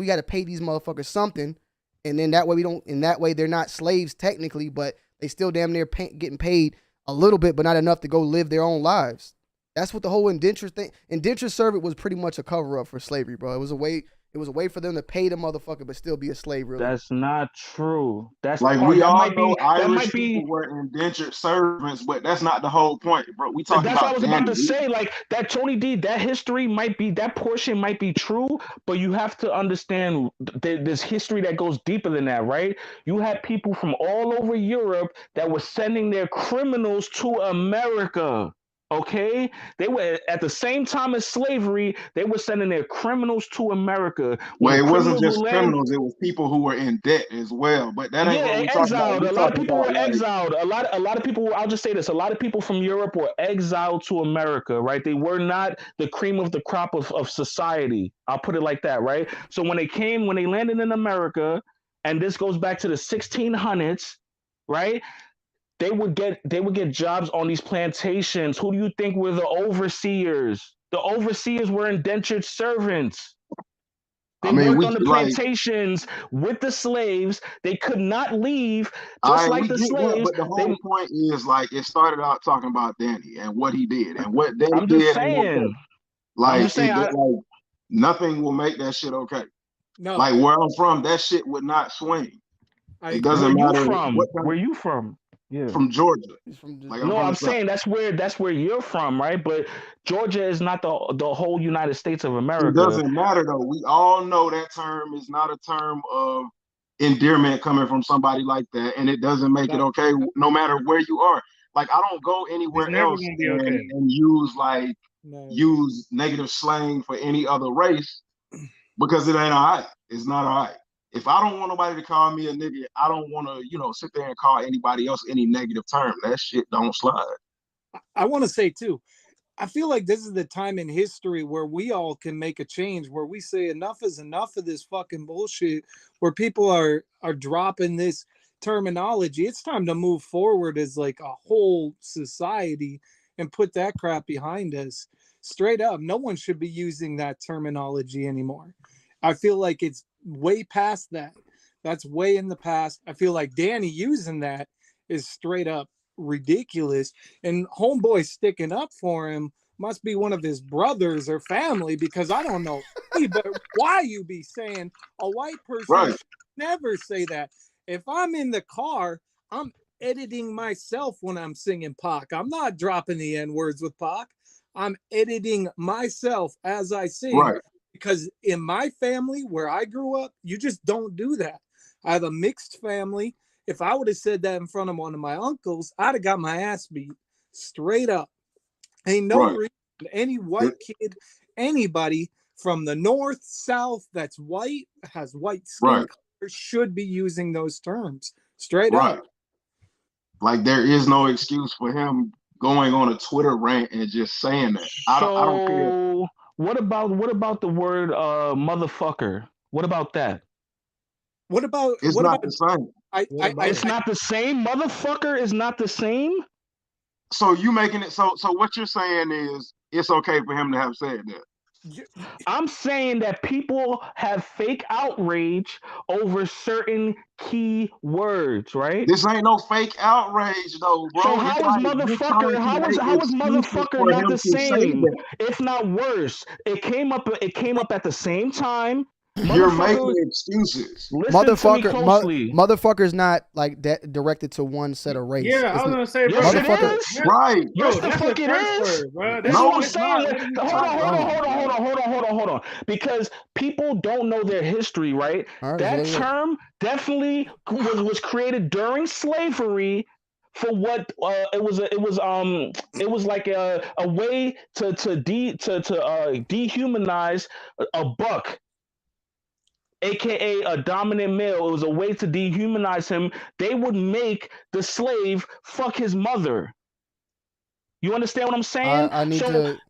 got to pay these motherfuckers something, and then that way they're not slaves technically, but they still damn near getting paid a little bit, but not enough to go live their own lives. That's what the whole indentured servant was pretty much a cover up for slavery, bro. It was a way for them to pay the motherfucker but still be a slave, really.
That's not true. That's
like
part,
we
that
all
might
know
be,
Irish people were indentured servants, but that's not the whole point, bro. We talking
That's
about
what I was about to say. Like that Tony D, that history that portion might be true, but you have to understand there's history that goes deeper than that, right? You had people from all over Europe that were sending their criminals to America. Okay, they were at the same time as slavery. They were sending their criminals to America.
Well, it wasn't just criminals; it was people who were in debt as well. But that ain't what we talking about.
A lot of people were exiled. A lot of people. I'll just say this: a lot of people from Europe were exiled to America. Right? They were not the cream of the crop of society. I'll put it like that. Right? So when they landed in America, and this goes back to the 1600s, right? They would get jobs on these plantations. Who do you think were the overseers? The overseers were indentured servants. They worked on the plantations with the slaves. They could not leave, just like the slaves.
But the whole point is, like, it started out talking about Danny and what he did and what Danny
I'm just
did.
saying.
Like, nothing will make that shit okay.
No.
Like where I'm from, that shit would not swing. It doesn't matter.
Where you from? Yeah.
From Georgia.
I'm saying that's where you're from, right? But Georgia is not the whole United States of America.
It doesn't matter though. We all know that term is not a term of endearment coming from somebody like that, and it doesn't make it okay no matter where you are. Like I don't go anywhere
never
else
gonna be
and,
okay.
and use like
No.
use negative slang for any other race because it ain't all right. It's not all right. If I don't want nobody to call me a nigga, I don't want to, sit there and call anybody else any negative term. That shit don't slide.
I want to say too, I feel like this is the time in history where we all can make a change, where we say enough is enough of this fucking bullshit, where people are dropping this terminology. It's time to move forward as like a whole society and put that crap behind us. Straight up, no one should be using that terminology anymore. I feel like it's way past that. That's way in the past. I feel like Danny using that is straight up ridiculous, and homeboy sticking up for him must be one of his brothers or family, because I don't know but why you be saying a white person should never say that. If I'm in the car, I'm editing myself when I'm singing Pac. I'm not dropping the N-words with Pac. I'm editing myself as I sing, because in my family where I grew up, you just don't do that. I have a mixed family. If I would have said that in front of one of my uncles, I'd have got my ass beat straight up. Ain't no reason any white kid, anybody from the north, south that's white, has white skin color, should be using those terms straight up.
Like there is no excuse for him going on a Twitter rant and just saying that. I don't care.
What about the word motherfucker? What about that?
What about
it's
what
not
about
the same.
It's not the same. Motherfucker is not the same.
So you making it so what you're saying is it's okay for him to have said that.
I'm saying that people have fake outrage over certain key words, right?
This ain't no fake outrage though, bro.
So how is motherfucker? How is motherfucker not the same? If not worse, it came up at the same time.
You're making excuses.
Listen to me closely.
Motherfucker's not like that directed to one set of race.
Yeah, I was gonna say, bro.
Motherfucker.
Right.
Yes, the fuck it is. That's what I'm saying. Hold on. Because people don't know their history, right? That term definitely was created during slavery. For what it was like a way to dehumanize a buck, aka a dominant male. It was a way to dehumanize him. They would make the slave fuck his mother. You understand what I'm saying?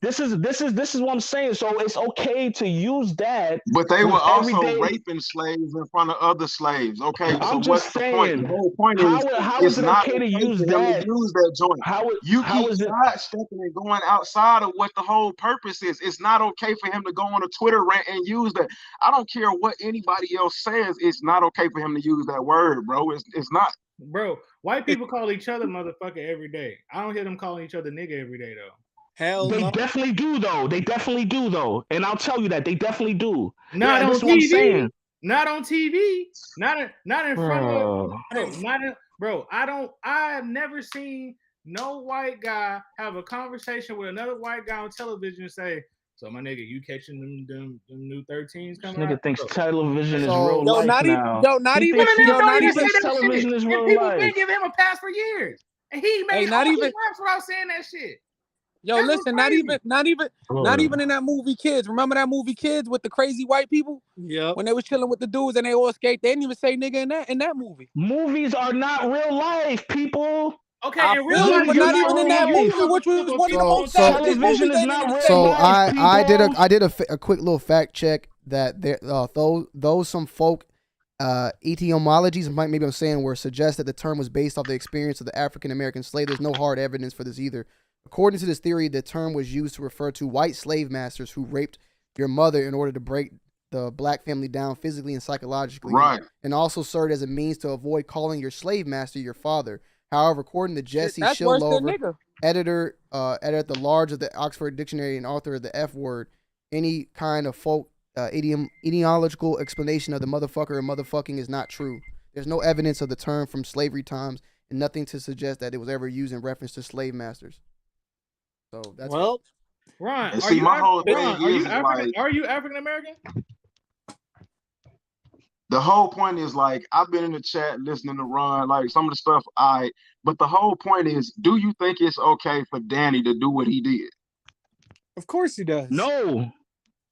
This is what I'm saying. So it's okay to use that.
But they were also raping slaves in front of other slaves. Okay,
I'm
so
just
what's
saying,
the point? The whole point
how is it
not
okay to use
for him
that?
to use that joint. You keep sidestepping and going outside of what the whole purpose is. It's not okay for him to go on a Twitter rant and use that. I don't care what anybody else says. It's not okay for him to use that word, bro. It's not.
Bro, white people call each other motherfucker every day. I don't hear them calling each other nigga every day though.
Hell
they
no.
definitely do though. And I'll tell you that they definitely do.
Not on TV. Not on TV. Not in front of bro. I've never seen no white guy have a conversation with another white guy on television and say, "So my nigga, you catching them new 13s coming
out?" Nigga thinks television is real
life
now.
Not even
television is real
and people
life.
been giving him a pass for years, and he made all these raps without saying that shit.
Yo, listen, not even in that movie Kids. Remember that movie Kids with the crazy white people? Yeah. When they was chilling with the dudes and they all escaped, they didn't even say nigga in that movie.
Movies are not real life, people.
Okay,
in real life, but not even in that movie, which was one of the most television
is not real
So
life.
I did a quick little fact check that there those some folk etymologies, maybe I'm saying, were suggest that the term was based off the experience of the African American slave. There's no hard evidence for this either. According to this theory, the term was used to refer to white slave masters who raped your mother in order to break the black family down physically and psychologically, and also served as a means to avoid calling your slave master your father. However, according to Jesse Shillover, editor at the large of the Oxford Dictionary and author of the F word, any kind of folk ideological explanation of the motherfucker or motherfucking is not true. There's no evidence of the term from slavery times and nothing to suggest that it was ever used in reference to slave masters. So that's
Ron,
are you African American? the whole point is like I've been in the chat listening to Ron, like some of the stuff but the whole point is, do you think it's okay for Danny to do what he did?
Of course he does.
No.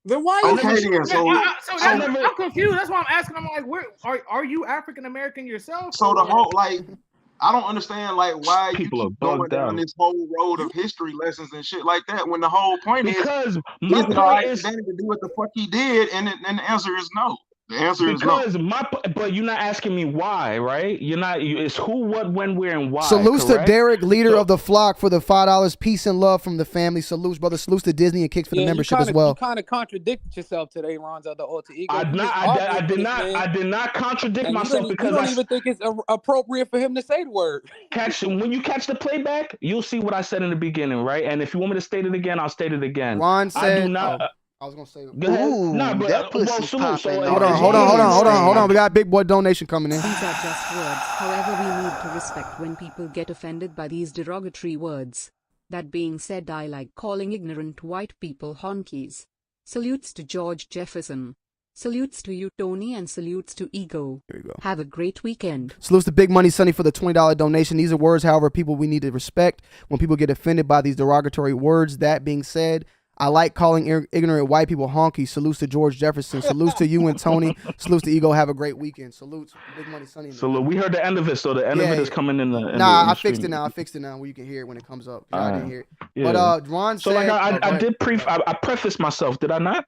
Then why?
Okay, then.
I'm confused. That's why I'm asking. I'm like, where are you African American yourself?
So the whole I don't understand why
people
you
are
keep going
bugged
down
out.
this whole road of history lessons and shit like that when the whole point
because
is
my
it
point
all right
is
for Danny to do what the fuck he did, and the answer is no. The answer is no.
But you're not asking me why, right? It's who, what, when, where, and why.
Salutes
correct?
to Derek, leader of the flock, for the $5. Peace and love from the family. Salutes, brother. Salutes to Disney and Kicks for the membership as well.
You kind of contradicted yourself today, Ron's other alter ego.
I did not contradict myself because
you don't even think it's appropriate for him to say the word.
When you catch the playback, you'll see what I said in the beginning, right? And if you want me to state it again, I'll state it again.
Ron said,
I do not.
I was gonna say.
Go ahead.
Ooh,
nah, but
that pussy's
salute. So,
popping.
Hold on. We got a big boy donation coming in.
These are just words. However, we need to respect when people get offended by these derogatory words. That being said, I like calling ignorant white people honkies. Salutes to George Jefferson. Salutes to you, Tony, and salutes to Ego.
There you go.
Have a great weekend.
Salutes to Big Money Sonny for the $20 donation. These are words, however, people we need to respect when people get offended by these derogatory words. That being said, I like calling ignorant white people honky. Salutes to George Jefferson. Salutes to you and Tony. Salutes to Ego. Have a great weekend. Salutes, Big Money Sonny.
So we heard the end of it. So the end of it is coming in the.
I fixed it now. I fixed it now where you can hear it when it comes up. I didn't hear it.
Yeah.
But Ron said.
So I prefaced myself. Did I not?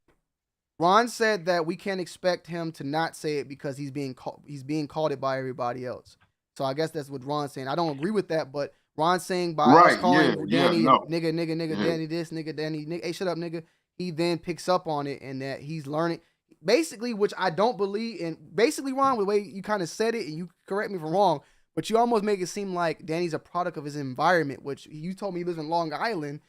Ron said that we can't expect him to not say it because he's being called it by everybody else. So I guess that's what Ron's saying. I don't agree with that, but Ron's saying by us calling Danny nigga, Danny this, nigga, Danny, nigga, hey, shut up, nigga. He then picks up on it and that he's learning. Basically, which I don't believe, and basically, Ron, the way you kind of said it, and you correct me if I'm wrong, but you almost make it seem like Danny's a product of his environment, which you told me he lives in Long Island.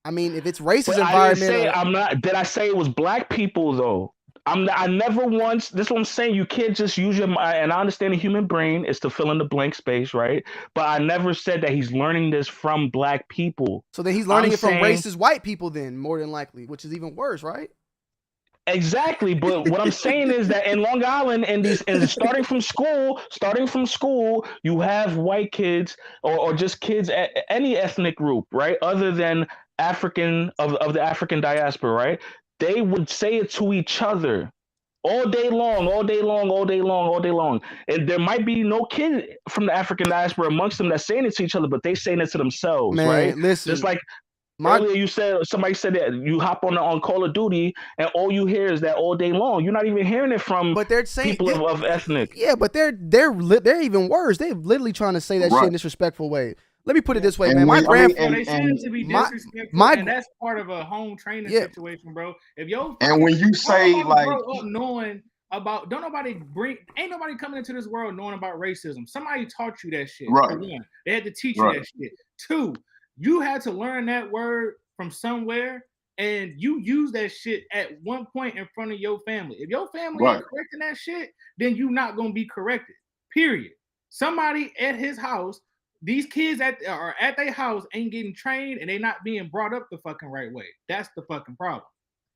I mean, if it's racist environment,
Did I say it was black people though? I never once. This is what I'm saying. You can't just use your mind. And I understand the human brain is to fill in the blank space, right? But I never said that he's learning this from black people.
So then he's learning it from racist white people, then more than likely, which is even worse, right?
Exactly, but what I'm saying is that in Long Island, and starting from school, you have white kids or just kids at any ethnic group, right? Other than African of the African diaspora, right? They would say it to each other all day long. And there might be no kid from the African diaspora amongst them that's saying it to each other, but they saying it to themselves, right?
Listen,
just like earlier somebody said that you hop on Call of Duty and all you hear is that all day long. You're not even hearing it from people of ethnic.
Yeah, but they're even worse. They're literally trying to say that shit in a disrespectful way. Let me put it this way, man.
They seem to be disrespectful, and that's part of a home training situation, bro. If
when you say
grow up knowing about, ain't nobody coming into this world knowing about racism. Somebody taught you that shit.
Right.
One, they had to teach you that shit. Two, you had to learn that word from somewhere, and you use that shit at one point in front of your family. If your family ain't correcting that shit, then you're not gonna be corrected. Period. Somebody at his house. These kids at their house ain't getting trained and they not being brought up the fucking right way. That's the fucking problem.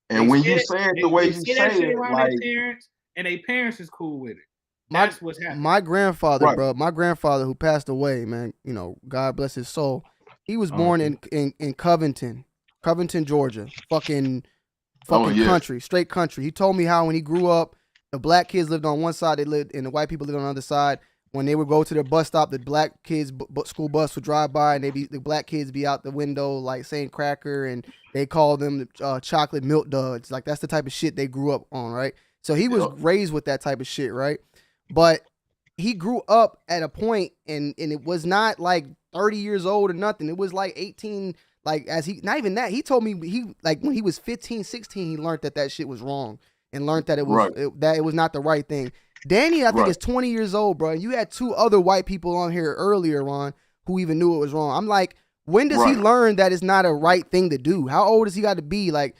And when you say it the way you say it,
like their parents, and their parents is cool with it. That's what's happening.
My grandfather, bro, my grandfather who passed away, man, you know, God bless his soul. He was born in Covington, Georgia. Fucking country, straight country. He told me how when he grew up, the black kids lived on one side, and the white people lived on the other side. When they would go to their bus stop, the black kids' school bus would drive by, and the black kids be out the window like saying cracker, and they call them chocolate milk duds. Like that's the type of shit they grew up on, right? So he was raised with that type of shit, right? But he grew up at a point, and it was not like 30 years old or nothing. It was like 18, like not even that. He told me when he was 15, 16, he learned that shit was wrong and learned that it was not the right thing. Danny, I think, is 20 years old, bro. And you had two other white people on here earlier, Ron, who even knew it was wrong. I'm like, when does he learn that it's not a right thing to do? How old does he got to be, like,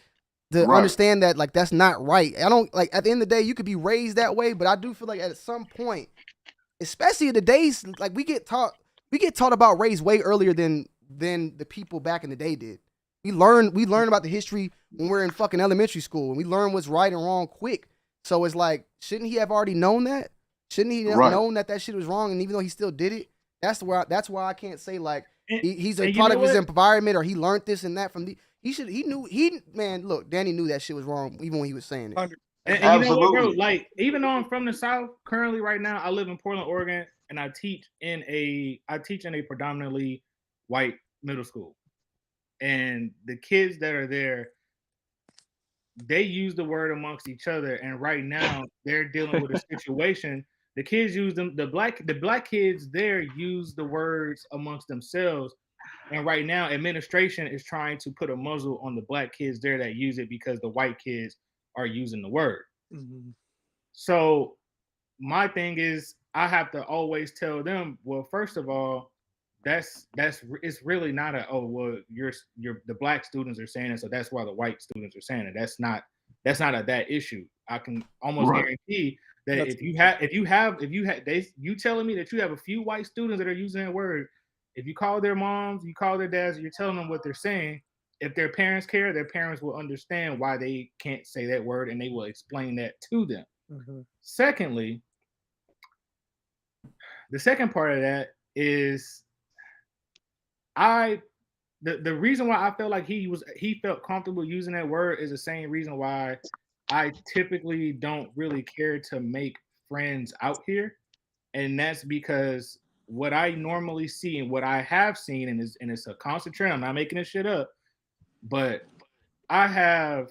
to understand that, like, that's not right? I don't, like, at the end of the day, you could be raised that way, but I do feel like at some point, especially in the days, like, we get taught about race way earlier than the people back in the day did. We learn about the history when we're in fucking elementary school, and we learn what's right and wrong quick. So it's like, shouldn't he have already known that? Shouldn't he have known that shit was wrong? And even though he still did it, that's why I can't say like he's a product of his environment or he learned this and that from the. Man, look, Danny knew that shit was wrong even when he was saying it.
And you know what, bro? Like, even though I'm from the South, currently right now, I live in Portland, Oregon, and I teach in a predominantly white middle school. And the kids that are there, they use the word amongst each other. And right now, they're dealing with a situation. The kids use them. The black kids there use the words amongst themselves. And right now, administration is trying to put a muzzle on the black kids there that use it because the white kids are using the word.
Mm-hmm.
So my thing is, I have to always tell them, well, first of all, it's really not the black students are saying it, so that's why the white students are saying it. That's not that issue. I can almost guarantee that you telling me that you have a few white students that are using that word. If you call their moms, you call their dads, you're telling them what they're saying. If their parents care, their parents will understand why they can't say that word, and they will explain that to them.
Mm-hmm.
Secondly, the second part of that is the reason why I felt like he felt comfortable using that word is the same reason why I typically don't really care to make friends out here. And that's because what I normally see and what I have seen, and it's a constant trend, I'm not making this shit up, but I've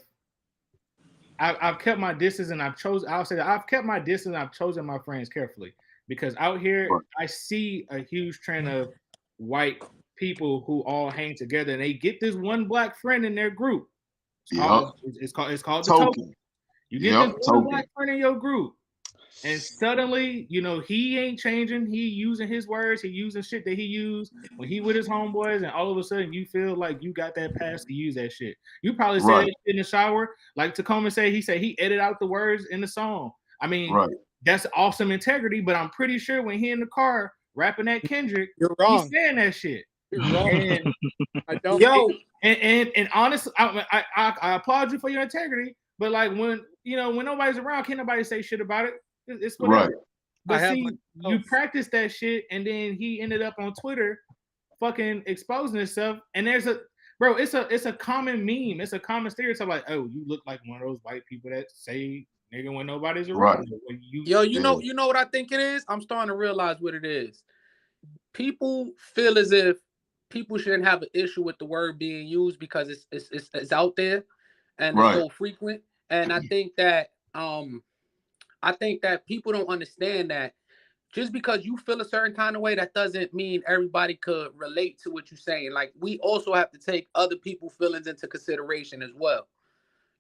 kept my distance and I've kept my distance and I've chosen my friends carefully, because out here I see a huge trend of white people who all hang together and they get this one black friend in their group. It's called the token. You get this one black friend in your group, and suddenly, he ain't changing. He using his words. He using shit that he used when he with his homeboys, and all of a sudden you feel like you got that pass to use that shit. You probably said that shit in the shower, like Tacoma said. He said he edited out the words in the song. I mean, that's awesome integrity. But I'm pretty sure when he in the car rapping that Kendrick,
you're wrong.
He's saying that shit.
You're wrong.
And,
I don't.
And honestly, I applaud you for your integrity. But like when nobody's around, can't nobody say shit about it. It's whatever. But see, you practice that shit, and then he ended up on Twitter, fucking exposing himself. And it's a common meme. It's a common stereotype. Like, oh, you look like one of those white people that say nigga when nobody's around. When
you know what I think it is? I'm starting to realize what it is. People feel as if people shouldn't have an issue with the word being used because it's out there and it's so frequent. And I think that people don't understand that just because you feel a certain kind of way, that doesn't mean everybody could relate to what you're saying. Like, we also have to take other people's feelings into consideration as well.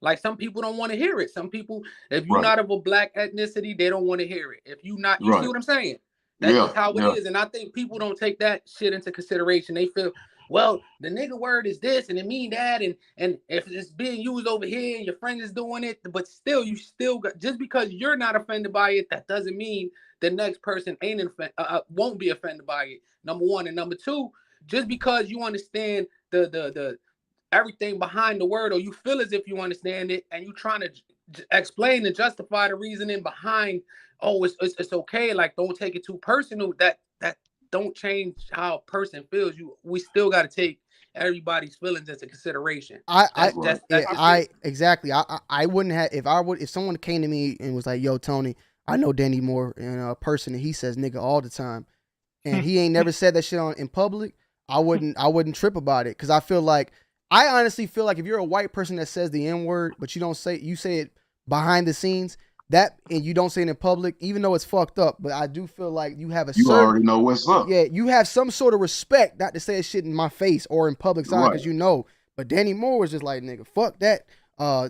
Like, some people don't want to hear it. Some people, if you're not of a black ethnicity, they don't want to hear it. If you not, you see what I'm saying? That's just how it is. And I think people don't take that shit into consideration. They feel, well, the nigga word is this and it mean that, and if it's being used over here and your friend is doing it, but still, just because you're not offended by it, that doesn't mean the next person won't be offended by it. Number one. And number two, just because you understand the everything behind the word, or you feel as if you understand it, and you trying to explain and justify the reasoning behind, it's okay, like, don't take it too personal, that don't change how a person feels. We still got to take everybody's feelings into consideration.
Exactly. I wouldn't have if someone came to me and was like, "Yo, Tony, I know Danny Moore in a person, and he says nigga all the time, and he ain't never said that shit in public." I wouldn't trip about it, because I honestly feel like if you're a white person that says the N word, but you say it behind the scenes, and you don't say it in public, even though it's fucked up, but I do feel like you have
already know what's up.
Yeah, you have some sort of respect not to say shit in my face or in public side, because But Danny Moore was just like, nigga, fuck that.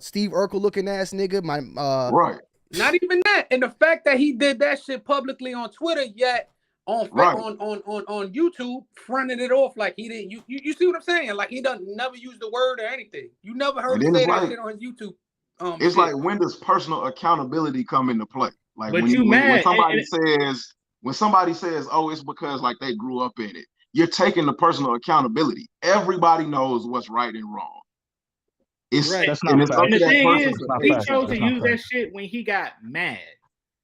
Steve Urkel looking ass nigga.
Not even that. And the fact that he did that shit publicly on Twitter, yet on YouTube, fronted it off like he didn't. You see what I'm saying? Like, he never used the word or anything. You never heard him say that shit on his YouTube.
It's like, when does personal accountability come into play? Like,
but
when somebody says, oh, it's because like they grew up in it, you're taking the personal accountability. Everybody knows what's right and wrong. It's
Right.
That's
and
not
it's up
facts.
And
to
the
that
thing
person
is,
to
Not
he
take
facts.
it.
chose to
That's not
use that
facts.
shit when he got mad.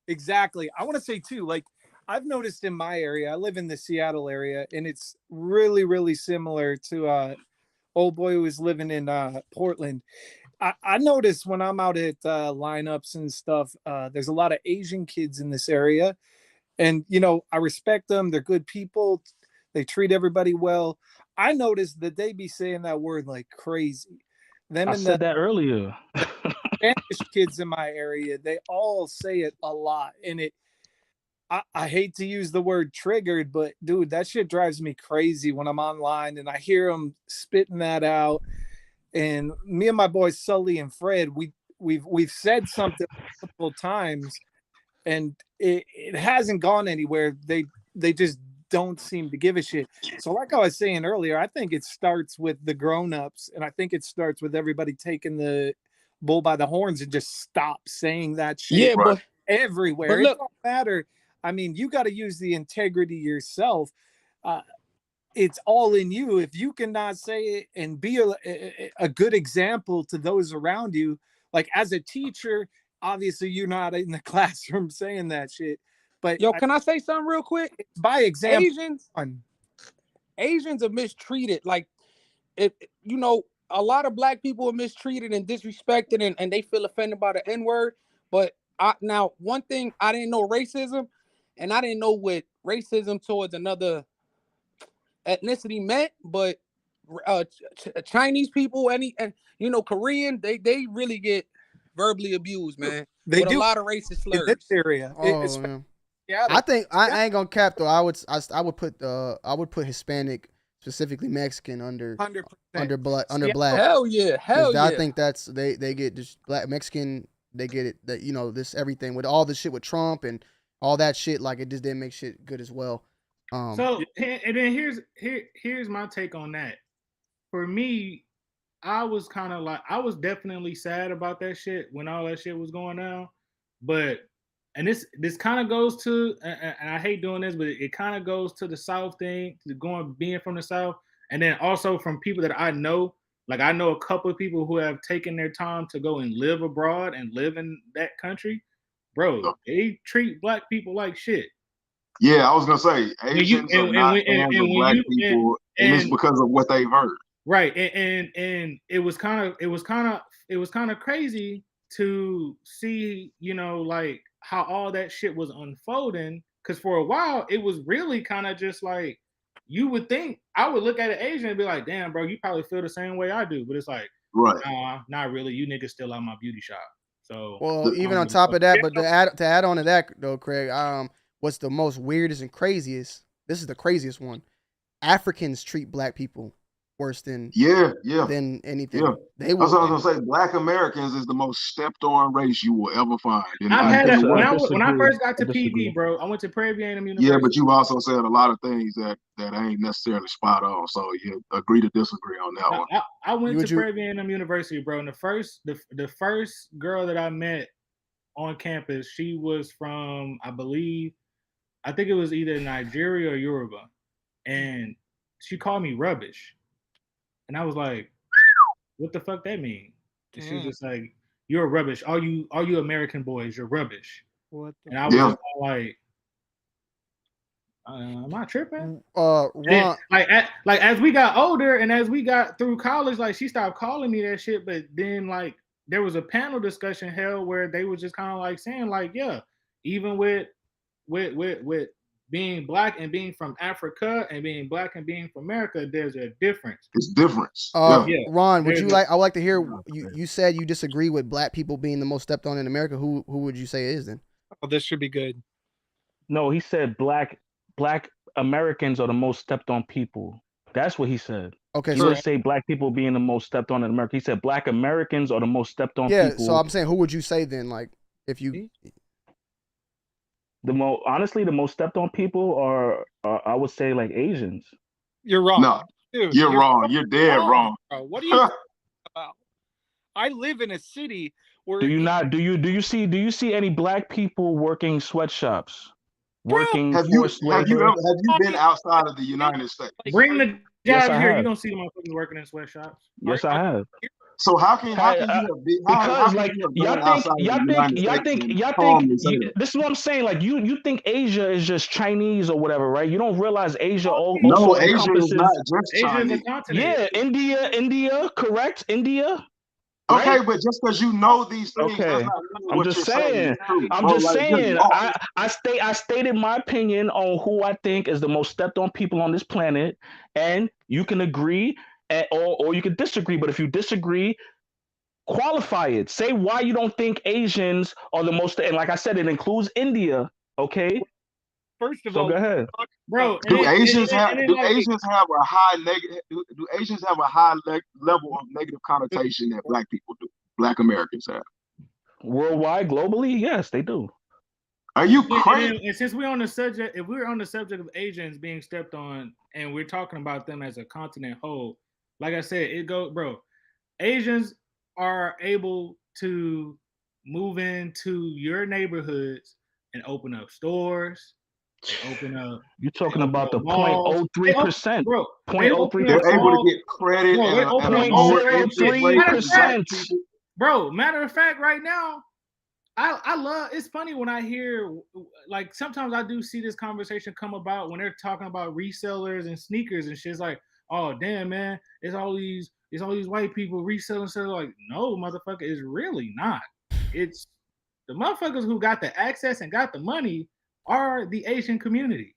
Exactly. I want to say too, like I've noticed in my area, I live in the Seattle area, and it's really, really similar to old boy who was living in Portland. I notice when I'm out at lineups and stuff, there's a lot of Asian kids in this area. And, you know, I respect them. They're good people. They treat everybody well. I noticed that they be saying that word like crazy. Them
I
and the
said that earlier.
Spanish kids in my area, they all say it a lot. And I hate to use the word triggered, but dude, that shit drives me crazy when I'm online and I hear them spitting that out. And me and my boys Sully and Fred, we've said something multiple times, and it hasn't gone anywhere. They just don't seem to give a shit. So, like I was saying earlier, I think it starts with the grown-ups, and I think it starts with everybody taking the bull by the horns and just stop saying that shit.
Yeah, but
everywhere. It
look,
don't matter. I mean, you got to use the integrity yourself. It's all in you. If you cannot say it and be a good example to those around you, like as a teacher, obviously you're not in the classroom saying that shit. But
yo, can I say something real quick?
by example,
Asians are mistreated. Like, it, you know, a lot of black people are mistreated and disrespected, and they feel offended by the N-word. But now, one thing, I didn't know racism, and I didn't know what racism towards another ethnicity meant, but Chinese people, and you know, Korean, they really get verbally abused, man.
They
with
do
a lot of racist
in this
slurs.
area.
Oh man.
Yeah,
I think I ain't gonna cap though. I would put Hispanic, specifically Mexican, under
100%.
black.
Hell yeah, hell
I
yeah.
think that's they get just black Mexican. They get it that you know this everything with all the shit with Trump and all that shit. Like it just didn't make shit good as well.
So and then here's my take on that. For me, I was kind of like I was definitely sad about that shit when all that shit was going down, but and this kind of goes to and I hate doing this, but it kind of goes to the South thing, to being from the South, and then also from people that I know. Like I know a couple of people who have taken their time to go and live abroad and live in that country. Bro, they treat black people like shit.
Yeah, I was gonna say
When you
Asians are not fans of
when
black
you
people, and it's because of what they've heard.
right, and it was kind of crazy to see, you know, like how all that shit was unfolding. Because for a while, it was really kind of just like you would think. I would look at an Asian and be like, "Damn, bro, you probably feel the same way I do." But it's like,
right,
nah, not really. You niggas still out my beauty shop. So,
well, even on top of that, but to add on to that though, Craig, what's the most weirdest and craziest? This is the craziest one. Africans treat black people worse than than anything.
Yeah.
They
That's
will.
what I was gonna say. Black Americans is the most stepped on race you will ever find. And
I've had when I first got to
disagree.
PV, bro. I went to Prairie View University.
Yeah, but you've also said a lot of things that ain't necessarily spot on. So you agree to disagree on that one.
I went to Prairie View University, bro. And the first girl that I met on campus, she was from, I think it was either Nigeria or Yoruba, and she called me rubbish, and I was like, "What the fuck that mean?" And she was just like, "You're rubbish. All you American boys, you're rubbish."
What?
And I was just like, "Am I tripping?"
Ron,
like as we got older and as we got through college, like she stopped calling me that shit, but then like there was a panel discussion held where they was just kind of like saying like, yeah, even with being black and being from Africa and being black and being from America, there's a difference.
It's difference.
Ron, I would like to hear you said you disagree with black people being the most stepped on in America. Who would you say is then?
Oh, this should be good.
No, he said black Americans are the most stepped on people. That's what he said.
Okay,
he
so
didn't say black people being the most stepped on in America. He said black Americans are the most stepped on people.
Yeah, so I'm saying, who would you say then? Like, if you
honestly, the most stepped on people are I would say like Asians.
You're wrong.
No,
dude,
you're wrong. You're dead wrong.
Bro. What are you talking about? I live in a city where
do you see any black people working sweatshops? Working
have you
labor?
been outside of the United States?
Bring the
Yes,
jobs
I
here.
have.
You're gonna see motherfuckers working in sweatshops.
Yes, I have.
So how can you have been how
Because
can
like
you have gone outside of the United States and
y'all think
calmly say that?
this is what I'm saying. Like you think Asia is just Chinese or whatever, right? You don't realize Asia also
No, Asia is not
encompasses
just
Asia is a
Chinese.
continent.
India, correct? India,
Okay,
right?
but just because you know these things does
Okay.
not mean
I'm
what
just
you're saying is
saying.
true,
I'm
bro.
just
Like just
saying.
walk.
I stated my opinion on who I think is the most stepped on people on this planet, and you can agree or you can disagree. But if you disagree, qualify it. Say why you don't think Asians are the most. And like I said, it includes India. Okay.
First of
So go
all,
ahead.
Bro, and
Do
then,
Asians have
and then
do
like
Asians have a high negative do Asians have a high level of negative connotation that black people do? Black Americans have.
Worldwide, globally, yes, they do.
Are you
and
crazy?
then, and since we're on the subject, if we're on the subject of Asians being stepped on, and we're talking about them as a continent whole, like I said, it goes, bro. Asians are able to move into your neighborhoods and open up stores. They open up.
You're
They
talking
open
about
up
the
malls. They open,
0.03%.
bro. They open up
0.03%.
They're able to
malls.
get credit
Bro, they
at
open
a
up malls
lower
and
interest
shit.
rate
Matter of
than black
fact,
people.
bro. Matter of fact, right now, I love. It's funny when I hear, like, sometimes I do see this conversation come about when they're talking about resellers and sneakers and shit. It's like, oh damn, man, it's all these white people reselling stuff. Like, no, motherfucker, it's really not. It's the motherfuckers who got the access and got the money are the Asian community.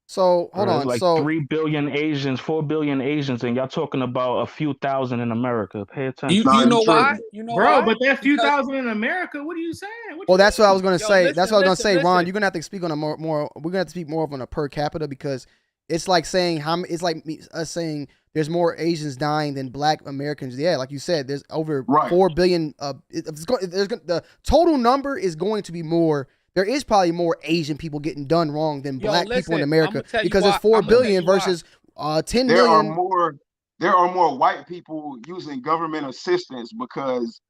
So hold
There's
on.
like
So
3 billion Asians, 4 billion Asians, and y'all talking about a few thousand in America. Pay attention.
You know
true.
why? You know
Bro,
why?
but that few
Because
thousand in America, what are you saying? What
well,
you
that's what I
mean?
was gonna
yo,
say. That's what I was gonna say, Ron.
listen.
You're gonna have to speak on a more. We're gonna have to speak more of on a per capita because it's like saying it's like us saying there's more Asians dying than Black Americans. Yeah, like you said, there's over
Right.
4 billion. The total number is going to be more. There is probably more Asian people getting done wrong than Black people in America because there's 4 billion versus 10
There are
million.
more white people using government assistance because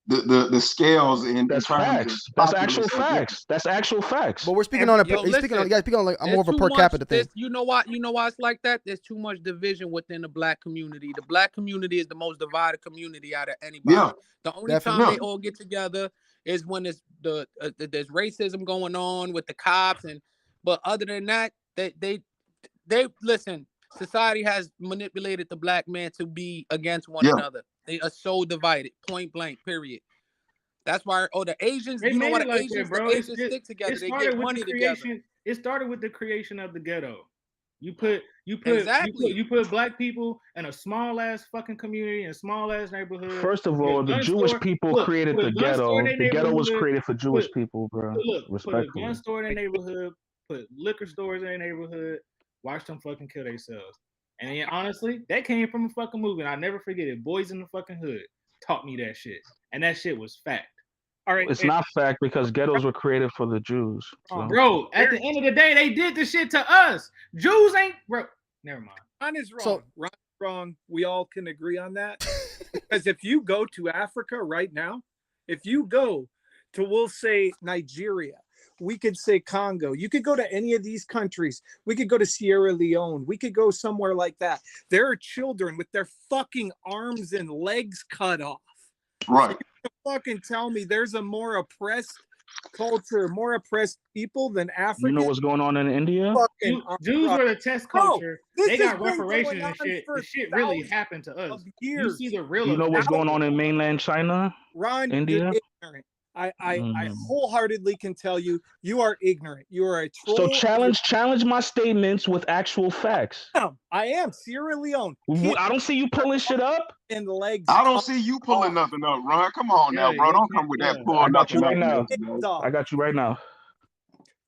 the scales in
That's
terms
facts.
of
That's
populace
actual
are different.
facts. That's actual facts.
But we're speaking on a.
Yo,
You speaking on.
listen.
You guys speaking on like a
There's
more of a
too
per
much.
capita thing.
You know why? You know why it's like that? There's too much division within the Black community. The Black community is the most divided community out of anybody.
Yeah,
The only
Definitely.
time
yeah.
they all get together is when there's there's racism going on with the cops, but other than that, they listen. Society has manipulated the Black man to be against one
Yeah.
another. They are so divided, point blank, period. That's why, the Asians,
They
you know
made
what,
it like that, bro.
the Asians stick together.
It
They
started
get
with
money
the
together.
creation. It started with the creation of the ghetto. You put
Exactly.
you put Black people in a small ass fucking community in a small ass neighborhood.
First of
Put a
all, the
gun
Jewish
store.
people
Look,
created
put a
the
gun store in
ghetto.
their
The ghetto was
neighborhood.
created for Jewish
Put
people, bro.
look, put a
Respectfully.
gun store in their neighborhood. Put liquor stores in their neighborhood. Watch them fucking kill themselves. And then, honestly, that came from a fucking movie. And I never forget it. Boys in the fucking Hood taught me that shit, and that shit was fact.
all right,
It's not fact because ghettos were created for the Jews. So.
Bro, at the end of the day, they did the shit to us. Jews ain't, bro. Never mind.
Ron is wrong.
So-
Ron's wrong. We all can agree on that. Because if you go to Africa right now, if you go to, we'll say, Nigeria, we could say Congo, you could go to any of these countries. We could go to Sierra Leone. We could go somewhere like that. There are children with their fucking arms and legs cut off.
Right.
You fucking tell me there's a more oppressed culture, more oppressed people than Africa.
You know what's going on in India?
Jews were the test
Bro,
culture.
this
They
has
got
been
reparations
going
and
on
shit.
for
The shit really
thousands
happened to us.
of
You
years.
see the real.
You know what's going on in mainland China?
Ron,
India?
you're ignorant. I wholeheartedly can tell you, you are ignorant. You are a troll.
So challenge my statements with actual facts.
I am Sierra Leone.
I don't see you pulling shit up.
And legs.
I don't see you pulling nothing up, Ron. Come on now, bro. Don't come with that pull
I got you
nothing
right
up.
now. I got you right now.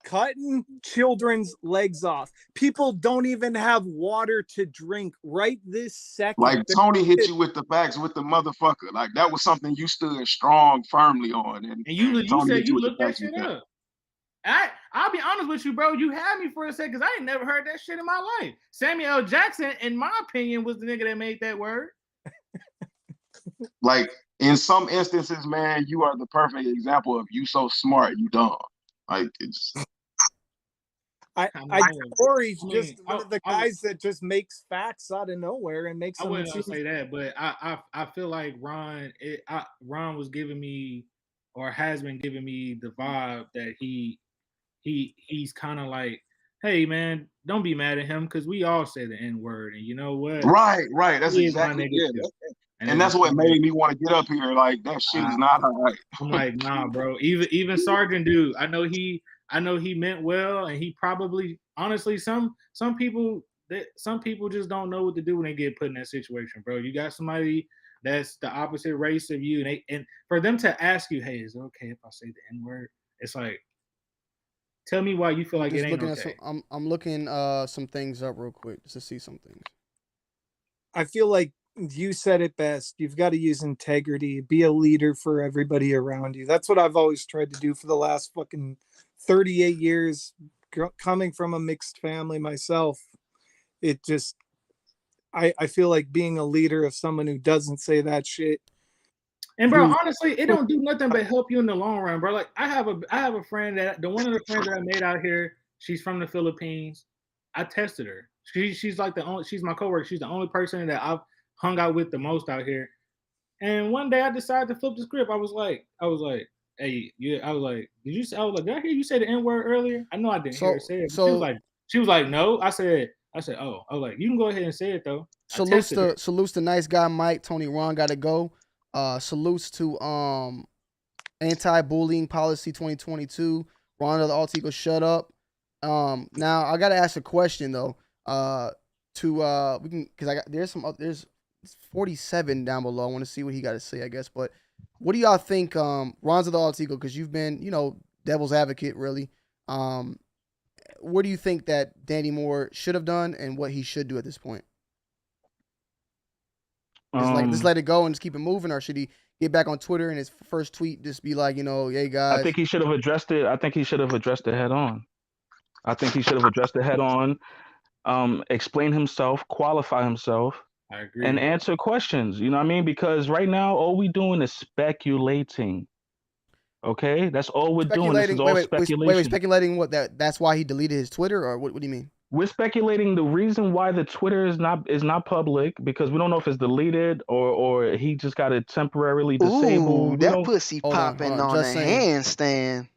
Cutting children's legs off. People don't even have water to drink right this second.
Like Tony hit you with the facts with the motherfucker. Like that was something you stood strong, firmly on. And
you
Tony
said
hit
you
with the
looked that
facts with
shit up. I'll be honest with you, bro. You had me for a second because I ain't never heard that shit in my life. Samuel L. Jackson, in my opinion, was the nigga that made that word.
Like in some instances, man, you are the perfect example of you so smart, you dumb. Like it's.
Corey's just one of the guys that just makes facts out of nowhere and makes
I
them.
wouldn't say that, but I feel like Ron was giving me, or has been giving me, the vibe that he's kind of like, hey man, don't be mad at him because we all say the N word, and you know what?
Right. That's
He is my
exactly
nigga too.
And that's what made me want to get up here. Like that shit is not all right.
I'm like, nah, bro. Even Sergeant dude, I know he meant well, and he probably, honestly, some people just don't know what to do when they get put in that situation, bro. You got somebody that's the opposite race of you, and for them to ask you, hey, is it okay if I say the N word? It's like, tell me why you feel like
Just
it ain't
looking
okay.
at I'm looking some things up real quick just to see some things.
I feel like you said it best. You've got to use integrity, be a leader for everybody around you. That's what I've always tried to do for the last fucking 38 years, coming from a mixed family myself. It just, I feel like being a leader of someone who doesn't say that shit.
And bro, honestly, it don't do nothing but help you in the long run, bro. Like I have a friend that one of the friends that I made out here, she's from the Philippines. I tested her. She's like she's my coworker. She's the only person that I've hung out with the most out here. And one day I decided to flip the script. I was like, hey, yeah, I was like, did I hear you say the N-word earlier? I know I didn't hear her say it. She was like, no. I said, oh, I was like, you can go ahead and say it though.
Salutes to nice guy Mike, Tony Ron gotta go. Salutes to anti-bullying policy 2022. Ron of the Alt Ego, shut up. Now I gotta ask a question though. We can, because there's 47 down below. I want to see what he got to say, I guess. But what do y'all think, Ron's of the Alt Ego, because you've been, devil's advocate really. What do you think that Danny Moore should have done and what he should do at this point? Just let it go and just keep it moving, or should he get back on Twitter and his first tweet just be like, hey guys?
I think he should have addressed it. Head on. I think he should have addressed it head on. Explain himself, qualify himself,
I agree,
and answer questions. You know what I mean? Because right now, all we doing is speculating. Okay, that's all we're doing. This is all speculation.
Wait, speculating what? That's why he deleted his Twitter, or what do you mean?
We're speculating the reason why the Twitter is not public, because we don't know if it's deleted or he just got it temporarily disabled.
Ooh, that pussy popping on a handstand.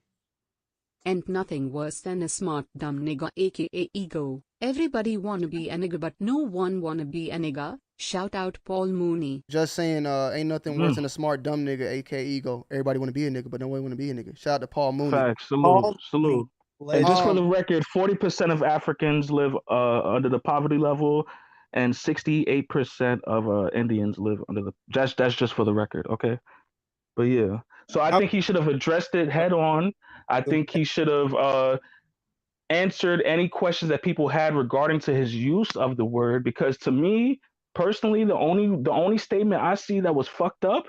And nothing worse than a smart dumb nigga, aka ego. Everybody wanna be a nigga, but no one wanna be a nigga. Shout out Paul Mooney.
Just saying, ain't nothing worse than a smart dumb nigga, aka ego. Everybody wanna be a nigga, but no one wanna be a nigga. Shout out to Paul Mooney.
Facts. Salute. And just for the record, 40% of Africans live under the poverty level, and 68% of Indians live under the. That's just for the record, okay? But yeah, so I think he should have addressed it head on. I think he should have answered any questions that people had regarding to his use of the word. Because to me personally, the only statement I see that was fucked up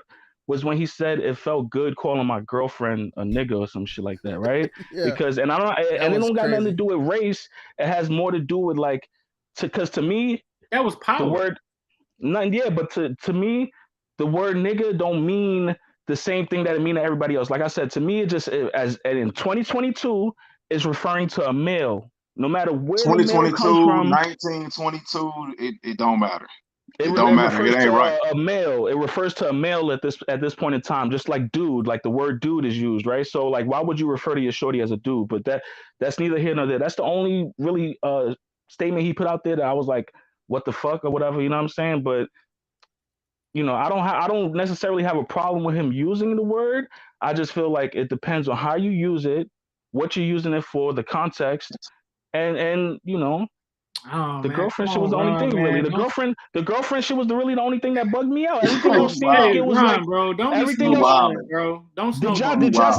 was when he said it felt good calling my girlfriend a nigga or some shit like that, right?
Yeah.
Because it don't got nothing to do with race. It has more to do with because to me
that was power.
The word, but to me the word nigga don't mean the same thing that it mean to everybody else. Like I said, to me, it in 2022 is referring to a male. No matter where
2022,
the male comes from,
1922, it don't matter.
It
don't matter. It ain't right.
A male. It refers to a male at this point in time, just like dude, like the word dude is used, right? So like, why would you refer to your shorty as a dude? But that's neither here nor there. That's the only really statement he put out there that I was like, what the fuck or whatever, you know what I'm saying? But I don't necessarily have a problem with him using the word. I just feel like it depends on how you use it, what you're using it for, the context, and the girlfriend shit was the only thing really. The girlfriend shit was really the only thing that bugged me out. Everything else seemed like it was like,
bro. Don't
everything
else, bro. Don't
snowball. Did y'all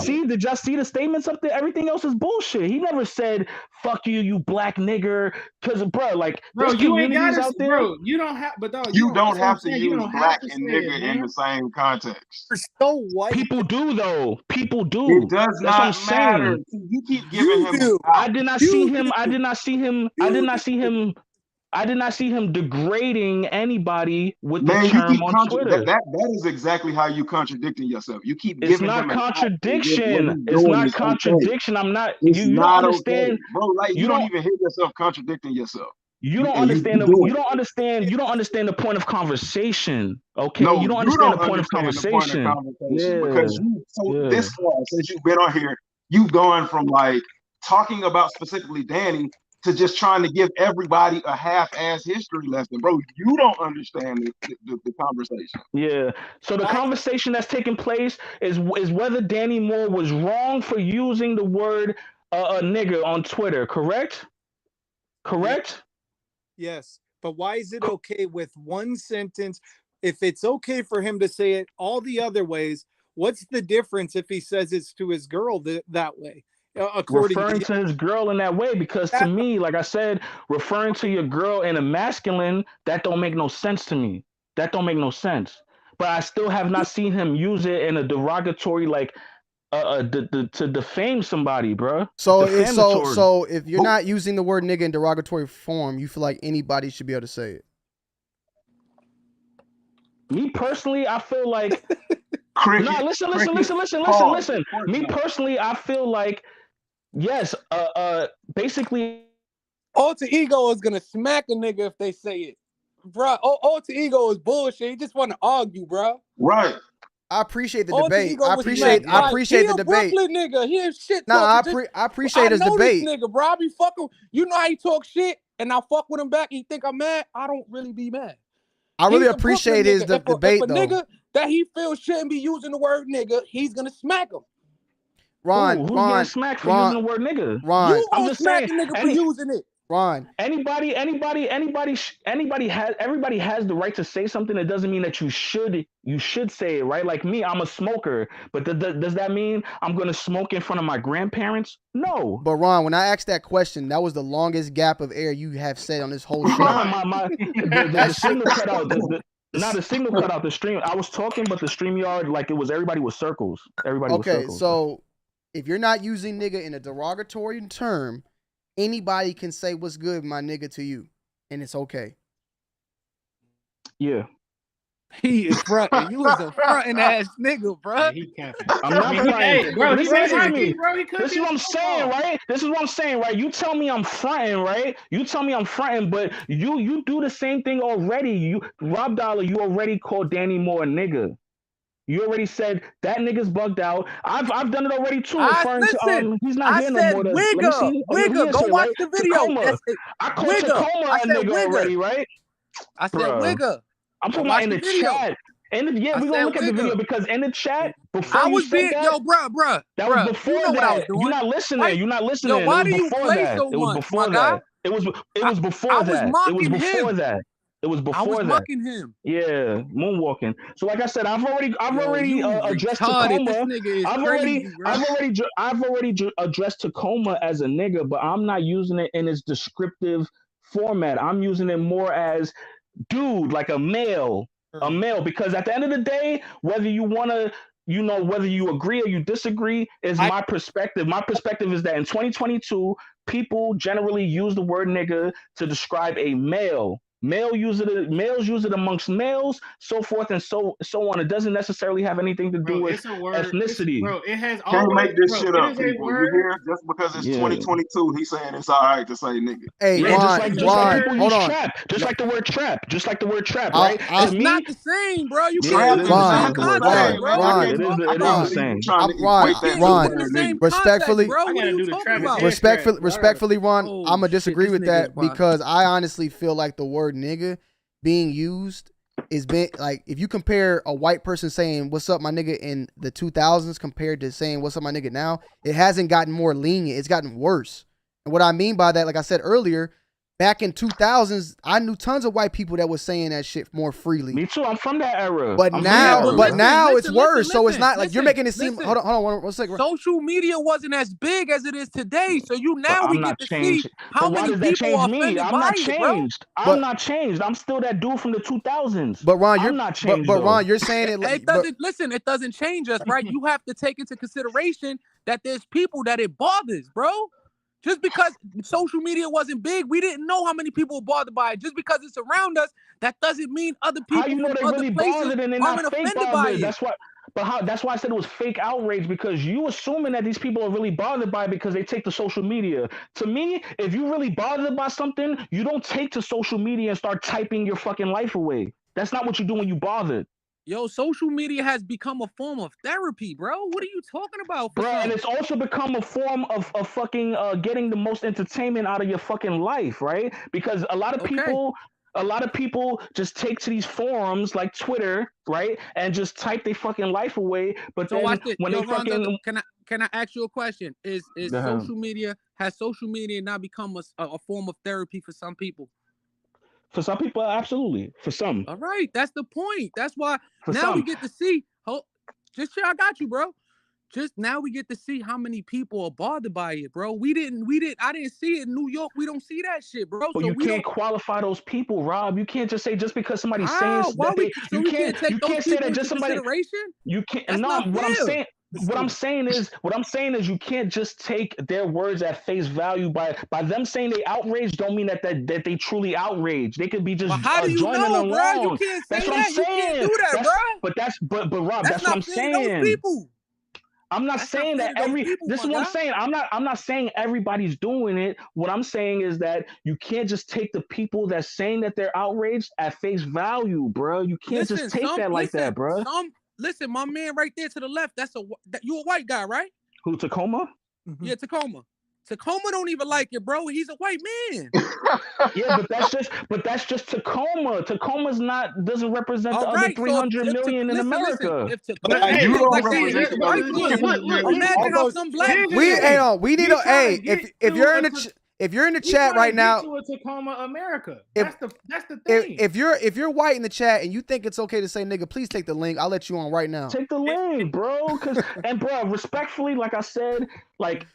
see the statements up there? Everything else is bullshit. He never said "fuck you, you black nigger," because bro, there's
you ain't got
out there.
Bro, you don't have, but dog,
you don't have to use black and nigger in the same context.
You're so white.
People do though. People do.
It does not matter. You keep giving him.
I did not see him. I did not see him degrading anybody with the
Man, you
term
keep
on Twitter.
that is exactly how you contradicting yourself. You keep
It's
giving
not
him an out when what
contradiction.
he's
It's
doing
not
is okay.
contradiction. I'm not.
It's
You don't
not okay,
understand.
bro. Like you don't
don't.
even hear yourself contradicting yourself.
You don't
And you
understand.
do
You
it.
don't understand. You don't understand the point of conversation. Okay.
No,
You don't
you
understand the
don't
point of
understand the point of
conversation.
conversation because
Yeah.
you so
Yeah.
this far since you've been on here, you've gone from like talking about specifically Danny to just trying to give everybody a half-ass history lesson, bro. You don't understand the conversation.
Yeah. So the conversation that's taking place is whether Danny Moore was wrong for using the word nigger on Twitter. Correct. Correct.
Yes, but why is it okay with one sentence? If it's okay for him to say it all the other ways, what's the difference if he says it's to his girl that way? According
Referring
to
to his girl in that way, because to me, like I said, referring to your girl in a masculine, that don't make no sense to me. That don't make no sense. But I still have not seen him use it in a derogatory, like to defame somebody, bro.
So
Defamatory.
so if you're not using the word nigga in derogatory form, you feel like anybody should be able to say it.
Me personally, I feel like
cricket.
Listen. Me personally, I feel like yes, basically
Alter ego is gonna smack a nigga if they say it, bro. Alter ego is bullshit. He just want to argue, bro.
Right.
I appreciate the
Alter
debate.
ego
I
was
appreciate
smacked.
the
He a
debate.
Brooklyn nigga. He ain't shit
Nah,
talking.
I appreciate his
know
debate.
This nigga, bro. I be fucking. You know how he talk shit, and I fuck with him back. He think I'm mad. I don't really be mad.
I really
He's a
appreciate
Brooklyn
his
nigga.
debate
if a
though.
nigga that he feels shouldn't be using the word nigga, he's gonna smack him.
who's getting smacked for using the word nigga?
Ron,
You gonna smack a nigga for using it?
Ron.
Everybody has the right to say something. That doesn't mean that you should say it, right? Like me, I'm a smoker, but does that mean I'm gonna smoke in front of my grandparents? No.
But Ron, when I asked that question, that was the longest gap of air you have said on this whole show.
The signal cut out. The signal cut out the stream. I was talking, but the StreamYard, like it was everybody was circles. Everybody was circles.
So if you're not using nigga in a derogatory term, anybody can say what's good, my nigga, to you, and it's okay.
Yeah.
He is fronting. You was a fronting ass nigga, bro.
Yeah, he capping.
I'm not fronting.
Hey, bro, he
Listen
might
to me.
be, bro. He could
This is what I'm saying, right? This is what I'm saying, right? You tell me I'm fronting, right? You tell me I'm fronting, but you do the same thing already. You Rob Dollar, you already called Danny Moore a nigga. You already said that nigga's bugged out. I've done it already too, referring to he's not here no more. Let me see.
Wigga, go watch the video.
Tacoma. I called Tacoma a nigga already, right?
I said Wigga.
I'm talking about in the chat. We're gonna look at the video because in the chat before
I was
you said that,
bruh.
that was before
you know
that.
what I was doing.
You're not listening. You're not listening.
Yo, why
it was
do you
before
play
that.
so
It was
much,
before
my guy?
that. It was before that. It was before that. It was before
I was
that.
mocking him.
Yeah, moonwalking. So like I said, I've already addressed
retarded.
Tacoma.
This nigga is
I've already addressed Tacoma as a nigga, but I'm not using it in its descriptive format. I'm using it more as dude, like a male, because at the end of the day, whether you want to, whether you agree or you disagree, is my perspective. My perspective is that in 2022, people generally use the word nigga to describe a male. Males use it amongst males, so forth and so on. It doesn't necessarily have anything to do with ethnicity.
It has
Can't
always,
make this shit
it
up,
is a
people. You
word.
hear? Just because it's 2022, he's saying it's all right to say nigga.
Hey,
yeah,
Ron,
just like people
hold
use
on.
trap, just like the word trap, right?
It's not the same, bro. You
Yeah,
can't
it is
put
the
the
same.
same context, bro.
It is the same.
Ron, respectfully,
bro. What are you talking about?
Respectfully, Ron,
Oh,
I'm gonna disagree
shit,
with
this nigga is
that
wild.
because I honestly feel like the word nigga being used is been like if you compare a white person saying "What's up, my nigga" in the 2000s compared to saying "What's up, my nigga" now, it hasn't gotten more lenient. It's gotten worse. And what I mean by that, like I said earlier, back in 2000s, I knew tons of white people that was saying that shit more freely.
Me too. I'm from that era.
But now it's worse. So it's not like you're making it seem.
listen.
Hold on, one second.
Social media wasn't as big as it is today, so
But
we
I'm
get
not
to
changed.
see how
But why
many
does that
people are
change me?
offended
I'm
by
not
it, bro.
changed. I'm not changed. I'm still that dude from the 2000s.
But Ron,
I'm not changed.
but Ron, you're saying it.
It doesn't listen. It doesn't change us, right? You have to take into consideration that there's people that it bothers, bro. Just because social media wasn't big, we didn't know how many people were bothered by it. Just because it's around us, that doesn't mean other people
How you know
from
they
other
really
places
bothered and they're
aren't
not fake
offended by
bothered?
it.
That's why. But how? That's why I said it was fake outrage, because you assuming that these people are really bothered by it because they take to social media. To me, if you really bothered by something, you don't take to social media and start typing your fucking life away. That's not what you do when you bothered.
Yo, social media has become a form of therapy, bro. What are you talking about?
Bro, and it's also become a form of fucking getting the most entertainment out of your fucking life, right? Because a lot of people just take to these forums like Twitter, right, and just type their fucking life away. But
So
then
watch this.
when
Yo,
they fucking
Ronzo, can I ask you a question? Has social media now become a form of therapy for some people?
For some people, absolutely. For some.
All right, that's the point. That's why
For
now
some.
we get to see. Just sure, I got you, bro. Just now we get to see how many people are bothered by it, bro. I didn't see it in New York. We don't see that shit, bro.
But
So
you
we
can't
don't.
qualify those people, Rob. You can't just say just because somebody's
How?
saying
Why
that
we? So
you
we can't take those
say
people
that just
into
somebody.
consideration?
You can't.
That's
No,
not
what I'm
fair.
saying. What I'm saying is you can't just take their words at face value. By them saying they outraged don't mean that they truly outraged. They could be just
But how do you
joining
know, bro? You
along.
can't say
That's what
that.
I'm
You can't
saying.
do that, bro.
But Rob,
That's
that's what I'm
not fair to those
saying.
people.
I'm not
That's
saying
not fair
that
to those people,
this is
my
what I'm
guy.
saying. I'm not saying everybody's doing it. What I'm saying is that you can't just take the people that's saying that they're outraged at face value, bro. You can't just take that like that, bro.
Listen, my man right there to the left, you a white guy, right?
Who, Tacoma?
Yeah, Tacoma. Tacoma don't even like it, bro. He's a white man.
Yeah, but that's just Tacoma. Tacoma doesn't represent the other 300 million in America.
If
But
Tacoma,
you don't
like
represent
he's a
the other
white man,
300 million.
imagine how some black
We need if you're in the chat right now,
to a Tacoma America. That's the thing.
if you're white in the chat and you think it's okay to say nigga, please take the link. I'll let you on right now.
Take the link, bro. And bro, respectfully, like I said, like,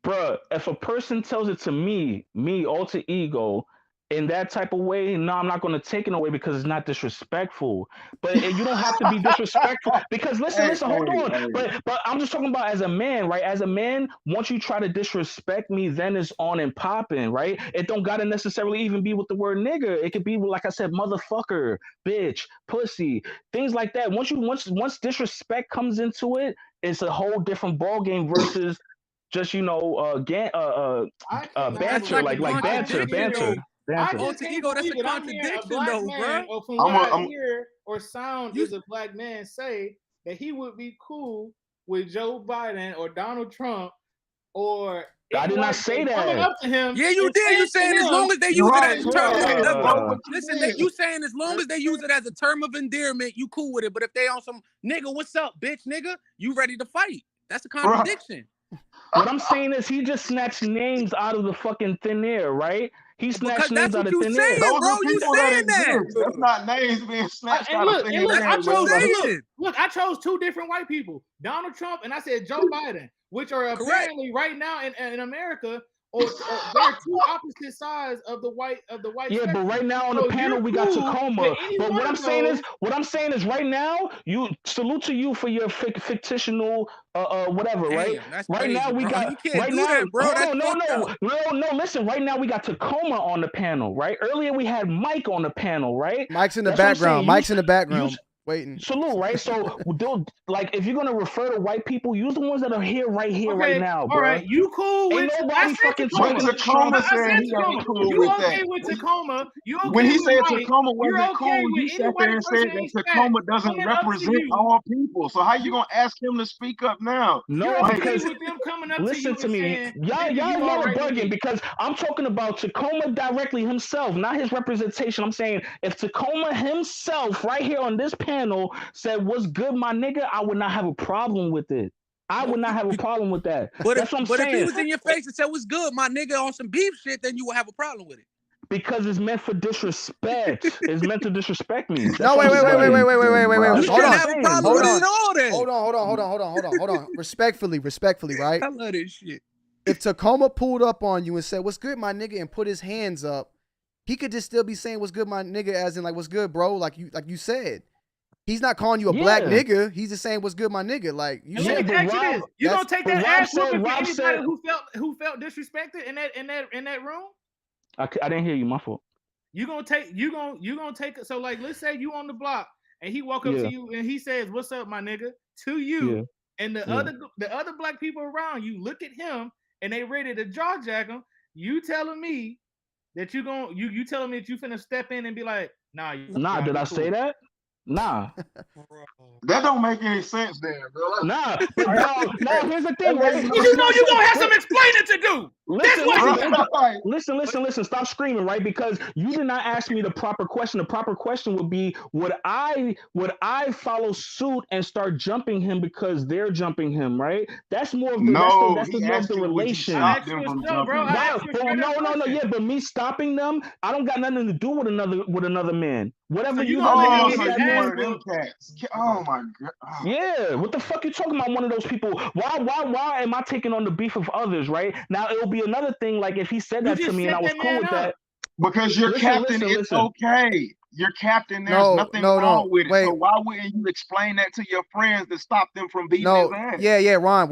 bro, if a person tells it to me, alter ego, in that type of way, no, I'm not going to take it away because it's not disrespectful. But you don't have to be disrespectful because listen, hold on. But I'm just talking about as a man, right? As a man, once you try to disrespect me, then it's on and popping, right? It don't got to necessarily even be with the word nigga. It could be, like I said, motherfucker, bitch, pussy, things like that. Once disrespect comes into it, it's a whole different ball game versus just banter, like banter.
I just can't believe that I'm hearing a black man, or from what I hear or sound is a black man say that he would be cool with Joe Biden or Donald Trump or
I did not say that.
Coming up to him.
Yeah, you did. You saying as long as they use it as a term. Listen, you saying as long as they use it as a term of endearment, you cool with it. But if they on some nigga, what's up, bitch, nigga, you ready to fight? That's a contradiction.
What I'm saying is he just snatched names out of the fucking thin air, right? He snatched names out of thin air.
Those are people that exist. That's not names being snatched out of thin air.
Look, I chose two different white people, Donald Trump and I said Joe Biden, which are apparently right now in America, or they're two opposite sides of the white.
Yeah, spectrum. But right now on the panel we got Tacoma. But what I'm saying is, right now, you salute to you for your fictional whatever, right? Right
crazy,
now we
bro.
got
You can't do that, bro.
No. Listen, right now we got Tacoma on the panel, right? Earlier we had Mike on the panel, right?
Mike's in the background. Mike's in the background. Waiting.
Salute, right? So, like, if you're gonna refer to white people, use the ones that are here, right now, bro.
All right, you cool with
nobody fucking
Tacoma?
Tacoma said he ain't cool
you
with
okay
that.
with Tacoma? You okay
when he
with
said
Mike,
Tacoma wasn't
okay
cool, he sat there and said that Tacoma doesn't represent all people. So how you gonna ask him to speak up now?
No, because
with them coming up
listen to me, y'all are bugging because I'm talking about Tacoma directly himself, not his representation. I'm saying if Tacoma himself, right here on this panel, said "What's good, my nigga," I would not have a problem with it. I would not have a problem with that. That's what I'm saying.
But if he was in your face and said "What's good, my nigga" on some beef shit, then you would have a problem with it.
Because it's meant for disrespect. It's meant to disrespect me.
No, wait. Hold on. Respectfully, right?
I love this shit.
If Tacoma pulled up on you and said "What's good, my nigga," and put his hands up, he could just still be saying "What's good, my nigga," as in like "What's good, bro?" Like you said. He's not calling you a black nigga. He's just saying what's good, my nigga. Like you
Let
said.
me ask you this: you gonna take that ass whooping for anybody
said,
who felt disrespected in that room?
I didn't hear you. My fault.
You gonna take so like let's say you on the block and he walk up to you and he says, "What's up, my nigga?" to you, and the other black people around you look at him and they ready to jaw jack him. You telling me that you telling me that you finna step in and be like, nah,
did I say that? Nah.
That don't make any sense there, bro.
Nah, but here's the thing, right?
You know you gonna have some explaining to do.
Listen, stop screaming, right? Because you did not ask me the proper question. The proper question would be, would I follow suit and start jumping him because they're jumping him, right? That's more of the that's more of the relation. But me stopping them, I don't got nothing to do with another man. Whatever you
one of them cats. Oh my god. Oh.
Yeah, what the fuck you talking about? One of those people. Why am I taking on the beef of others, right? Now it'll be another thing, like if he said that to me and I was cool with that.
Because you're captain, it's okay. You're captain, there's nothing wrong with it. So why wouldn't you explain that to your friends to stop them from beating his ass?
Yeah, Ron,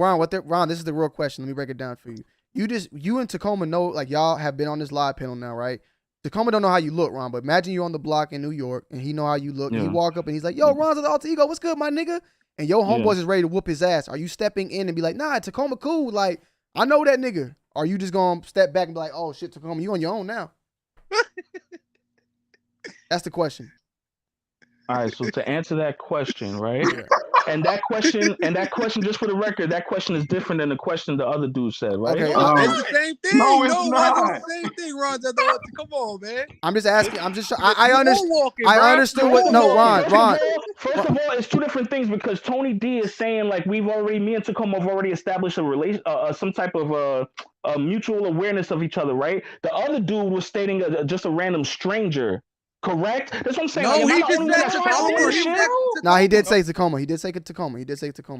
this is the real question. Let me break it down for you. You and Tacoma know, like y'all have been on this live panel now, right? Tacoma don't know how you look, Ron, but imagine you on the block in New York and he know how you look. And he walk up and he's like, yo, Ron's the alter ego. What's good, my nigga? And your homeboys is ready to whoop his ass. Are you stepping in and be like, nah, Tacoma cool. Like, I know that nigga. Or are you just going to step back and be like, oh, shit, Tacoma, you on your own now? That's the question.
All right, so to answer that question, right? And that question, just for the record, that question is different than the question the other dude said, right?
Okay.
It's the same thing.
No, it's not.
It's the same thing, Ron. Come on, man.
I'm just asking. I understand. I understood what. No, Ron.
First of all, it's two different things because Tony D is saying like me and Tacoma have already established a relation, some type of a mutual awareness of each other, right? The other dude was stating just a random stranger. Correct? That's what I'm saying.
No, he just said Tacoma.
No, he did say Tacoma. He did say Tacoma.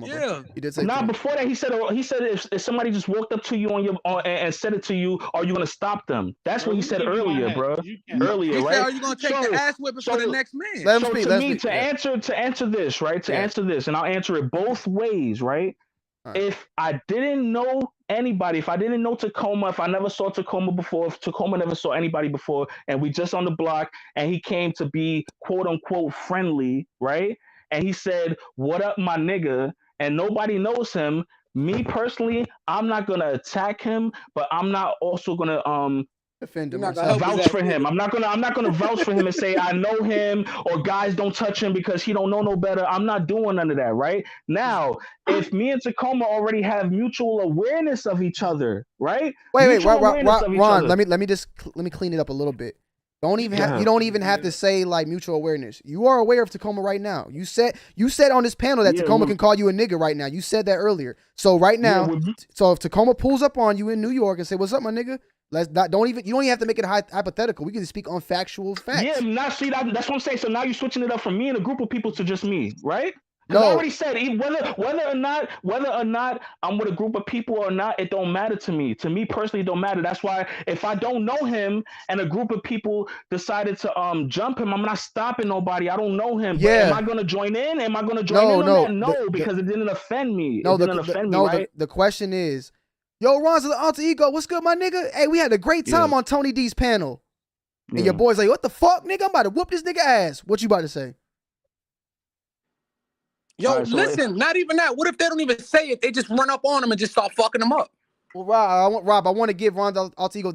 Yeah.
Bro. He did say.
Nah, before that, he said if somebody just walked up to you and said it to you, are you gonna stop them? That's what he said earlier, bro. Earlier,
He
right?
said, are you gonna take the ass whipping for the next man?
Let him speak.
To answer this, right? Answer this, and I'll answer it both ways, right? If I didn't know anybody, if I didn't know Tacoma, if I never saw Tacoma before, if Tacoma never saw anybody before, and we just on the block, and he came to be quote unquote friendly, right? And he said, "What up, my nigga?" And nobody knows him. Me personally, I'm not gonna attack him, but I'm not also gonna
defend him.
Vouch for him. I'm not gonna vouch for him and say I know him or guys don't touch him because he don't know no better. I'm not doing none of that, right? Now, if me and Tacoma already have mutual awareness of each other, right?
Wait, Ron, let me clean it up a little bit. You don't even have to say like mutual awareness. You are aware of Tacoma right now. You said on this panel that Tacoma can call you a nigga right now. You said that earlier. So right now, so if Tacoma pulls up on you in New York and say, "What's up, my nigga?" You don't even have to make it hypothetical. We can just speak on factual facts.
Yeah, that's what I'm saying. So now you're switching it up from me and a group of people to just me, right?
No.
I already said whether or not I'm with a group of people or not, it don't matter to me. To me personally, it don't matter. That's why if I don't know him and a group of people decided to jump him, I'm not stopping nobody. I don't know him.
Yeah.
But am I gonna join in? Am I gonna join in on that? No, because it didn't offend me.
The question is, yo, Ron's the alter ego. What's good, my nigga? Hey, we had a great time on Tony D's panel. And your boy's like, what the fuck, nigga? I'm about to whoop this nigga ass. What you about to say?
Yo, listen, not even that. What if they don't even say it? They just run up on him and just start fucking him up.
Well, Rob, I want to give Ron the alter ego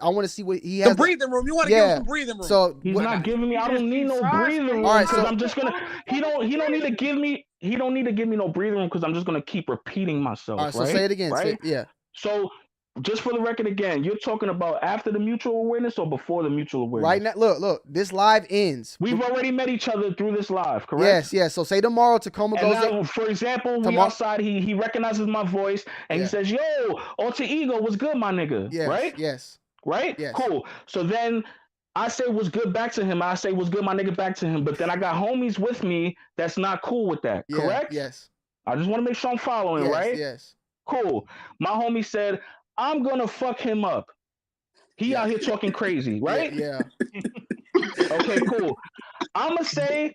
I want to see what he has.
The breathing room. You want to give him some breathing room.
So
he's not giving me. I don't need no breathing room. All right, so I'm just gonna. He don't need to give me. He don't need to give me no breathing room because I'm just gonna keep repeating myself.
All right, so say it again.
Right?
Yeah.
So, just for the record again, you're talking about after the mutual awareness or before the mutual awareness?
Right now, look, this live ends.
We've already met each other through this live, correct?
Yes. So say tomorrow Tacoma goes
up. For example, we outside, he recognizes my voice and he says, yo, alter ego, what's good, my nigga?
Yes,
right?
Yes.
Right?
Yes.
Cool. So then I say what's good back to him. I say what's good, my nigga, back to him. But then I got homies with me that's not cool with that, correct?
Yes.
I just want to make sure I'm following, right?
Yes.
Cool. My homie said, I'm gonna fuck him up. He out here talking crazy, right?
Yeah.
Okay, cool. I'ma say,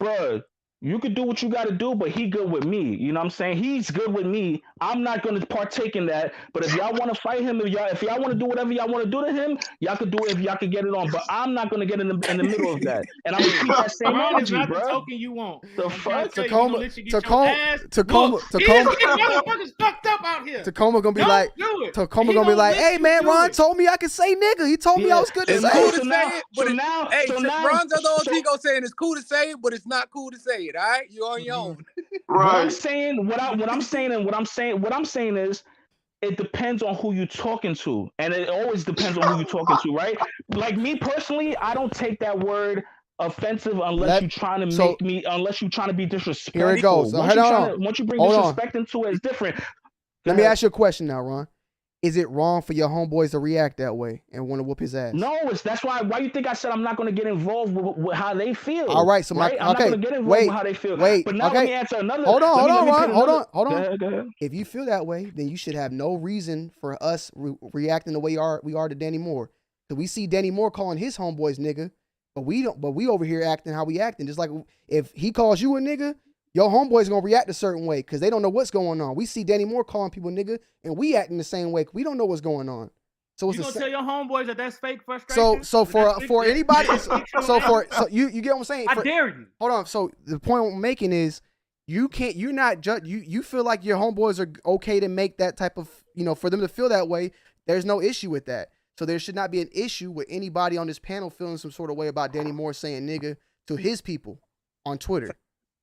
bro, you could do what you got to do, but he good with me. You know what I'm saying? He's good with me. I'm not going to partake in that. But if y'all want to fight him, if y'all want to do whatever y'all want to do to him, y'all could do it if y'all could get it on. But I'm not going to get in the middle of that. And I'm going to keep that same
Ron is
energy,
not the
bro.
token you want.
The
I'm trying
fuck?
to tell you, he gonna let you get your ass whooped. He is getting motherfuckers fucked up out here.
Tacoma gonna be
Don't
like,
do it.
Tacoma
He
gonna be like,
let
hey
you
man,
do
Ron
it.
told me I could say nigga. He told me I was good to
It's
say.
cool to
So
say
now-
it, but
so now-
hey,
so now-
Ron's on the
so-
OG saying it's cool to say it, but it's not cool to say it. All right, you on your own.
What I'm saying is, it depends on who you're talking to, and it always depends on who you're talking to, right? Like me personally, I don't take that word offensive unless you're trying to unless you're trying to be disrespectful.
Here it goes.
Once you bring
Hold on.
disrespect into it, it's different.
Let me ask you a question now, Ron. Is it wrong for your homeboys to react that way and want to whoop his ass?
No, that's why you think I said I'm not going to get involved with how they feel.
All right, so
I'm not going to get involved with how they feel. But now let me answer another.
Hold on, Ron. Hold on.
Go ahead.
If you feel that way, then you should have no reason for us reacting the way we are to Danny Moore. So we see Danny Moore calling his homeboys nigga, but we don't. But we over here acting how we acting. Just like if he calls you a nigga, your homeboys gonna react a certain way because they don't know what's going on. We see Danny Moore calling people nigga, and we acting the same way. We don't know what's going on. So it's
You gonna tell your homeboys that that's fake frustration?
So for anybody, so you get what I'm saying?
I dare you.
Hold on. So the point I'm making is you feel like your homeboys are okay to make that type of, for them to feel that way. There's no issue with that. So there should not be an issue with anybody on this panel feeling some sort of way about Danny Moore saying nigga to his people on Twitter.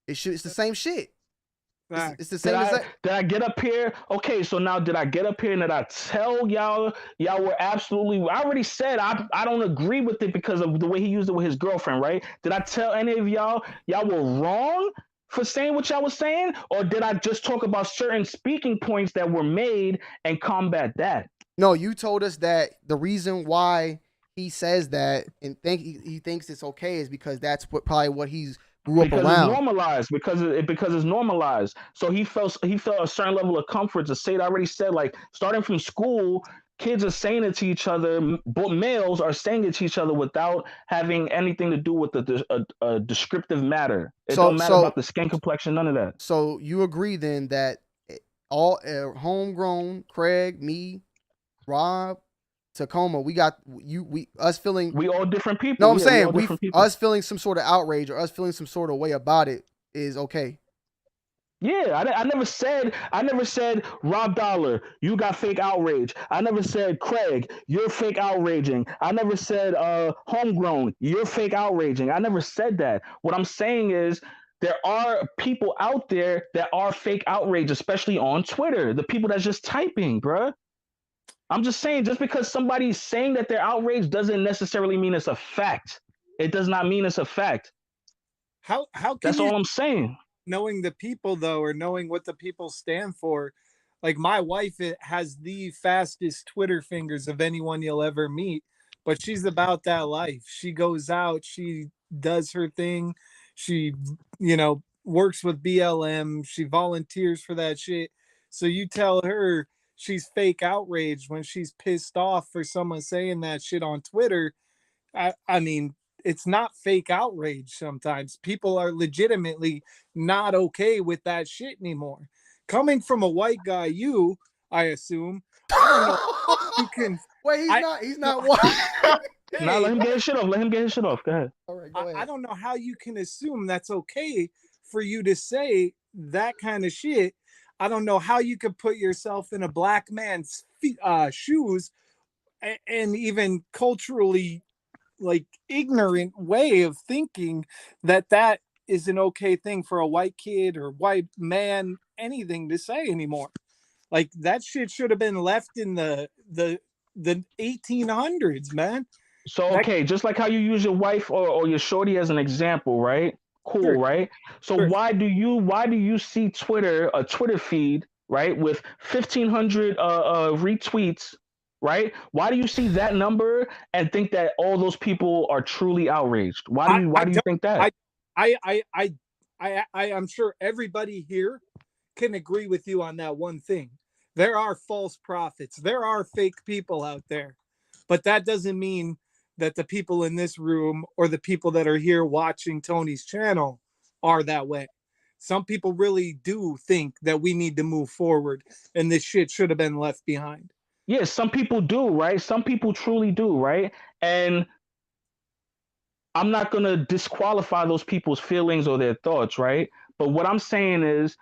It's the same shit. It's the same as that.
Did I get up here? Okay, so now did I get up here and did I tell y'all were absolutely, I already said I don't agree with it because of the way he used it with his girlfriend, right? Did I tell any of y'all were wrong for saying what y'all was saying? Or did I just talk about certain speaking points that were made and combat that?
No, you told us that the reason why he says that and he thinks it's okay is because that's probably what he's grew up around.
It's normalized because it's normalized. So he felt a certain level of comfort to say it. I already said, like, starting from school, kids are saying it to each other. Both males are saying it to each other without having anything to do with a descriptive matter. It don't matter about the skin complexion, none of that.
So you agree then that all homegrown, Craig, me, Rob, Tacoma, we all different people. No, I'm saying us feeling some sort of outrage or us feeling some sort of way about it is okay.
Yeah, I never said Rob Dollar, you got fake outrage. I never said Craig, you're fake outraging. I never said Homegrown, you're fake outraging. I never said that. What I'm saying is there are people out there that are fake outrage, especially on Twitter. The people that's just typing, bruh. I'm just saying, just because somebody's saying that they're outraged doesn't necessarily mean it's a fact. It does not mean it's a fact.
How can
that's all I'm saying.
Knowing the people though, or knowing what the people stand for, like my wife has the fastest Twitter fingers of anyone you'll ever meet, but she's about that life. She goes out, she does her thing, she works with BLM, she volunteers for that shit. So you tell her she's fake outraged when she's pissed off for someone saying that shit on Twitter. I mean, it's not fake outrage. Sometimes people are legitimately not okay with that shit anymore. Coming from a white guy, I assume, I don't know how you can.
Wait, he's not white.
Now let him get his shit off. Go ahead.
All right, go ahead.
I don't know how you can assume that's okay for you to say that kind of shit. I don't know how you could put yourself in a black man's shoes and even culturally ignorant way of thinking that is an okay thing for a white kid or white man, anything to say anymore. Like that shit should have been left in the 1800s, man.
So, okay, just like how you use your wife or your shorty as an example, right? Cool,
sure.
Right? So
sure.
why do you see a Twitter feed, right, with 1,500 retweets, right? Why do you see that number and think that all those people are truly outraged? Why do you think that?
I'm sure everybody here can agree with you on that one thing. There are false prophets. There are fake people out there. But that doesn't mean that the people in this room or the people that are here watching Tony's channel are that way. Some people really do think that we need to move forward and this shit should have been left behind.
Yeah, some people do, right? Some people truly do, right? And I'm not going to disqualify those people's feelings or their thoughts, right? But what I'm saying is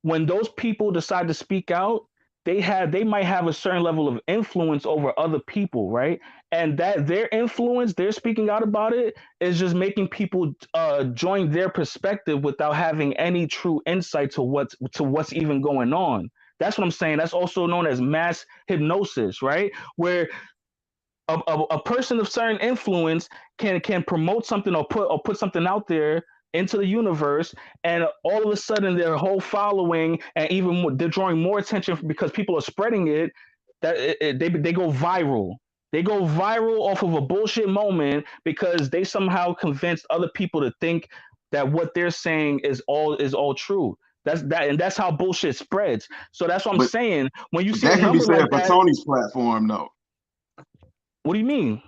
when those people decide to speak out, they might have a certain level of influence over other people, right? And that their influence, they're speaking out about it, is just making people join their perspective without having any true insight to what's even going on. That's what I'm saying. That's also known as mass hypnosis, right? Where a person of certain influence can promote something or put something out there into the universe, and all of a sudden their whole following and even more, they're drawing more attention because people are spreading it. They go viral. They go viral off of a bullshit moment because they somehow convinced other people to think that what they're saying is all true. That's how bullshit spreads. So that's what I'm saying. When you see
that
a
can be
number
said
like
for
that,
Tony's platform, though.
what do you mean?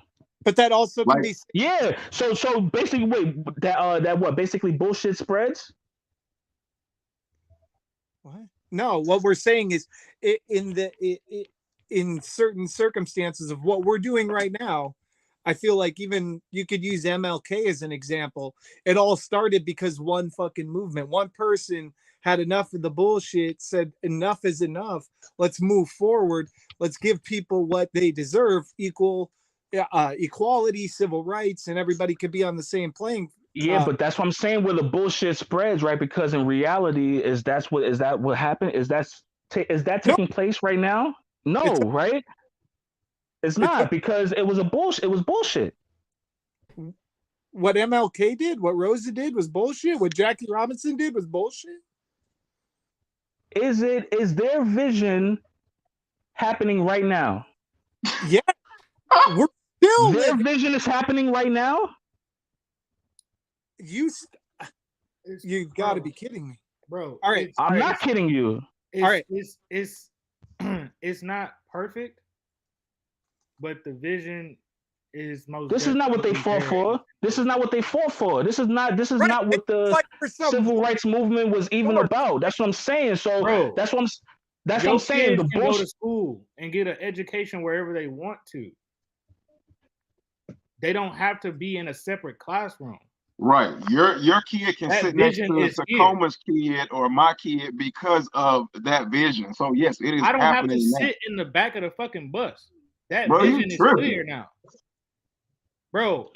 But that also can
Like,
be
Yeah. So basically, wait, that what basically bullshit spreads?
what? No, what we're saying is in certain circumstances of what we're doing right now, I feel like even you could use MLK as an example. It all started because one fucking movement, one person had enough of the bullshit, said enough is enough. Let's move forward. Let's give people what they deserve, equality, civil rights, and everybody could be on the same playing.
Yeah, but that's what I'm saying. Where the bullshit spreads, right? Because in reality, is that what happened? Is that taking place right now? No, right? It's not, because it was bullshit. It was bullshit.
What MLK did, what Rosa did was bullshit. What Jackie Robinson did was bullshit.
Is their vision happening right now?
Yeah. We're still
Their
living.
vision is happening right now?
You've got to be kidding me,
bro.
All right,
I'm not kidding you.
All right, it's it's not perfect, but the vision is most.
This is not what they fought for. This is not what they fought for. This is not what the civil rights movement was even about. That's what I'm saying. So
Bro,
that's what
your
I'm saying.
kids
The
can go to
bullshit.
school and get an education wherever they want to. They don't have to be in a separate classroom.
right, your kid can
That
sit next
vision
to
is here.
Tacoma's kid or my kid because of that vision. So yes, it is
I don't have to
happening now.
sit in the back of the fucking bus. That
Bro, you
vision is
tripping.
clear now. Bro,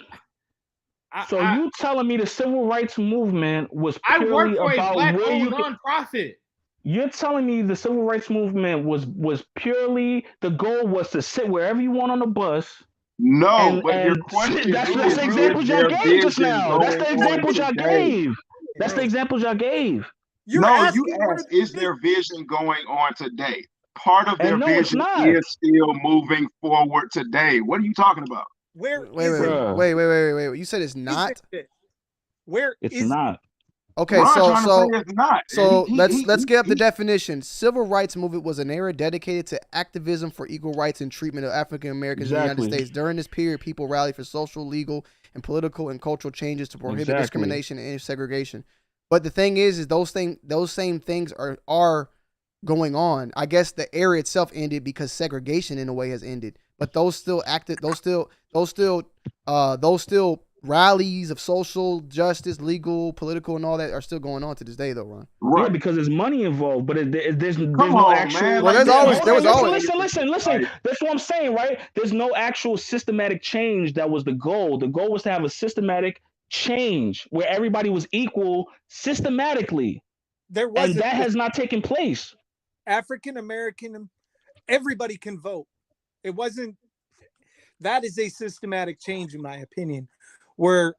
So you telling me the civil rights movement was
I work
purely
for a
about
black
where
owned
you
nonprofit.
You're telling me the civil rights movement was purely, the goal was to sit wherever you want on the bus.
No, but your question
that's
is
the examples y'all
their
gave just
vision
now. That's
going
the
on
examples y'all
today?
gave. That's the examples y'all gave.
You asked, is their vision going on today? Part of their
And no, it's
vision
not.
is still moving forward today. What are you talking about?
Where
Wait. You said it's not?
Where
it's not.
Okay,
Ron
so
trying to say it's not.
So
He-
let's get up the definition. Civil rights movement was an era dedicated to activism for equal rights and treatment of African Americans in the United States. During this period, people rallied for social, legal, and political and cultural changes to prohibit discrimination and segregation. But the thing is those same things are going on. I guess the era itself ended because segregation in a way has ended. But those still rallies of social justice, legal, political, and all that are still going on to this day, though, Ron.
Right.
Yeah, because there's money involved, but there's
Come
no
on,
actual.
man.
Well, there was always.
Listen. That's what I'm saying, right? There's no actual systematic change that was the goal. The goal was to have a systematic change where everybody was equal systematically. And that has not taken place.
African American, everybody can vote. It wasn't. That is a systematic change, in my opinion, where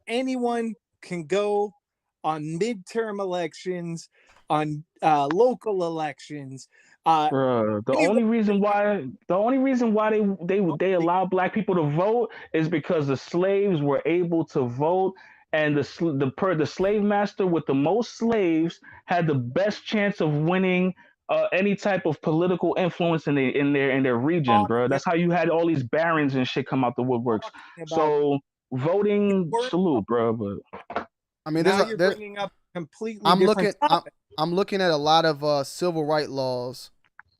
anyone can go on midterm elections, on local elections.
The only reason why they allow black people to vote is because the slaves were able to vote, and the slave master with the most slaves had the best chance of winning any type of political influence in their region, bro. That's how you had all these barons and shit come out the woodworks. So voting, salute, bro. But
I mean,
now you're bringing up completely
I'm
different topic.
I'm looking at a lot of civil rights laws,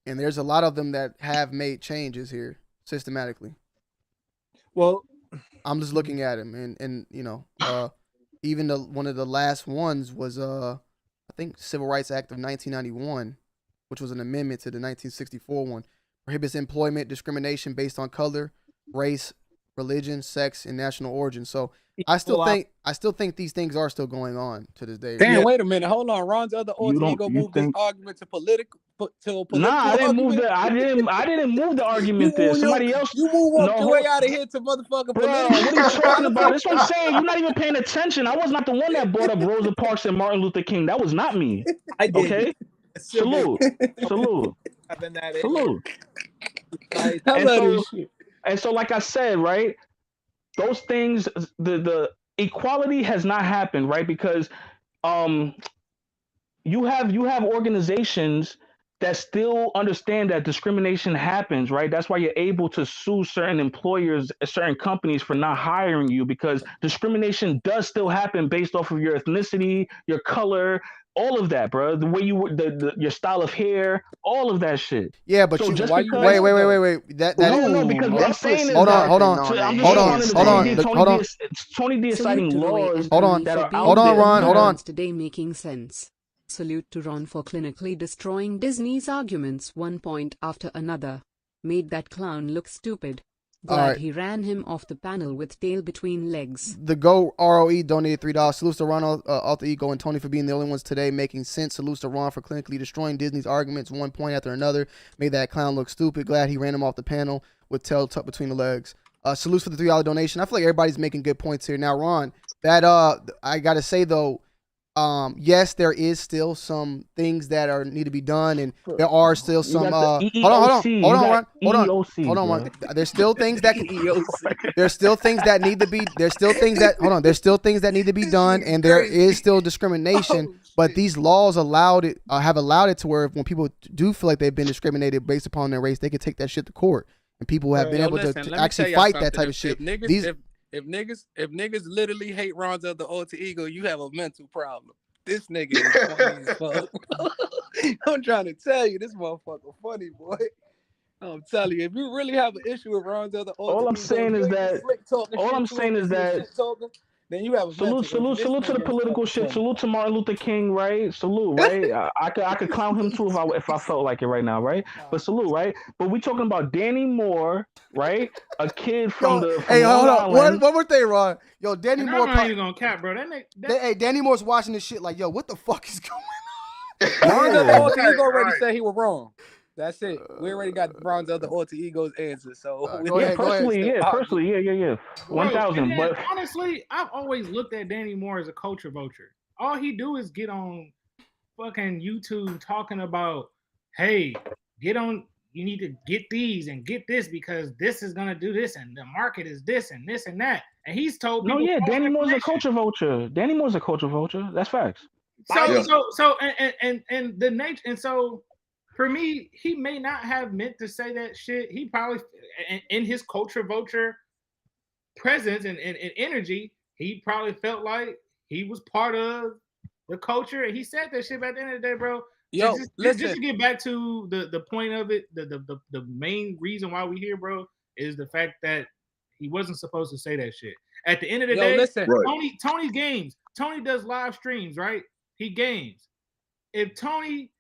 and there's a lot of them that have made changes here systematically.
Well,
I'm just looking at them, and you know, even one of the last ones was I think Civil Rights Act of 1991, which was an amendment to the 1964 one, prohibits employment discrimination based on color, race, religion, sex, and national origin. So I still think these things are still going on to this day.
Damn, wait a minute. Hold on. Ron's other alter
don't-
ego
you
moved this
think-
argument to political
Nah, I didn't move
argument?
I didn't move the argument there. Somebody else.
You move up
No,
your way out of here to motherfucking
Bro,
political.
what are you talking about? That's what I'm
politics.
saying. You're not even paying attention. I was not the one that brought up Rosa Parks and Martin Luther King. That was not me.
I did.
Okay? Salute. Salute. Salute. And so, like I said, right, those things, the equality has not happened, right? Because you have organizations that still understand that discrimination happens, right? That's why you're able to sue certain employers, certain companies for not hiring you, because discrimination does still happen based off of your ethnicity, your color, all of that, bro. The way your style of hair, all of that shit.
Yeah, but
so
you
just
wait. That
no, because what I'm saying is
hold
that
on.
I'm just responding to Tony D is citing laws that are
hold on, Ron. Hold on.
Today making sense. Salute to Ron for clinically destroying Disney's arguments one point after another. Made that clown look stupid. Glad he ran him off the panel with tail between legs.
The Go ROE donated $3. Salutes to Ron, Alter Ego, and Tony for being the only ones today making sense. Salutes to Ron for clinically destroying Disney's arguments one point after another. Made that clown look stupid. Glad he ran him off the panel with tail tucked between the legs. Salutes for the $3 donation. I feel like everybody's making good points here. Now, Ron, that I gotta say though, yes, there is still some things that need to be done, and there are still some. Hold on, Ron. There's still things that there's still things that need to be. There's still things that There's still things that need to be done, and there is still discrimination. But these laws have allowed it to where when people do feel like they've been discriminated based upon their race, they can take that shit to court, and people have been able to actually fight that type of shit.
If niggas literally hate Ron's other alter ego, you have a mental problem. This nigga is funny as fuck. I'm trying to tell you, this motherfucker funny, boy. I'm telling you, if you really have an issue with Ron's other alter ego,
all I'm saying is that
then you have a
salute to the political shit. Salute to Martin Luther King, right? Salute, right? I could clown him too if I felt like it right now, right? But salute, right? But we talking about Danny Moore, right? A kid from
hold
Long
on.
Island.
One more thing, Ron. Yo, Danny Moore.
I'm not even gonna cap, bro.
Hey, Danny Moore's watching this shit like, yo, what the fuck is going on?
Ron's other alter ego already said he was wrong. That's it. We already got Ron's other alter ego's answer. So
personally, 1,000. But
honestly, I've always looked at Danny Moore as a culture vulture. All he do is get on fucking YouTube talking about, hey, you need to get these and get this because this is gonna do this and the market is this and this and that. And he's told people.
No, yeah, Danny Moore's a culture vulture. Danny Moore's a culture vulture. That's facts.
So and the nature and so. For me, he may not have meant to say that shit. He probably, in his culture vulture presence and energy, he probably felt like he was part of the culture. And he said that shit. But at the end of the day, bro, just to get back to the point of it, the main reason why we here, bro, is the fact that he wasn't supposed to say that shit. At the end of the day, Tony games. Tony does live streams, right? He games. If Tony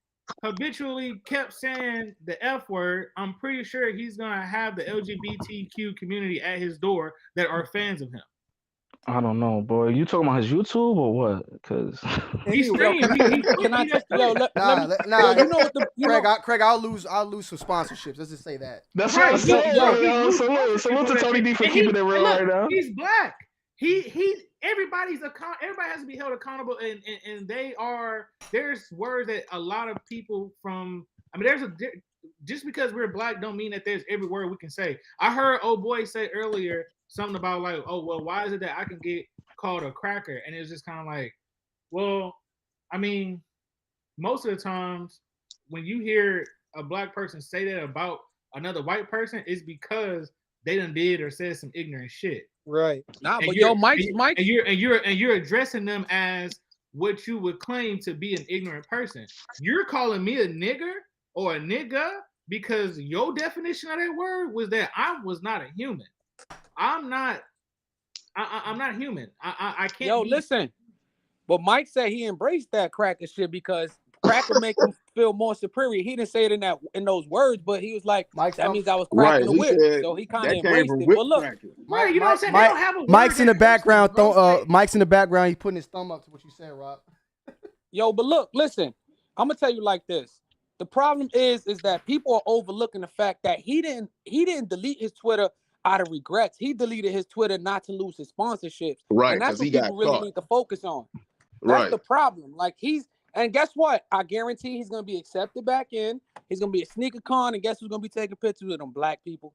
habitually kept saying the F word, I'm pretty sure he's gonna have the LGBTQ community at his door that are fans of him.
I don't know, boy. You talking about his YouTube or what? Because
he's streaming.
Craig, I'll lose some sponsorships. Let's just say that.
That's right. Salute to Tony D for keeping it real right now.
He's black. Everybody has to be held accountable, and there's words that a lot of people just because we're black don't mean that there's every word we can say. I heard old boy say earlier something about like, oh well, why is it that I can get called a cracker? And it's just kind of like, well, I mean, most of the times when you hear a black person say that about another white person, it's because they done did or said some ignorant shit.
Right.
Nah,
And
but
you're-
yo, Mike,
and you're addressing them as what you would claim to be an ignorant person. You're calling me a nigger or a nigga because your definition of that word was that I was not a human. I'm not human. I can't.
yo, listen. But Mike said he embraced that cracker shit because cracker make him feel more superior. He didn't say it in those words, but he was like, that means I was cracking the whip. So he kind of embraced it. But look,
Right, you know what I'm saying? They
Mike,
don't have a word
Mike's in the
that
background.
works, bro.
Mike's in the background. He's putting his thumb up to what you said, Rob.
yo, but look, listen. I'm gonna tell you like this. The problem is that people are overlooking the fact that he didn't delete his Twitter out of regrets. He deleted his Twitter not to lose his sponsorships.
Right,
And that's
'cause
what
he got
people really
caught.
need to focus on. That's
Right.
the problem. Like and guess what? I guarantee he's gonna be accepted back in. He's gonna be a sneaker con, and guess who's gonna be taking pictures with them? Black people.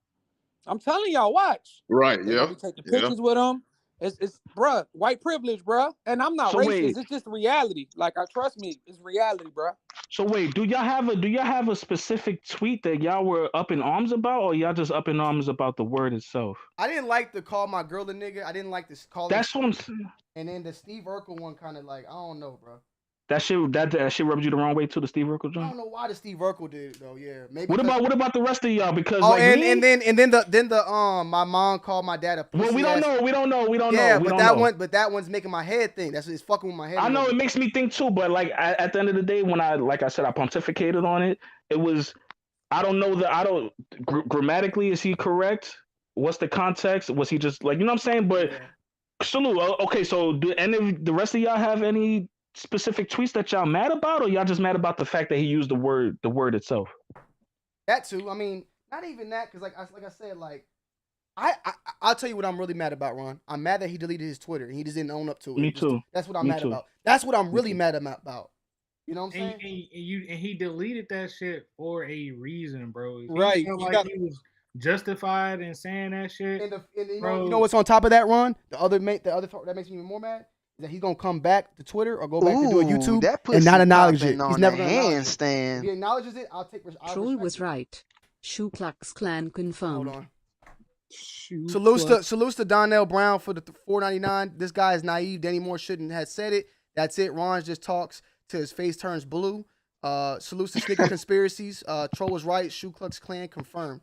I'm telling y'all, watch.
Right.
They're
Yeah.
gonna be taking pictures with them. It's bruh, white privilege, bruh. And I'm not
So
racist.
wait.
It's just reality. Like, trust me, it's reality, bruh.
So wait, do y'all have a specific tweet that y'all were up in arms about, or y'all just up in arms about the word itself?
I didn't like to call my girl a nigga. I didn't like to call her.
That's what I'm saying.
And then the Steve Urkel one kind of like, I don't know, bro.
That shit rubbed you the wrong way too, the Steve Urkel
I
joint.
don't know why the Steve Urkel did it, though. Yeah, maybe.
What about the rest of y'all? Because
and then my mom called my dad a pussy.
Well, we don't know.
Yeah,
We
but
don't know.
that one's making my head think. That's it's fucking with my head.
I know it makes me think too, but like at the end of the day, when I pontificated on it, it was grammatically, is he correct? What's the context? Was he just like, you know what I'm saying? But salute. Okay, so do any of the rest of y'all have any specific tweets that y'all mad about, or y'all just mad about the fact that he used the word itself?
That too. I mean, not even that, because like I said, like I'll tell you what I'm really mad about, Ron. I'm mad that he deleted his Twitter and he just didn't own up to it.
Me too.
That's what I'm mad about. That's what I'm really mad about. You know what I'm saying?
And he deleted that shit for a reason, bro.
Right.
He was justified in saying that shit.
And you know what's on top of that, Ron? The other that makes me even more mad is that he's gonna come back to Twitter or go back to doing YouTube and not acknowledge it. He's never gonna acknowledge it. If he acknowledges it, I'll take.
Troll was right. Shu Klux Klan confirmed.
Hold on. Salutes to Donnell Brown for the $4.99. This guy is naive. Danny Moore shouldn't have said it. That's it. Ron just talks till his face turns blue. Salutes to Sneaker Conspiracies. Troll was right. Shu Klux Klan confirmed.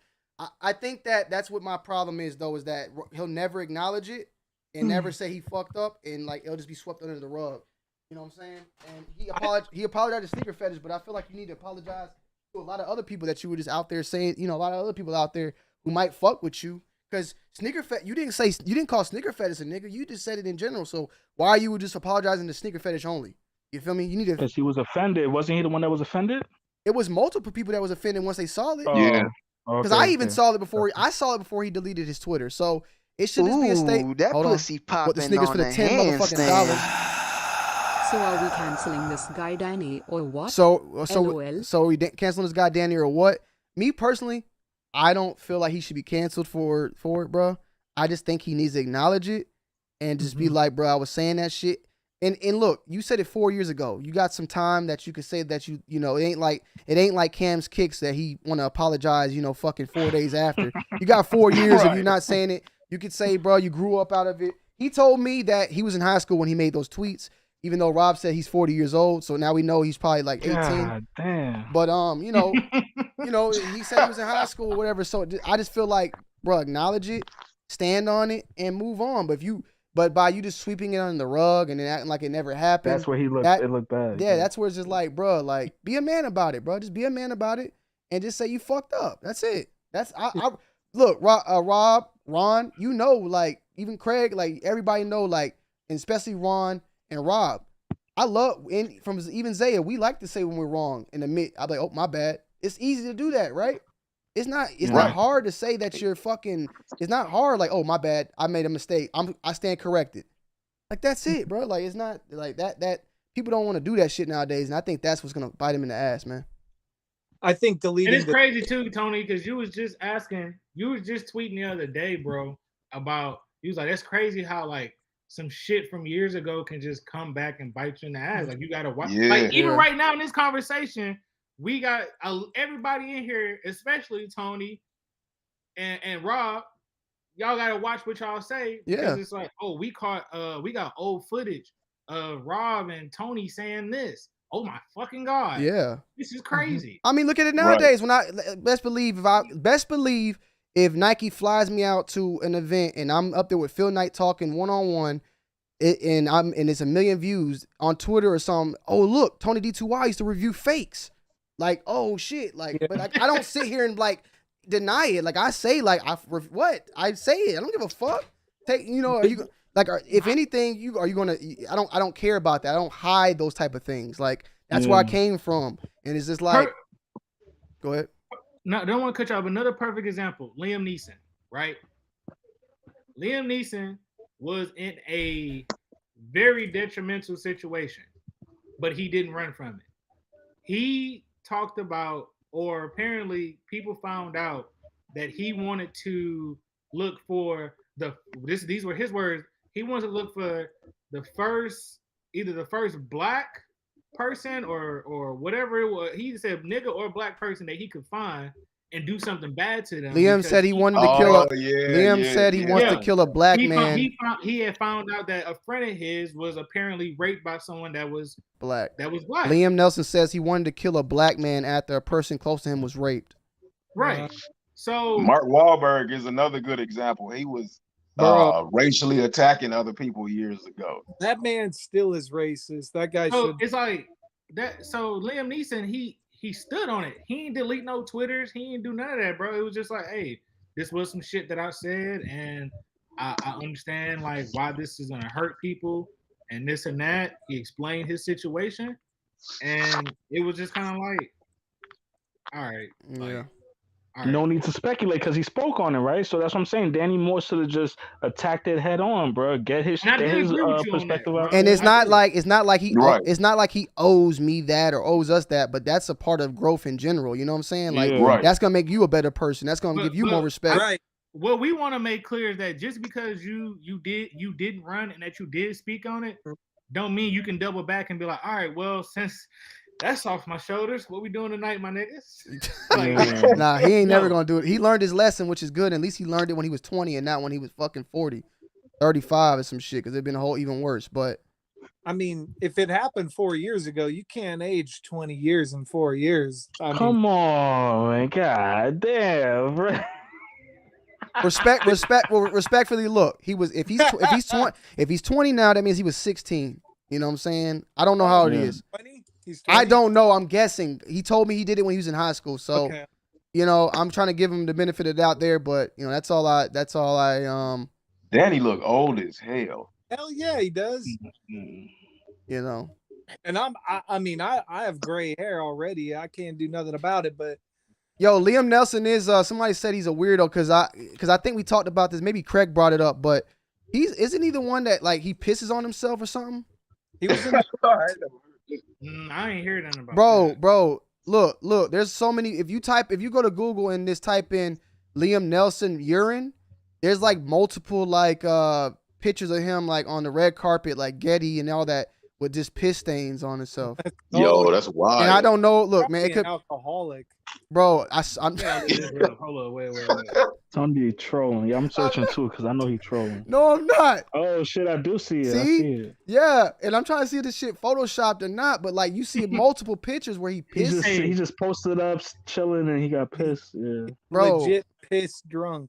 I think that's what my problem is, though, is that he'll never acknowledge it and never say he fucked up, and like it'll just be swept under the rug. You know what I'm saying? And he apologized to Sneaker Fetish, but I feel like you need to apologize to a lot of other people that you were just out there saying, a lot of other people out there who might fuck with you. Because you didn't call Sneaker Fetish a nigga. You just said it in general. So why are you just apologizing to Sneaker Fetish only? You feel me? You need to.
Because he was offended. Wasn't he the one that was offended?
It was multiple people that was offended once they saw it.
Yeah.
Because I even saw it before. I saw it before he deleted his Twitter. So it should just be a statement.
That pussy popping
the sneakers
on
for the
the
$10 motherfucking dollars.
So are we canceling this guy Danny or what?
So
LOL.
we canceling this guy Danny or what? Me personally, I don't feel like he should be canceled for it, bro. I just think he needs to acknowledge it and just be like, bro, I was saying that shit. And look, you said it 4 years ago. You got some time that you could say that it ain't like Cam's kicks that he want to apologize, fucking 4 days after. You got 4 years of you not saying it. You could say, bro, you grew up out of it. He told me that he was in high school when he made those tweets, even though Rob said he's 40 years old. So now we know he's probably like 18.
God damn.
But he said he was in high school or whatever. So I just feel like, bro, acknowledge it, stand on it, and move on. But by you just sweeping it under the rug and then acting like it never happened.
That's where it looked bad.
Yeah, that's where it's just like, bro, like, be a man about it, bro. Just be a man about it and just say you fucked up. That's it. Look, Rob, Ron, like, even Craig, like, everybody know, like, and especially Ron and Rob. I love, from even Zaya, we like to say when we're wrong and admit, I'm like, oh, my bad. It's easy to do that, right? It's not hard to say that you're fucking, it's not hard, like, oh, my bad, I made a mistake. I stand corrected. Like, that's it, bro. Like, it's not like that people don't want to do that shit nowadays, and I think that's what's gonna bite him in the ass, man.
I think deleting.
And it's crazy too, Tony, because you was just tweeting the other day, bro, about, you was like, that's crazy how like some shit from years ago can just come back and bite you in the ass. Like, you gotta watch. Like, even right now in this conversation, we got everybody in here, especially Tony and Rob, y'all gotta watch what y'all say because
Yeah.
it's like, oh, we got old footage of Rob and Tony saying this. Oh my fucking god.
Yeah.
This is crazy.
I mean, look at it nowadays. When best believe if Nike flies me out to an event and I'm up there with Phil Knight talking one-on-one, and it's 1 million views on Twitter or something. Oh, look, Tony D2Y used to review fakes. Like, oh shit. Like, but I don't sit here and like deny it. Like I say, like I say it. I don't give a fuck. Are you like? If anything, are you gonna? I don't care about that. I don't hide those type of things. Like that's where I came from, and it's just like. Go ahead.
No, don't want to cut you off. Another perfect example: Liam Neeson, right? Liam Neeson was in a very detrimental situation, but he didn't run from it. He talked about, or apparently people found out that he wanted to look for these were his words. He wanted to look for either the first black person or whatever it was. He said nigga or black person that he could find and do something bad to them.
Liam said he wanted to kill said he wants to kill a black man.
He had found out that a friend of his was apparently raped by someone that was
black.
Black.
Liam Nelson says he wanted to kill a black man after a person close to him was raped.
Right. So
Mark Wahlberg is another good example. He was racially attacking other people years ago.
That man still is racist. That guy should.
It's like that. So Liam Neeson, he stood on it. He ain't delete no Twitters. He ain't do none of that, bro. It was just like, hey, this was some shit that I said, and I understand like why this is gonna hurt people and this and that. He explained his situation, and it was just kind of like, all right,
yeah.
No need to speculate because he spoke on it, right? So that's what I'm saying. Danny Moore should have just attacked it head on, bro. Get his perspective out.
And it's not like he owes me that or owes us that, but that's a part of growth in general. You know what I'm saying? Like that's gonna make you a better person. That's gonna give you more respect.
Right. What we want to make clear is that just because you didn't run and that you did speak on it, don't mean you can double back and be like, all right, well, since that's off my shoulders, what we doing tonight, my niggas? Like,
nah, he ain't never gonna do it. He learned his lesson, which is good. At least he learned it when he was 20 and not when he was fucking 40, 35 or some shit, because it'd been a whole even worse. But
I mean, if it happened 4 years ago, you can't age 20 years in 4 years.
Come on, man. God damn, bro.
Respectfully, look, he was if he's 20 now, that means he was 16. You know what I'm saying? I don't know how it is.
20?
I don't know. I'm guessing. He told me he did it when he was in high school. So, I'm trying to give him the benefit of the doubt there. But that's all I.
Danny look old as hell.
Hell yeah, he does. And I have gray hair already. I can't do nothing about it. But
yo, Liam Nelson is. Somebody said he's a weirdo because I think we talked about this. Maybe Craig brought it up, but isn't he the one that like he pisses on himself or something?
He was in.
I ain't heard nothing about
bro. Look. There's so many. If you go to Google and just type in Liam Nelson urine, there's like multiple like pictures of him like on the red carpet, like Getty and all that, with just piss stains on himself.
Yo, that's wild.
And I don't know. Look, man, it could.
Alcoholic.
Bro, I'm.
Hold on, wait.
Somebody trolling. Yeah, I'm searching too because I know he trolling.
No, I'm not.
Oh shit, I do see it.
See?
I see it.
Yeah, and I'm trying to see if this shit photoshopped or not, but like you see multiple pictures where he pissed.
He just posted up chilling and he got pissed. Yeah,
bro, legit pissed drunk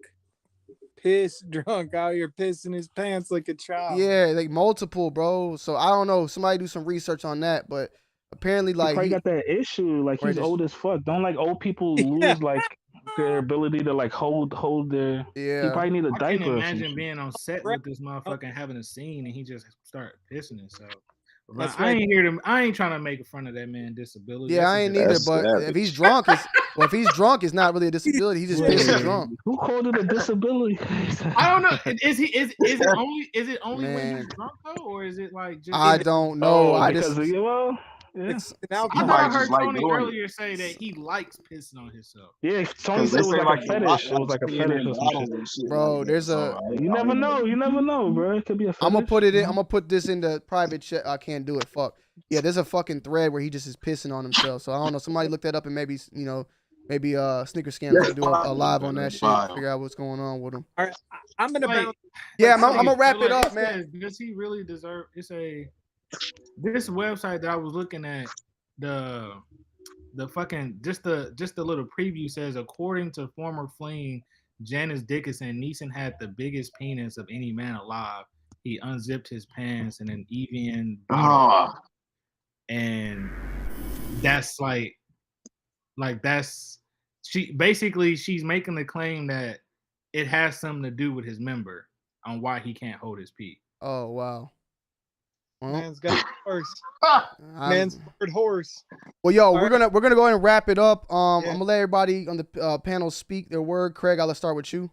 out here pissing his pants like a child.
Yeah, like multiple, bro. So I don't know. Somebody do some research on that, but apparently, like
he got that issue. Like he's old as fuck. Don't like old people lose like their ability to like hold their.
Yeah,
he probably need a diaper.
I can imagine being on set with this motherfucker having a scene and he just start pissing himself. But I ain't hear him. I ain't trying to make fun of that man's disability.
Yeah, I ain't either. But if he's drunk, it's not really a disability. He's just pissing drunk.
Who called it a disability?
I don't know. Is it only when he's drunk though, or is it like just?
I don't know. I just.
I heard Tony earlier say that he likes pissing on himself.
Yeah, Tony said it was like a fetish. It was like a fetish or something.
Bro, there's a.
You never know. You never know, bro. It could be a fetish.
I'm gonna put it in. I'm gonna put this in the private chat. I can't do it. Fuck. Yeah, there's a fucking thread where he just is pissing on himself. So I don't know. Somebody look that up and maybe Maybe Sneaker Scandals can do a live on that shit.
Bio.
Figure out what's going on with him.
All right, I'm gonna bounce.
Yeah, I'm gonna wrap
Like,
it up,
it
man.
says, does he really deserve? This website that I was looking at, the fucking just the little preview says, according to former fling Janice Dickinson, Neeson had the biggest penis of any man alive. He unzipped his pants and an Evian bottle, and that's like that's she's making the claim that it has something to do with his member on why he can't hold his pee.
Oh wow. Well,
Man's got a horse. Man's third horse.
Well, yo,
All
we're
right.
gonna go ahead and wrap it up. I'm gonna let everybody on the panel speak their word. Craig, I'll start with you.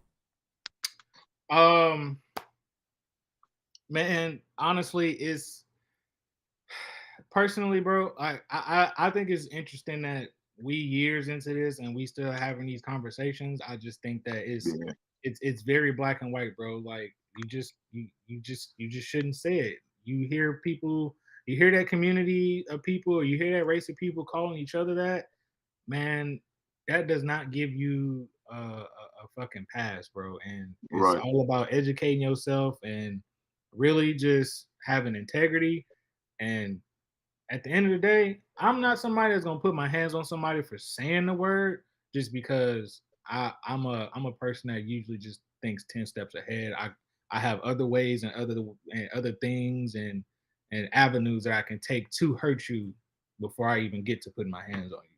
Man, honestly, it's personally, bro. I think it's interesting that we years into this and we still having these conversations. I just think that it's very black and white, bro. Like you just shouldn't say it. You hear that community of people, or you hear that race of people calling each other that, man, that does not give you a fucking pass, bro. And it's all about educating yourself and really just having integrity. And at the end of the day, I'm not somebody that's gonna put my hands on somebody for saying the word just because I'm a person that usually just thinks 10 steps ahead. I have other ways and other things and avenues that I can take to hurt you before I even get to putting my hands on you.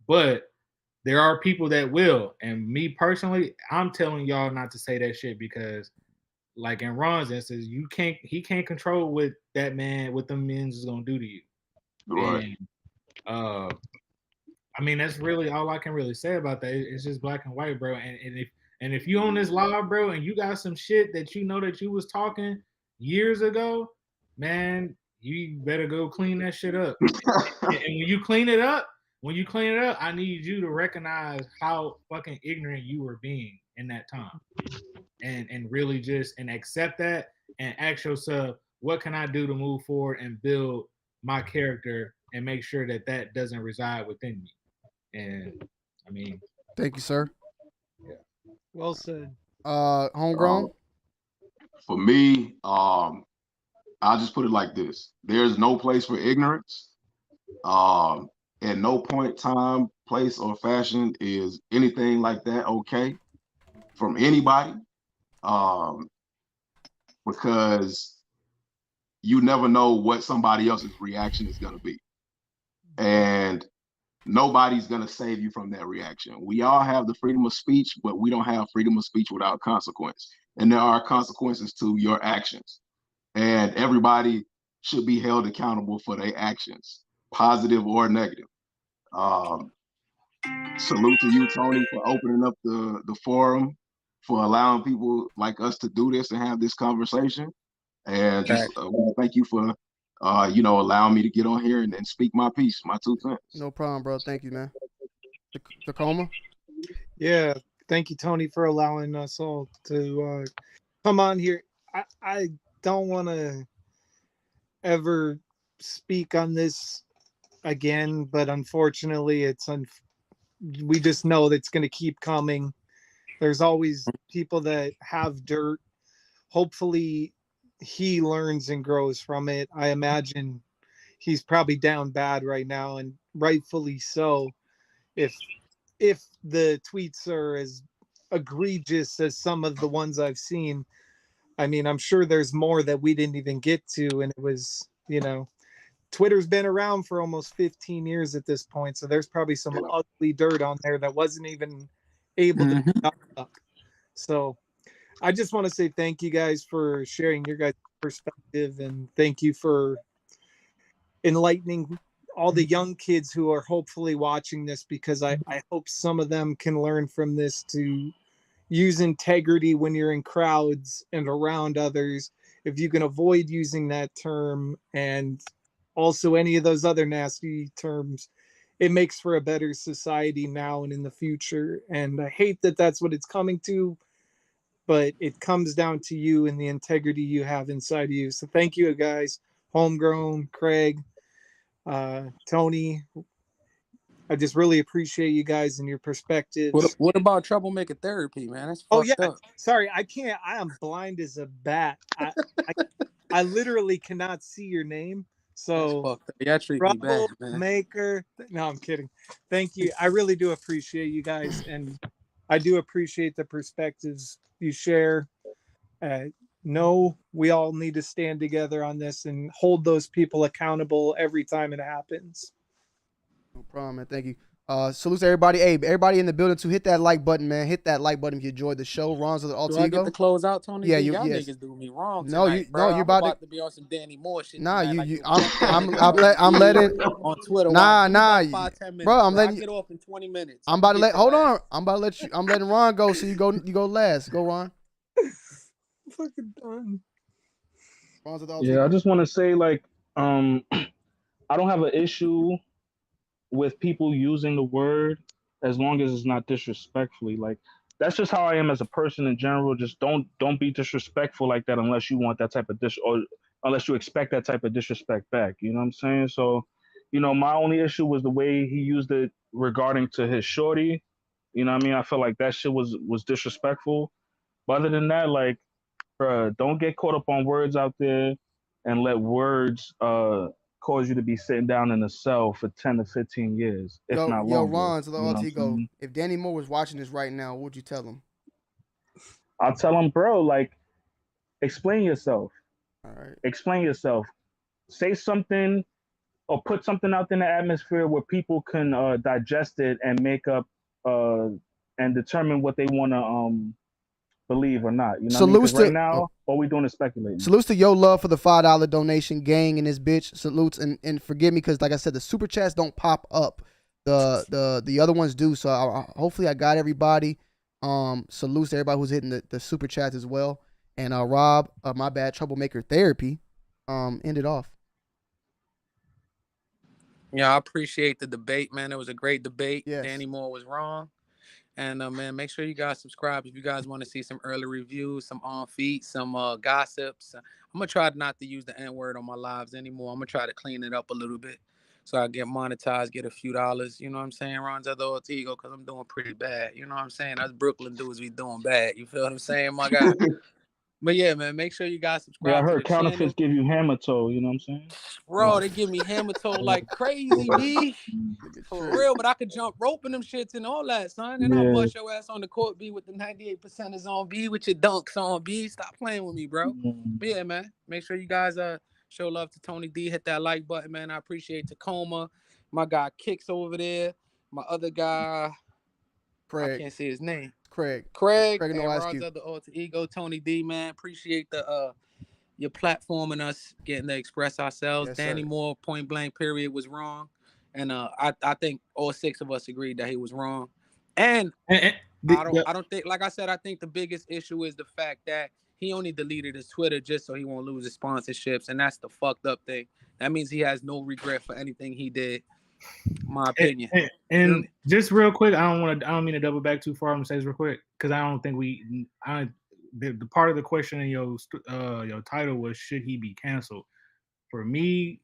But there are people that will, and me personally, I'm telling y'all not to say that shit because, like in Ron's instance, he can't control what that man, what them men's is gonna do to you.
Right.
And I mean, that's really all I can really say about that. It's just black and white, bro. And if you on this live, bro, and you got some shit that you know that you was talking years ago, man, you better go clean that shit up. And when you clean it up, I need you to recognize how fucking ignorant you were being in that time. And really just accept that and ask yourself, what can I do to move forward and build my character and make sure that that doesn't reside within me. And I mean,
thank you, sir.
Yeah.
Well said.
Homegrown.
For me, I'll just put it like this: there's no place for ignorance. At no point, time, place, or fashion is anything like that okay from anybody, because you never know what somebody else's reaction is going to be, and nobody's going to save you from that reaction. We all have the freedom of speech, but we don't have freedom of speech without consequence, and there are consequences to your actions, and everybody should be held accountable for their actions, positive or negative. Salute to you, Tony, for opening up the forum, for allowing people like us to do this and have this conversation. And just thank you for, allowing me to get on here and speak my piece, my 2 cents.
No problem, bro. Thank you, man. Tacoma?
Yeah. Thank you, Tony, for allowing us all to come on here. I don't want to ever speak on this again, but unfortunately we just know that's going to keep coming. There's always people that have dirt. Hopefully he learns and grows from it. I imagine he's probably down bad right now, and rightfully so. If the tweets are as egregious as some of the ones I've seen, I mean, I'm sure there's more that we didn't even get to, and it was, Twitter's been around for almost 15 years at this point, so there's probably some ugly dirt on there that wasn't even able to be dug up. So I just want to say thank you guys for sharing your guys' perspective, and thank you for enlightening all the young kids who are hopefully watching this, because I hope some of them can learn from this to use integrity when you're in crowds and around others. If you can avoid using that term and also any of those other nasty terms, it makes for a better society now and in the future. And I hate that that's what it's coming to, but it comes down to you and the integrity you have inside of you. So thank you guys, Homegrown, Craig, Tony. I just really appreciate you guys and your perspectives.
What about troublemaker therapy, man? That's
Oh
fucked
yeah,
up.
sorry, I can't. I am blind as a bat. I literally cannot see your name. So
That's fucked up. Yeah, treat me bad, man.
Troublemaker. No, I'm kidding. Thank you. I really do appreciate you guys, and I do appreciate the perspectives you share. No, we all need to stand together on this and hold those people accountable every time it happens.
No problem, man. Thank you. Salute to everybody. Hey, everybody in the building to hit that like button, man. Hit that like button if you enjoyed the show. Ron's of the Alter
Do I get
Ego.
to close out, Tony?
Yeah,
D?
you.
Y'all
Yes.
niggas do me wrong
No,
tonight, bro.
you're
I'm
about
to be on some Danny Moore shit.
Nah,
tonight,
you.
like
I'm letting.
on Twitter.
Nah,
Give me
nah,
about 5-10 minutes,
bro. I'm letting
I
you.
get off in 20 minutes.
I'm about to let. Hold on. I'm about to let you. I'm letting Ron go. So you go last. Go, Ron.
Fucking done.
Ron's of the Alter
Yeah, I
Ego.
just want to say, like, I don't have an issue with people using the word as long as it's not disrespectfully. Like, that's just how I am as a person in general. Just don't be disrespectful like that unless you want that type of or unless you expect that type of disrespect back. You know what I'm saying? So, my only issue was the way he used it regarding to his shorty. You know what I mean? I felt like that shit was disrespectful. But other than that, like, bruh, don't get caught up on words out there and let words cause you to be sitting down in a cell for 10 to 15 years, if not longer.
Ron, to the
You know what
Alter
I'm
Ego.
saying?
If Danny Moore was watching this right now, what would you tell him?
I'll tell him, bro, like, explain yourself.
All right.
Explain yourself. Say something or put something out in the atmosphere where people can digest it and make up and determine what they want to believe or not. You know what I mean? Because right now, all we doing is speculating.
Salutes to Yo Love for the $5 donation, gang and this bitch. Salutes and forgive me because, like I said, the super chats don't pop up. The other ones do. So hopefully I got everybody. Salutes to everybody who's hitting the super chats as well. And Rob, my bad, troublemaker therapy. End it off.
Yeah, I appreciate the debate, man. It was a great debate.
Yes.
Danny Moore was wrong. And man, make sure you guys subscribe if you guys want to see some early reviews, some on feet, some gossips. I'm gonna try not to use the N-word on my lives anymore. I'm gonna try to clean it up a little bit so I get monetized, get a few dollars. You know what I'm saying? Ron's other Alter Ego, because I'm doing pretty bad. You know what I'm saying? Us Brooklyn dudes be doing bad. You feel what I'm saying, my guy? But yeah, man, make sure you guys subscribe.
Yeah, I
to
heard
the
counterfeits
channel.
give you hammer toe. You know what I'm saying?
Bro, they give me hammer toe like crazy, B. For real, but I could jump rope in them shits and all that, son. And I'll bust your ass on the court, B, with the 98%ers on, B, with your dunks on, B. Stop playing with me, bro. But yeah, man, make sure you guys show love to Tony D. Hit that like button, man. I appreciate Tacoma. My guy Kicks over there. My other guy, Craig. I can't say his name. Craig and
no
Ron's other Alter Ego, Tony D, man. Appreciate your platform and us getting to express ourselves.
Yes,
Danny
sir.
Moore, point blank, period, was wrong. And I think all 6 of us agreed that he was wrong. And I don't think, like I said, I think the biggest issue is the fact that he only deleted his Twitter just so he won't lose his sponsorships. And that's the fucked up thing. That means he has no regret for anything he did. My opinion.
And just real quick, I don't mean to double back too far. I'm gonna say this real quick because I don't think the part of the question in your title was, should he be canceled? For me,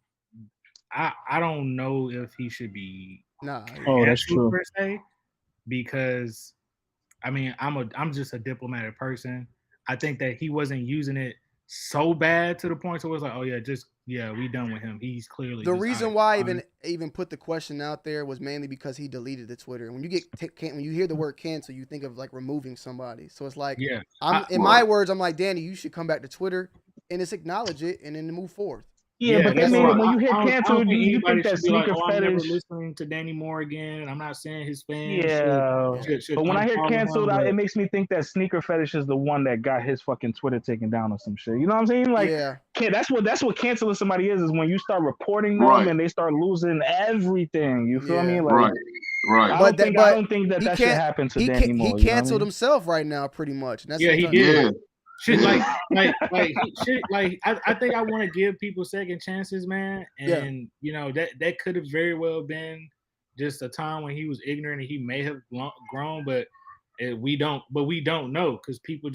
I don't know if he should be
Oh, that's true.
per se, because I mean I'm just a diplomatic person. I think that he wasn't using it so bad to the point where it's like, oh yeah, we done with him. He's clearly
The reason why I even put the question out there was mainly because he deleted the Twitter. And when you hear the word cancel, you think of like removing somebody. So it's like, in my words, I'm like, Danny, you should come back to Twitter and just acknowledge it and then move forward.
Yeah, but they made it when you hit cancel, you think that sneaker
I'm never
fetish.
listening to Danny Moore again. I'm not saying his fans.
Yeah,
should
but when I hear
unfollow
canceled,
him,
it makes me think that sneaker fetish is the one that got his fucking Twitter taken down or some shit. You know what I'm saying? Like, that's what canceling somebody is when you start reporting them and they start losing everything. You feel me? Like,
right.
I don't think that should happen to Danny Moore.
He canceled himself right now, pretty much. And that's
he did. Shit, I think I want to give people second chances, man. And you know that could have very well been just a time when he was ignorant and he may have grown, but we don't know because people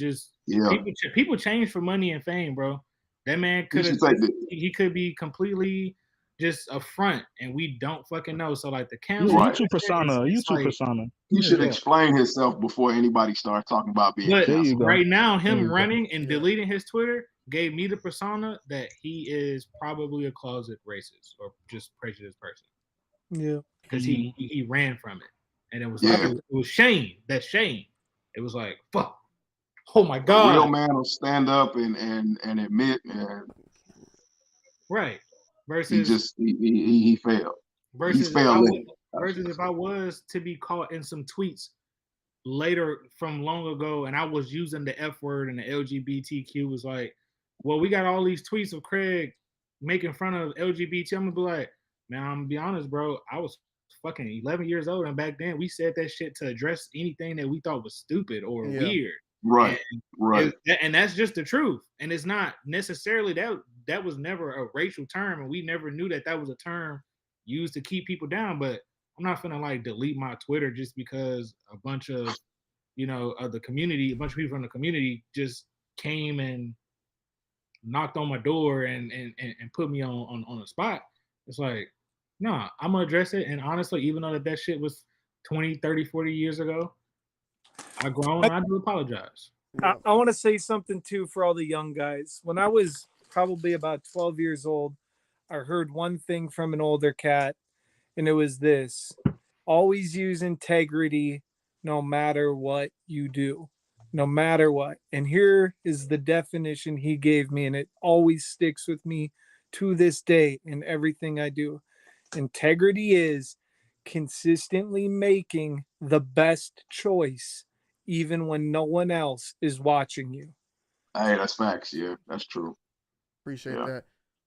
people change for money and fame, bro. That man could be completely just a front, and we don't fucking know. So like the
Yeah,
cancel
Right.
YouTube persona,
it's
YouTube
like,
persona.
He should
yeah.
explain himself before anybody starts talking about being
But
There you
canceled.
go.
right now,
There you
him
go.
running and deleting his Twitter gave me the persona that he is probably a closet racist or just prejudiced person.
Yeah.
Because he ran from it, and it was
Yeah.
like it was shame. That's shame. It was like fuck. Oh my
A real
god.
man will stand up and admit, and
Right.
he
Versus
just he failed. He's
versus
failed in it.
versus if I was to be caught in some tweets later from long ago, and I was using the F word and the LGBTQ, was like, well, we got all these tweets of Craig making fun of LGBT. I'm gonna be like, man, I'm gonna be honest, bro. I was fucking 11 years old, and back then we said that shit to address anything that we thought was stupid or weird.
Right. Right.
And that's just the truth. And it's not necessarily that was never a racial term, and we never knew that was a term used to keep people down. But I'm not gonna like delete my Twitter just because a bunch of of the community, a bunch of people from the community just came and knocked on my door and put me on the spot. It's like, nah, I'm gonna address it. And honestly, even though that shit was 20, 30, 40 years ago, I grown and I do apologize.
I want to say something too for all the young guys. When I was probably about 12 years old, I heard one thing from an older cat, and it was this: always use integrity no matter what you do, no matter what. And here is the definition he gave me, and it always sticks with me to this day in everything I do. Integrity is consistently making the best choice even when no one else is watching you.
Hey, that's facts. Yeah, that's true.
Appreciate
Yeah.
that.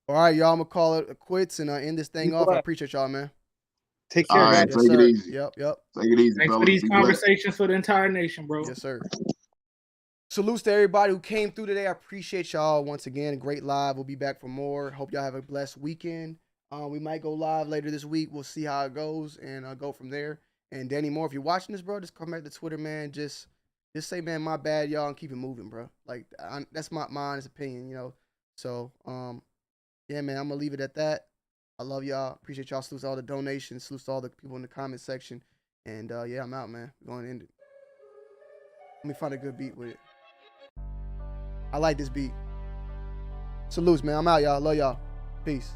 All right, y'all. I'm gonna call it quits and end this thing
Be
off. I
blessed.
appreciate y'all, man.
Take
All
care,
right,
guys.
Yes,
take
sir.
it easy.
Yep.
Take it easy,
Thanks for
fellas.
these
Be blessed.
conversations for the entire nation, bro.
Yes, sir. Salutes to everybody who came through today. I appreciate y'all once again. Great live. We'll be back for more. Hope y'all have a blessed weekend. We might go live later this week. We'll see how it goes and go from there. And Danny Moore, if you're watching this, bro, just come back to Twitter, man. Just say, man, my bad, y'all, and keep it moving, bro. Like that's my honest opinion, So, yeah, man, I'm gonna leave it at that. I love y'all. Appreciate y'all. Salutes to all the donations. Salutes to all the people in the comment section. And yeah, I'm out, man. We're going to end it. Let me find a good beat with it. I like this beat. Salutes, man. I'm out, y'all. Love y'all. Peace.